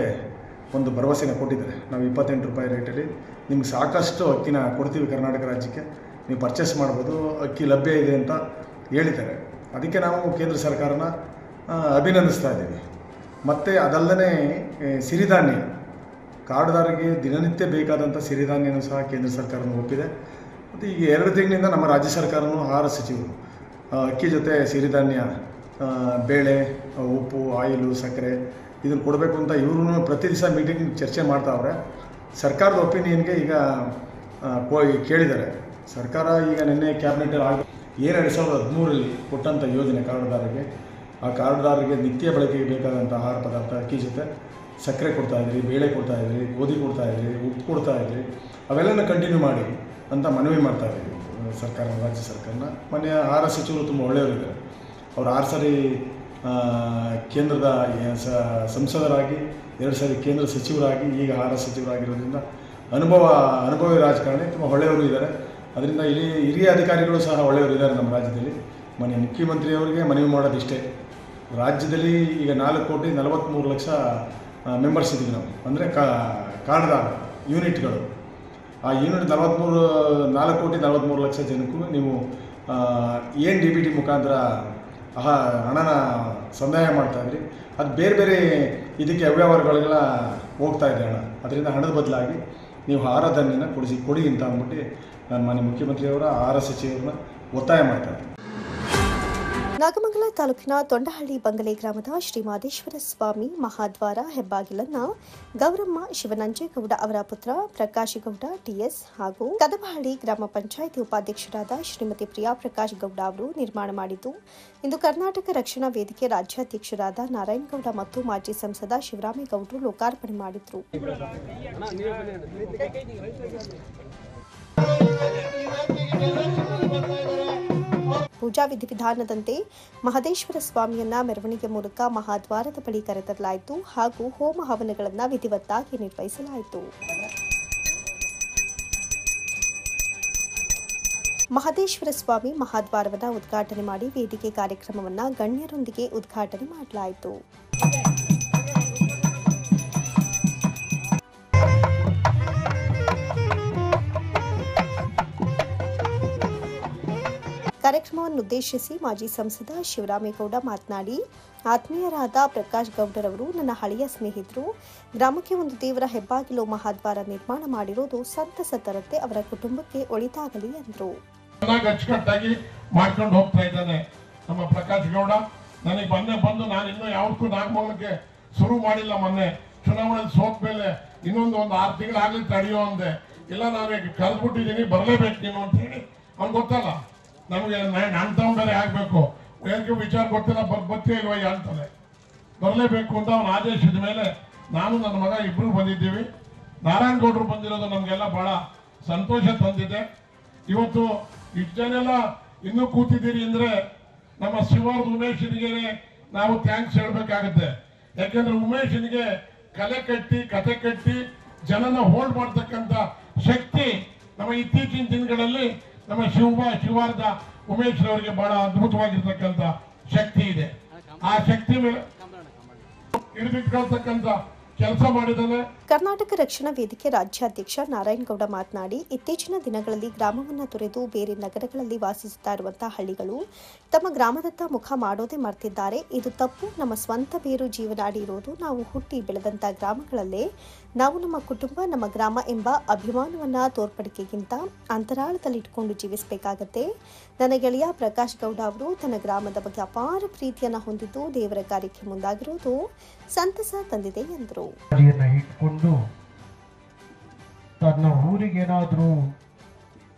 ಒಂದು ಭರವಸೆನ ಕೊಟ್ಟಿದ್ದಾರೆ. ನಾವು 28 ರೂಪಾಯಿ ರೇಟಲ್ಲಿ ನಿಮ್ಗೆ ಸಾಕಷ್ಟು ಅಕ್ಕಿನ ಕೊಡ್ತೀವಿ, ಕರ್ನಾಟಕ ರಾಜ್ಯಕ್ಕೆ ನೀವು ಪರ್ಚೇಸ್ ಮಾಡ್ಬೋದು, ಅಕ್ಕಿ ಲಭ್ಯ ಇದೆ ಅಂತ ಹೇಳಿದ್ದಾರೆ. ಅದಕ್ಕೆ ನಾವು ಕೇಂದ್ರ ಸರ್ಕಾರನ ಅಭಿನಂದಿಸ್ತಾ ಇದ್ದೀವಿ. ಮತ್ತು ಅದಲ್ಲದೆ ಸಿರಿಧಾನ್ಯ ಕಾರ್ಡ್ದಾರರಿಗೆ ದಿನನಿತ್ಯ ಬೇಕಾದಂಥ ಸಿರಿಧಾನ್ಯನೂ ಸಹ ಕೇಂದ್ರ ಸರ್ಕಾರನೂ ಒಪ್ಪಿದೆ. ಮತ್ತು ಈಗ 2 ತಿಂಗಳಿಂದ ನಮ್ಮ ರಾಜ್ಯ ಸರ್ಕಾರನೂ ಆಹಾರ ಸಚಿವರು ಅಕ್ಕಿ ಜೊತೆ ಸಿರಿಧಾನ್ಯ, ಬೇಳೆ, ಉಪ್ಪು, ಆಯಿಲು, ಸಕ್ಕರೆ ಇದನ್ನು ಕೊಡಬೇಕು ಅಂತ ಇವರು ಪ್ರತಿ ದಿವಸ ಮೀಟಿಂಗ್ ಚರ್ಚೆ ಮಾಡ್ತಾವ್ರೆ. ಸರ್ಕಾರದ ಒಪಿನಿಯನ್ಗೆ ಈಗ ಕೇಳಿದ್ದಾರೆ. ಸರ್ಕಾರ ಈಗ ನಿನ್ನೆ ಕ್ಯಾಬಿನೆಟಲ್ಲಿ 2013ರಲ್ಲಿ ಕೊಟ್ಟಂಥ ಯೋಜನೆ ಕಾರ್ಡ್ದಾರರಿಗೆ, ಆ ಕಾರ್ಡ್ದಾರರಿಗೆ ನಿತ್ಯ ಬಳಕೆಗೆ ಬೇಕಾದಂಥ ಆಹಾರ ಪದಾರ್ಥ ಅಕ್ಕಿ ಜೊತೆ ಸಕ್ಕರೆ ಕೊಡ್ತಾಯಿದ್ರಿ, ಬೇಳೆ ಕೊಡ್ತಾಯಿದ್ರಿ, ಗೋಧಿ ಕೊಡ್ತಾಯಿದ್ರಿ, ಉಪ್ಪು ಕೊಡ್ತಾಯಿದ್ರಿ, ಅವೆಲ್ಲನ ಕಂಟಿನ್ಯೂ ಮಾಡಿ ಅಂತ ಮನವಿ ಮಾಡ್ತಾಯಿದ್ದೀವಿ ರಾಜ್ಯ ಸರ್ಕಾರನ. ಮೊನ್ನೆ ಆಹಾರ ಸಚಿವರು ತುಂಬ ಒಳ್ಳೆಯವರಿದ್ದಾರೆ. ಅವರು 6 ಸಾರಿ ಕೇಂದ್ರದ ಸಂಸದರಾಗಿ, 2 ಸಾರಿ ಕೇಂದ್ರ ಸಚಿವರಾಗಿ, ಈಗ ಆಹಾರ ಸಚಿವರಾಗಿರೋದ್ರಿಂದ ಅನುಭವಿ ರಾಜಕಾರಣಿ, ತುಂಬ ಒಳ್ಳೆಯವರು ಇದ್ದಾರೆ. ಅದರಿಂದ ಇಲ್ಲಿ ಹಿರಿಯ ಅಧಿಕಾರಿಗಳು ಸಹ ಒಳ್ಳೆಯವರು ಇದ್ದಾರೆ ನಮ್ಮ ರಾಜ್ಯದಲ್ಲಿ. ಮನೆ ಮುಖ್ಯಮಂತ್ರಿಯವರಿಗೆ ಮನವಿ ಮಾಡೋದಿಷ್ಟೇ, ರಾಜ್ಯದಲ್ಲಿ ಈಗ 4,43,00,000 ಮೆಂಬರ್ಸ್ ಇದ್ದೀವಿ ನಾವು, ಅಂದರೆ ಕಾರ್ಡ್ದಾರ ಯೂನಿಟ್ಗಳು. ಆ ಯೂನಿಟ್ 4,43,00,000 ಜನಕ್ಕೂ ನೀವು ಏನು DBT ಮುಖಾಂತರ ಹಣನ ಸಂದಾಯ ಮಾಡ್ತಾಯಿದ್ರಿ, ಅದು ಬೇರೆ ಬೇರೆ ಇದಕ್ಕೆ ಅವ್ಯವಹಾರಗಳಿಗೆಲ್ಲ ಹೋಗ್ತಾ ಇದೆ ಹಣ. ಅದರಿಂದ ಹಣದ ಬದಲಾಗಿ ನೀವು ಆಹಾರ ಧಾನ್ಯನ ಕೊಡಿ ಅಂತ ಅಂದ್ಬಿಟ್ಟು ನಾನು ಮಾನ್ಯ ಮುಖ್ಯಮಂತ್ರಿಯವರ ಆಹಾರ ಸಚಿವರನ್ನ ಒತ್ತಾಯ ಮಾಡ್ತಾರೆ. ನಾಗಮಂಗಲ ತಾಲೂಕಿನ ತೊಂಡಹಳ್ಳಿ ಬಂಗಲೆ ಗ್ರಾಮದ ಶ್ರೀ ಮಾದೇಶ್ವರ ಸ್ವಾಮಿ ಮಹಾದ್ವಾರ ಹೆಬ್ಬಾಗಿಲನ್ನ ಗೌರಮ್ಮ ಶಿವನಂಜೇಗೌಡ ಅವರ ಪುತ್ರ ಪ್ರಕಾಶ್ ಗೌಡ TS ಹಾಗೂ ಕದಬಹಳ್ಳಿ ಗ್ರಾಮ ಪಂಚಾಯಿತಿ ಉಪಾಧ್ಯಕ್ಷರಾದ ಶ್ರೀಮತಿ ಪ್ರಿಯಾ ಪ್ರಕಾಶ್ ಗೌಡ ಅವರು ನಿರ್ಮಾಣ ಮಾಡಿದ್ದು, ಇಂದು ಕರ್ನಾಟಕ ರಕ್ಷಣಾ ವೇದಿಕೆ ರಾಜ್ಯಾಧ್ಯಕ್ಷರಾದ ನಾರಾಯಣಗೌಡ ಮತ್ತು ಮಾಜಿ ಸಂಸದ ಶಿವರಾಮೇಗೌಡರು ಲೋಕಾರ್ಪಣೆ ಮಾಡಿದರು. ಪೂಜಾ ವಿಧಿವಿಧಾನದಂತೆ ಮಹದೇಶ್ವರ ಸ್ವಾಮಿಯನ್ನ ಮೆರವಣಿಗೆ ಮೂಲಕ ಮಹಾದ್ವಾರದ ಬಳಿ ಕರೆತರಲಾಯಿತು ಹಾಗೂ ಹೋಮ ಹವನಗಳನ್ನು ವಿಧಿವತ್ತಾಗಿ ನಿರ್ವಹಿಸಲಾಯಿತು. ಮಹದೇಶ್ವರ ಸ್ವಾಮಿ ಮಹಾದ್ವಾರವನ್ನು ಉದ್ಘಾಟನೆ ಮಾಡಿ ವೇದಿಕೆ ಕಾರ್ಯಕ್ರಮವನ್ನು ಗಣ್ಯರೊಂದಿಗೆ ಉದ್ಘಾಟನೆ ಮಾಡಲಾಯಿತು. ಕಾರ್ಯಕ್ರಮವನ್ನುದ್ದೇಶಿಸಿ ಮಾಜಿ ಸಂಸದ ಶಿವರಾಮೇಗೌಡ ಮಾತನಾಡಿ, ಆತ್ಮೀಯರಾದ ಪ್ರಕಾಶ್ ಗೌಡರವರು ನನ್ನ ಹಳೆಯ ಸ್ನೇಹಿತರು. ಗ್ರಾಮಕ್ಕೆ ಒಂದು ದೇವರ ಹೆಬ್ಬಾಗಿಲು ಮಹಾದ್ವಾರ ನಿರ್ಮಾಣ ಮಾಡಿರುವುದು ಸಂತಸ ತರತೆ ಅವರ ಕುಟುಂಬಕ್ಕೆ ಒಳಿತಾಗಲಿ ಎಂದರು. ಅಚ್ಚುಕಟ್ಟಾಗಿ ಮಾಡ್ಕೊಂಡು ಹೋಗ್ತಾ ಇದ್ದಾನೆ ನಮ್ಮ ಪ್ರಕಾಶ್ ಗೌಡ. ನನಗೆ ಬಂದು ನಾನು ಇನ್ನೂ ಯಾವತ್ತೂ ನಾಗಮಂಗಲಕ್ಕೆ ಶುರು ಮಾಡಿಲ್ಲ. ಮೊನ್ನೆ ಚುನಾವಣೆ ಸೋತ ಮೇಲೆ ಇನ್ನೊಂದು 6 ತಿಂಗಳಾಗಲಿ ತಡೆಯೋ ಅಂದೆ. ಇಲ್ಲ ನಾನು ಕರೆದ್ಬಿಟ್ಟಿದ್ದೀನಿ, ಬರಲೇಬೇಕು ನೀನು ಅಂತ ಹೇಳಿ. ಅವ್ನು ಗೊತ್ತಲ್ಲ ನಮಗೆ ನಾನು ಬೇರೆ ಆಗಬೇಕು, ಏನಕ್ಕೆ ವಿಚಾರ ಗೊತ್ತಿಲ್ಲ, ಬರ್ತೇ ಇಲ್ವ ಅಂತಾನೆ. ಬರಲೇಬೇಕು ಅಂತ ಅವನು ಆದೇಶದ ಮೇಲೆ ನಾನು ನನ್ನ ಮಗ ಇಬ್ಬರು ಬಂದಿದ್ದೀವಿ. ನಾರಾಯಣಗೌಡರು ಬಂದಿರೋದು ನಮಗೆಲ್ಲ ಭಾಳ ಸಂತೋಷ ತಂದಿದೆ. ಇವತ್ತು ಇಷ್ಟು ಜನೆಲ್ಲ ಇನ್ನೂ ಕೂತಿದ್ದೀರಿ ಅಂದರೆ ನಮ್ಮ ಶಿವಾರ್ದ ಉಮೇಶನಿಗೆ ನಾವು ಥ್ಯಾಂಕ್ಸ್ ಹೇಳಬೇಕಾಗುತ್ತೆ. ಯಾಕೆಂದ್ರೆ ಉಮೇಶನಿಗೆ ಕಲೆ ಕಟ್ಟಿ ಕತೆ ಕಟ್ಟಿ ಜನನ ಹೋಲ್ಡ್ ಮಾಡ್ತಕ್ಕಂಥ ಶಕ್ತಿ ನಮ್ಮ ಇತ್ತೀಚಿನ ದಿನಗಳಲ್ಲಿ ನಮ್ಮ ಶಿವಾರ್ದ ಉಮೇಶ್ ಅವರಿಗೆ ಬಹಳ ಅದ್ಭುತವಾಗಿರ್ತಕ್ಕಂಥ ಶಕ್ತಿ ಇದೆ. ಆ ಶಕ್ತಿ ಮೇಲೆ ಹಿಡಿದಿಟ್ಕೊಳ್ತಕ್ಕಂಥ ಕೆಲಸ ಮಾಡಿದ್ದಾನೆ. ಕರ್ನಾಟಕ ರಕ್ಷಣಾ ವೇದಿಕೆ ರಾಜ್ಯಾಧ್ಯಕ್ಷ ನಾರಾಯಣಗೌಡ ಮಾತನಾಡಿ, ಇತ್ತೀಚಿನ ದಿನಗಳಲ್ಲಿ ಗ್ರಾಮವನ್ನು ತೊರೆದು ಬೇರೆ ನಗರಗಳಲ್ಲಿ ವಾಸಿಸುತ್ತಾ ಇರುವಂತಹ ಹಳ್ಳಿಗಳು ತಮ್ಮ ಗ್ರಾಮದತ್ತ ಮುಖ ಮಾಡೋದೇ ಮರ್ತಿದ್ದಾರೆ. ಇದು ತಪ್ಪು. ನಮ್ಮ ಸ್ವಂತ ಬೇರು ಜೀವನಾಡಿ ಇರೋದು ನಾವು ಹುಟ್ಟಿ ಬೆಳೆದಂಥ ಗ್ರಾಮಗಳಲ್ಲೇ. ನಾವು ನಮ್ಮ ಕುಟುಂಬ, ನಮ್ಮ ಗ್ರಾಮ ಎಂಬ ಅಭಿಮಾನವನ್ನ ತೋರ್ಪಡಿಕೆಗಿಂತ ಅಂತರಾಳದಲ್ಲಿ ಇಟ್ಕೊಂಡು ಜೀವಿಸಬೇಕಾಗತ್ತೆ. ನನ್ನ ಗೆಳೆಯ ಪ್ರಕಾಶ್ ಗೌಡ ಅವರು ತನ್ನ ಗ್ರಾಮದ ಬಗ್ಗೆ ಅಪಾರ ಪ್ರೀತಿಯನ್ನು ಹೊಂದಿದ್ದು ದೇವರ ಕಾರ್ಯಕ್ಕೆ ಮುಂದಾಗಿರುವುದು ಸಂತಸ ತಂದಿದೆ ಎಂದರು. ಇಟ್ಕೊಂಡು ತನ್ನ ಊರಿಗೇನಾದರೂ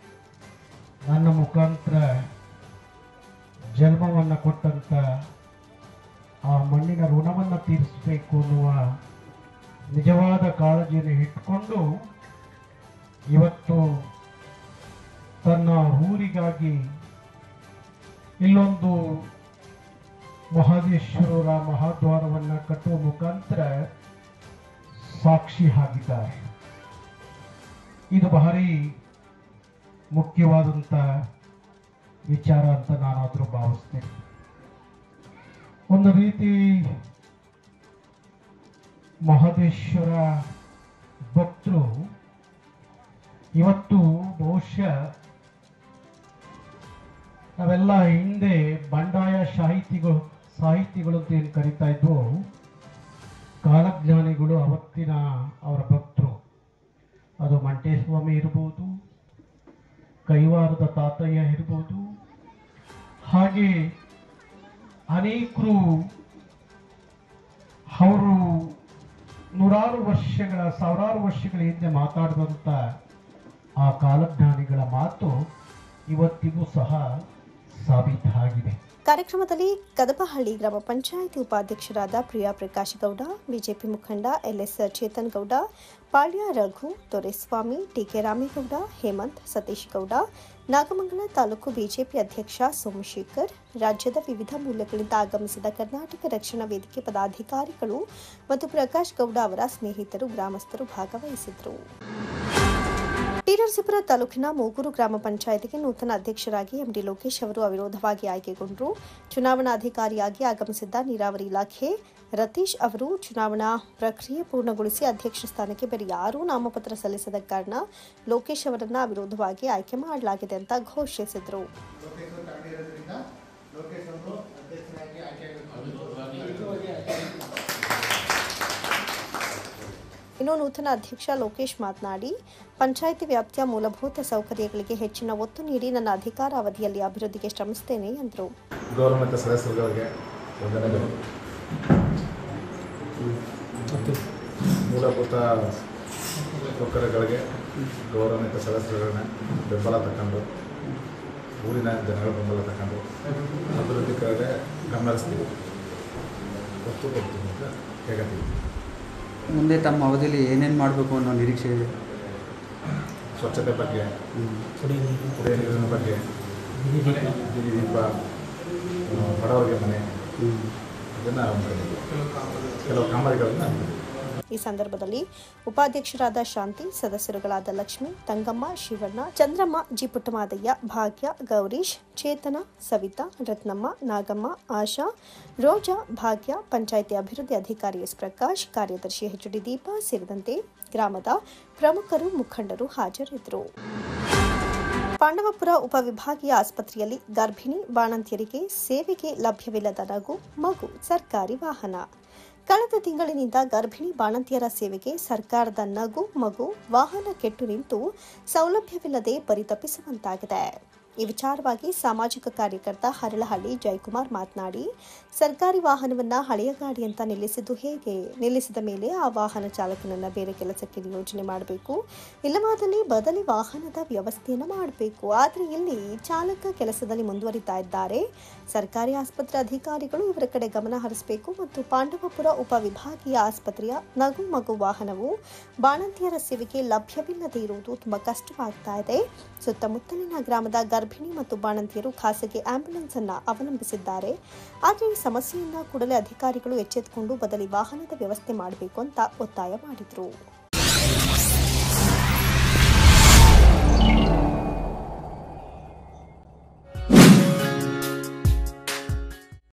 ನನ್ನ ಮುಖಾಂತರ ಜನ್ಮವನ್ನು ಕೊಟ್ಟಂತ ಆ ಮಣ್ಣಿನ ಋಣವನ್ನು ತೀರಿಸಬೇಕು ಅನ್ನುವ ನಿಜವಾದ ಕಾಳಜಿಯನ್ನು ಇಟ್ಕೊಂಡು ಇವತ್ತು ತನ್ನ ಊರಿಗಾಗಿ ಇಲ್ಲೊಂದು ಮಹದೇಶ್ವರರ ಮಹಾದ್ವಾರವನ್ನು ಕಟ್ಟುವ ಮುಖಾಂತರ ಸಾಕ್ಷಿ ಆಗಿದ್ದಾರೆ. ಇದು ಭಾರಿ ಮುಖ್ಯವಾದಂಥ ವಿಚಾರ ಅಂತ ನಾನಾದರೂ ಭಾವಿಸ್ತೇನೆ. ಒಂದು ರೀತಿ ಮಹದೇಶ್ವರ ಭಕ್ತರು ಇವತ್ತು ಬಹುಶಃ ನಾವೆಲ್ಲ ಹಿಂದೆ ಬಂಡಾಯ ಸಾಹಿತಿಗಳು ಅಂತ ಏನು ಕರೀತಾ ಇದ್ವು, ಕಾಲಜ್ಞಾನಿಗಳು ಅವತ್ತಿನ ಅವರ ಭಕ್ತರು. ಅದು ಮಂಟೇಸ್ವಾಮಿ ಇರ್ಬೋದು, ಕೈವಾರದ ತಾತಯ್ಯ ಇರ್ಬೋದು, ಹಾಗೆ ಅನೇಕರು ಅವರು ಸಾವಿರಾರು ವರ್ಷಗಳ ಹಿಂದೆ ಮಾತಾಡಿದಂಥ ಆ ಕಾಲಜ್ಞಾನಿಗಳ ಮಾತು ಇವತ್ತಿಗೂ ಸಹ ಸಾಬೀತಾಗಿದೆ. ಕಾರ್ಯಕ್ರಮದಲ್ಲಿ ಕದಬಹಳ್ಳಿ ಗ್ರಾಮ ಪಂಚಾಯಿತಿ ಉಪಾಧ್ಯಕ್ಷರಾದ ಪ್ರಿಯಾ ಪ್ರಕಾಶ್ ಗೌಡ, ಬಿಜೆಪಿ ಮುಖಂಡ LS ಚೇತನ್ ಗೌಡ, ಪಾಳ್ಯ ರಘು, ದೊರೆಸ್ವಾಮಿ, ಟಿಕೆ ರಾಮೇಗೌಡ, ಹೇಮಂತ್, ಸತೀಶ್ ಗೌಡ, ನಾಗಮಂಗಲ ತಾಲೂಕು ಬಿಜೆಪಿ ಅಧ್ಯಕ್ಷ ಸೋಮಶೇಖರ್, ರಾಜ್ಯದ ವಿವಿಧ ಮೂಲಗಳಿಂದ ಆಗಮಿಸಿದ ಕರ್ನಾಟಕ ರಕ್ಷಣಾ ವೇದಿಕೆ ಪದಾಧಿಕಾರಿಗಳು ಮತ್ತು ಪ್ರಕಾಶ್ ಗೌಡ ಅವರ ಸ್ನೇಹಿತರು, ಗ್ರಾಮಸ್ಥರು ಭಾಗವಹಿಸಿದರು. ಟಿನರಸೀಪುರ ತಾಲೂಕಿನ ಮೂಗೂರು ಗ್ರಾಮ ಪಂಚಾಯಿತಿಗೆ ನೂತನ ಅಧ್ಯಕ್ಷರಾಗಿ MD ಲೋಕೇಶ್ ಅವರು ಅವಿರೋಧವಾಗಿ ಆಯ್ಕೆಗೊಂಡರು. ಚುನಾವಣಾಧಿಕಾರಿಯಾಗಿ ಆಗಮಿಸಿದ್ದ ನೀರಾವರಿ ಇಲಾಖೆ ರತೀಶ್ ಅವರು ಚುನಾವಣಾ ಪ್ರಕ್ರಿಯೆ ಪೂರ್ಣಗೊಳಿಸಿ ಅಧ್ಯಕ್ಷ ಸ್ಥಾನಕ್ಕೆ ಬೇರೆ ಯಾರೂ ನಾಮಪತ್ರ ಸಲ್ಲಿಸದ ಕಾರಣ ಲೋಕೇಶ್ ಅವರನ್ನು ಅವಿರೋಧವಾಗಿ ಆಯ್ಕೆ ಮಾಡಲಾಗಿದೆ ಅಂತ ಘೋಷಿಸಿದರು. ಇನ್ನು ನೂತನ ಅಧ್ಯಕ್ಷ ಲೋಕೇಶ್ ಮಾತನಾಡಿ, ಪಂಚಾಯಿತಿ ವ್ಯಾಪ್ತಿಯ ಮೂಲಭೂತ ಸೌಕರ್ಯಗಳಿಗೆ ಹೆಚ್ಚಿನ ಒತ್ತು ನೀಡಿ ನನ್ನ ಅಧಿಕಾರ ಅವಧಿಯಲ್ಲಿ ಅಭಿವೃದ್ಧಿಗೆ ಶ್ರಮಿಸುತ್ತೇನೆ ಎಂದರು. ಗೌರವಾನ್ವಿತ ಸದಸ್ಯರುಗಳಿಗೆ ವಂದನೆಗಳು. ಮೂಲಭೂತ ಸೌಕರ್ಯಗಳಿಗೆ ಗೌರವಾನ್ವಿತ ಸದಸ್ಯರುಗಳನ್ನ ಬೆಂಬಲ ತಗೊಂಡು, ಊರಿನ ಜನಗಳ ಬೆಂಬಲ ತಗೊಂಡು ಅಭಿವೃದ್ಧಿ ಕಡೆಗೆ ಗಮನ ಹರಿಸ್ತೀವಿ, ಒತ್ತು ಕೊಡ್ತೀವಿ ಅಂತ ಹೇಳ್ತೀವಿ. ಮುಂದೆ ತಮ್ಮ ಅವಧಿಯಲ್ಲಿ ಏನೇನು ಮಾಡಬೇಕು ಅನ್ನೋ ನಿರೀಕ್ಷೆ ಇದೆ? ಸ್ವಚ್ಛತೆ ಬಗ್ಗೆ, ಕುಡಿಯ ನೀರಿನ ಬಗ್ಗೆ, ಬೀದಿ ದೀಪ, ಬಡವರಿಗೆ ಮನೆ, ಇದನ್ನು ಕೆಲವು ಕಾಮಗಾರಿಗಳನ್ನು. ಈ ಸಂದರ್ಭದಲ್ಲಿ ಉಪಾಧ್ಯಕ್ಷರಾದ ಶಾಂತಿ, ಸದಸ್ಯರುಗಳಾದ ಲಕ್ಷ್ಮಿ, ತಂಗಮ್ಮ, ಶಿವಣ್ಣ, ಚಂದ್ರಮ್ಮ, ಜಿ ಪುಟ್ಟಮಾದಯ್ಯ, ಭಾಗ್ಯ, ಗೌರೀಶ್, ಚೇತನ, ಸವಿತಾ, ರತ್ನಮ್ಮ, ನಾಗಮ್ಮ, ಆಶಾ, ರೋಜಾ, ಭಾಗ್ಯ, ಪಂಚಾಯಿತಿ ಅಭಿವೃದ್ಧಿ ಅಧಿಕಾರಿ ಎಸ್ ಪ್ರಕಾಶ್, ಕಾರ್ಯದರ್ಶಿ HD ದೀಪ ಸೇರಿದಂತೆ ಗ್ರಾಮದ ಪ್ರಮುಖರು, ಮುಖಂಡರು ಹಾಜರಿದ್ದರು. ಪಾಂಡವಪುರ ಉಪವಿಭಾಗೀಯ ಆಸ್ಪತ್ರೆಯಲ್ಲಿ ಗರ್ಭಿಣಿ ಬಾಣಂತಿಯರಿಗೆ ಸೇವೆಗೆ ಲಭ್ಯವಿಲ್ಲದ ಮಗು ಸರ್ಕಾರಿ ವಾಹನ. ಕಳೆದ ತಿಂಗಳಿನಿಂದ ಗರ್ಭಿಣಿ ಬಾಣಂತಿಯರ ಸೇವೆಗೆ ಸರ್ಕಾರದ ಮಗು ವಾಹನ ಕೆಟ್ಟು ನಿಂತು ಸೌಲಭ್ಯವಿಲ್ಲದೆ ಪರಿತಪಿಸುವಂತಾಗಿದೆ. ಈ ವಿಚಾರವಾಗಿ ಸಾಮಾಜಿಕ ಕಾರ್ಯಕರ್ತ ಹರಳಹಳ್ಳಿ ಜಯಕುಮಾರ್ ಮಾತನಾಡಿ, ಸರ್ಕಾರಿ ವಾಹನವನ್ನು ಹಳೆಯ ಗಾಡಿ ಅಂತ ನಿಲ್ಲಿಸಿದ್ದು ಹೇಗೆ? ನಿಲ್ಲಿಸಿದ ಮೇಲೆ ಆ ವಾಹನ ಚಾಲಕನನ್ನು ಬೇರೆ ಕೆಲಸಕ್ಕೆ ನಿಯೋಜನೆ ಮಾಡಬೇಕು, ಇಲ್ಲವಾದಲ್ಲಿ ಬದಲಿ ವಾಹನದ ವ್ಯವಸ್ಥೆಯನ್ನು ಮಾಡಬೇಕು. ಆದರೆ ಇಲ್ಲಿ ಚಾಲಕ ಕೆಲಸದಲ್ಲಿ ಮುಂದುವರಿತಾ ಇದ್ದಾರೆ. ಸರ್ಕಾರಿ ಆಸ್ಪತ್ರೆ ಅಧಿಕಾರಿಗಳು ಇವರ ಕಡೆ ಗಮನ ಹರಿಸಬೇಕು ಮತ್ತು ಪಾಂಡವಪುರ ಉಪವಿಭಾಗೀಯ ಆಸ್ಪತ್ರೆಯ ಮಗು ವಾಹನವು ಬಾಣಂತಿಯರ ಸೇವೆಗೆ ಲಭ್ಯವಿಲ್ಲದೆ ಇರುವುದು ತುಂಬಾ ಕಷ್ಟವಾಗ್ತಾ ಇದೆ. ಸುತ್ತಮುತ್ತಲಿನ ಗ್ರಾಮದ ಗರ್ಭಿಣಿ ಮತ್ತು ಬಾಣಂತಿಯರು ಖಾಸಗಿ ಆಂಬ್ಯುಲೆನ್ಸ್ ಅನ್ನು ಅವಲಂಬಿಸಿದ್ದಾರೆ. ಆದರೆ ಈ ಸಮಸ್ಯೆಯಿಂದ ಕೂಡಲೇ ಅಧಿಕಾರಿಗಳು ಎಚ್ಚೆತ್ತುಕೊಂಡು ಬದಲಿ ವಾಹನದ ವ್ಯವಸ್ಥೆ ಮಾಡಬೇಕು ಅಂತ ಒತ್ತಾಯ ಮಾಡಿದರು.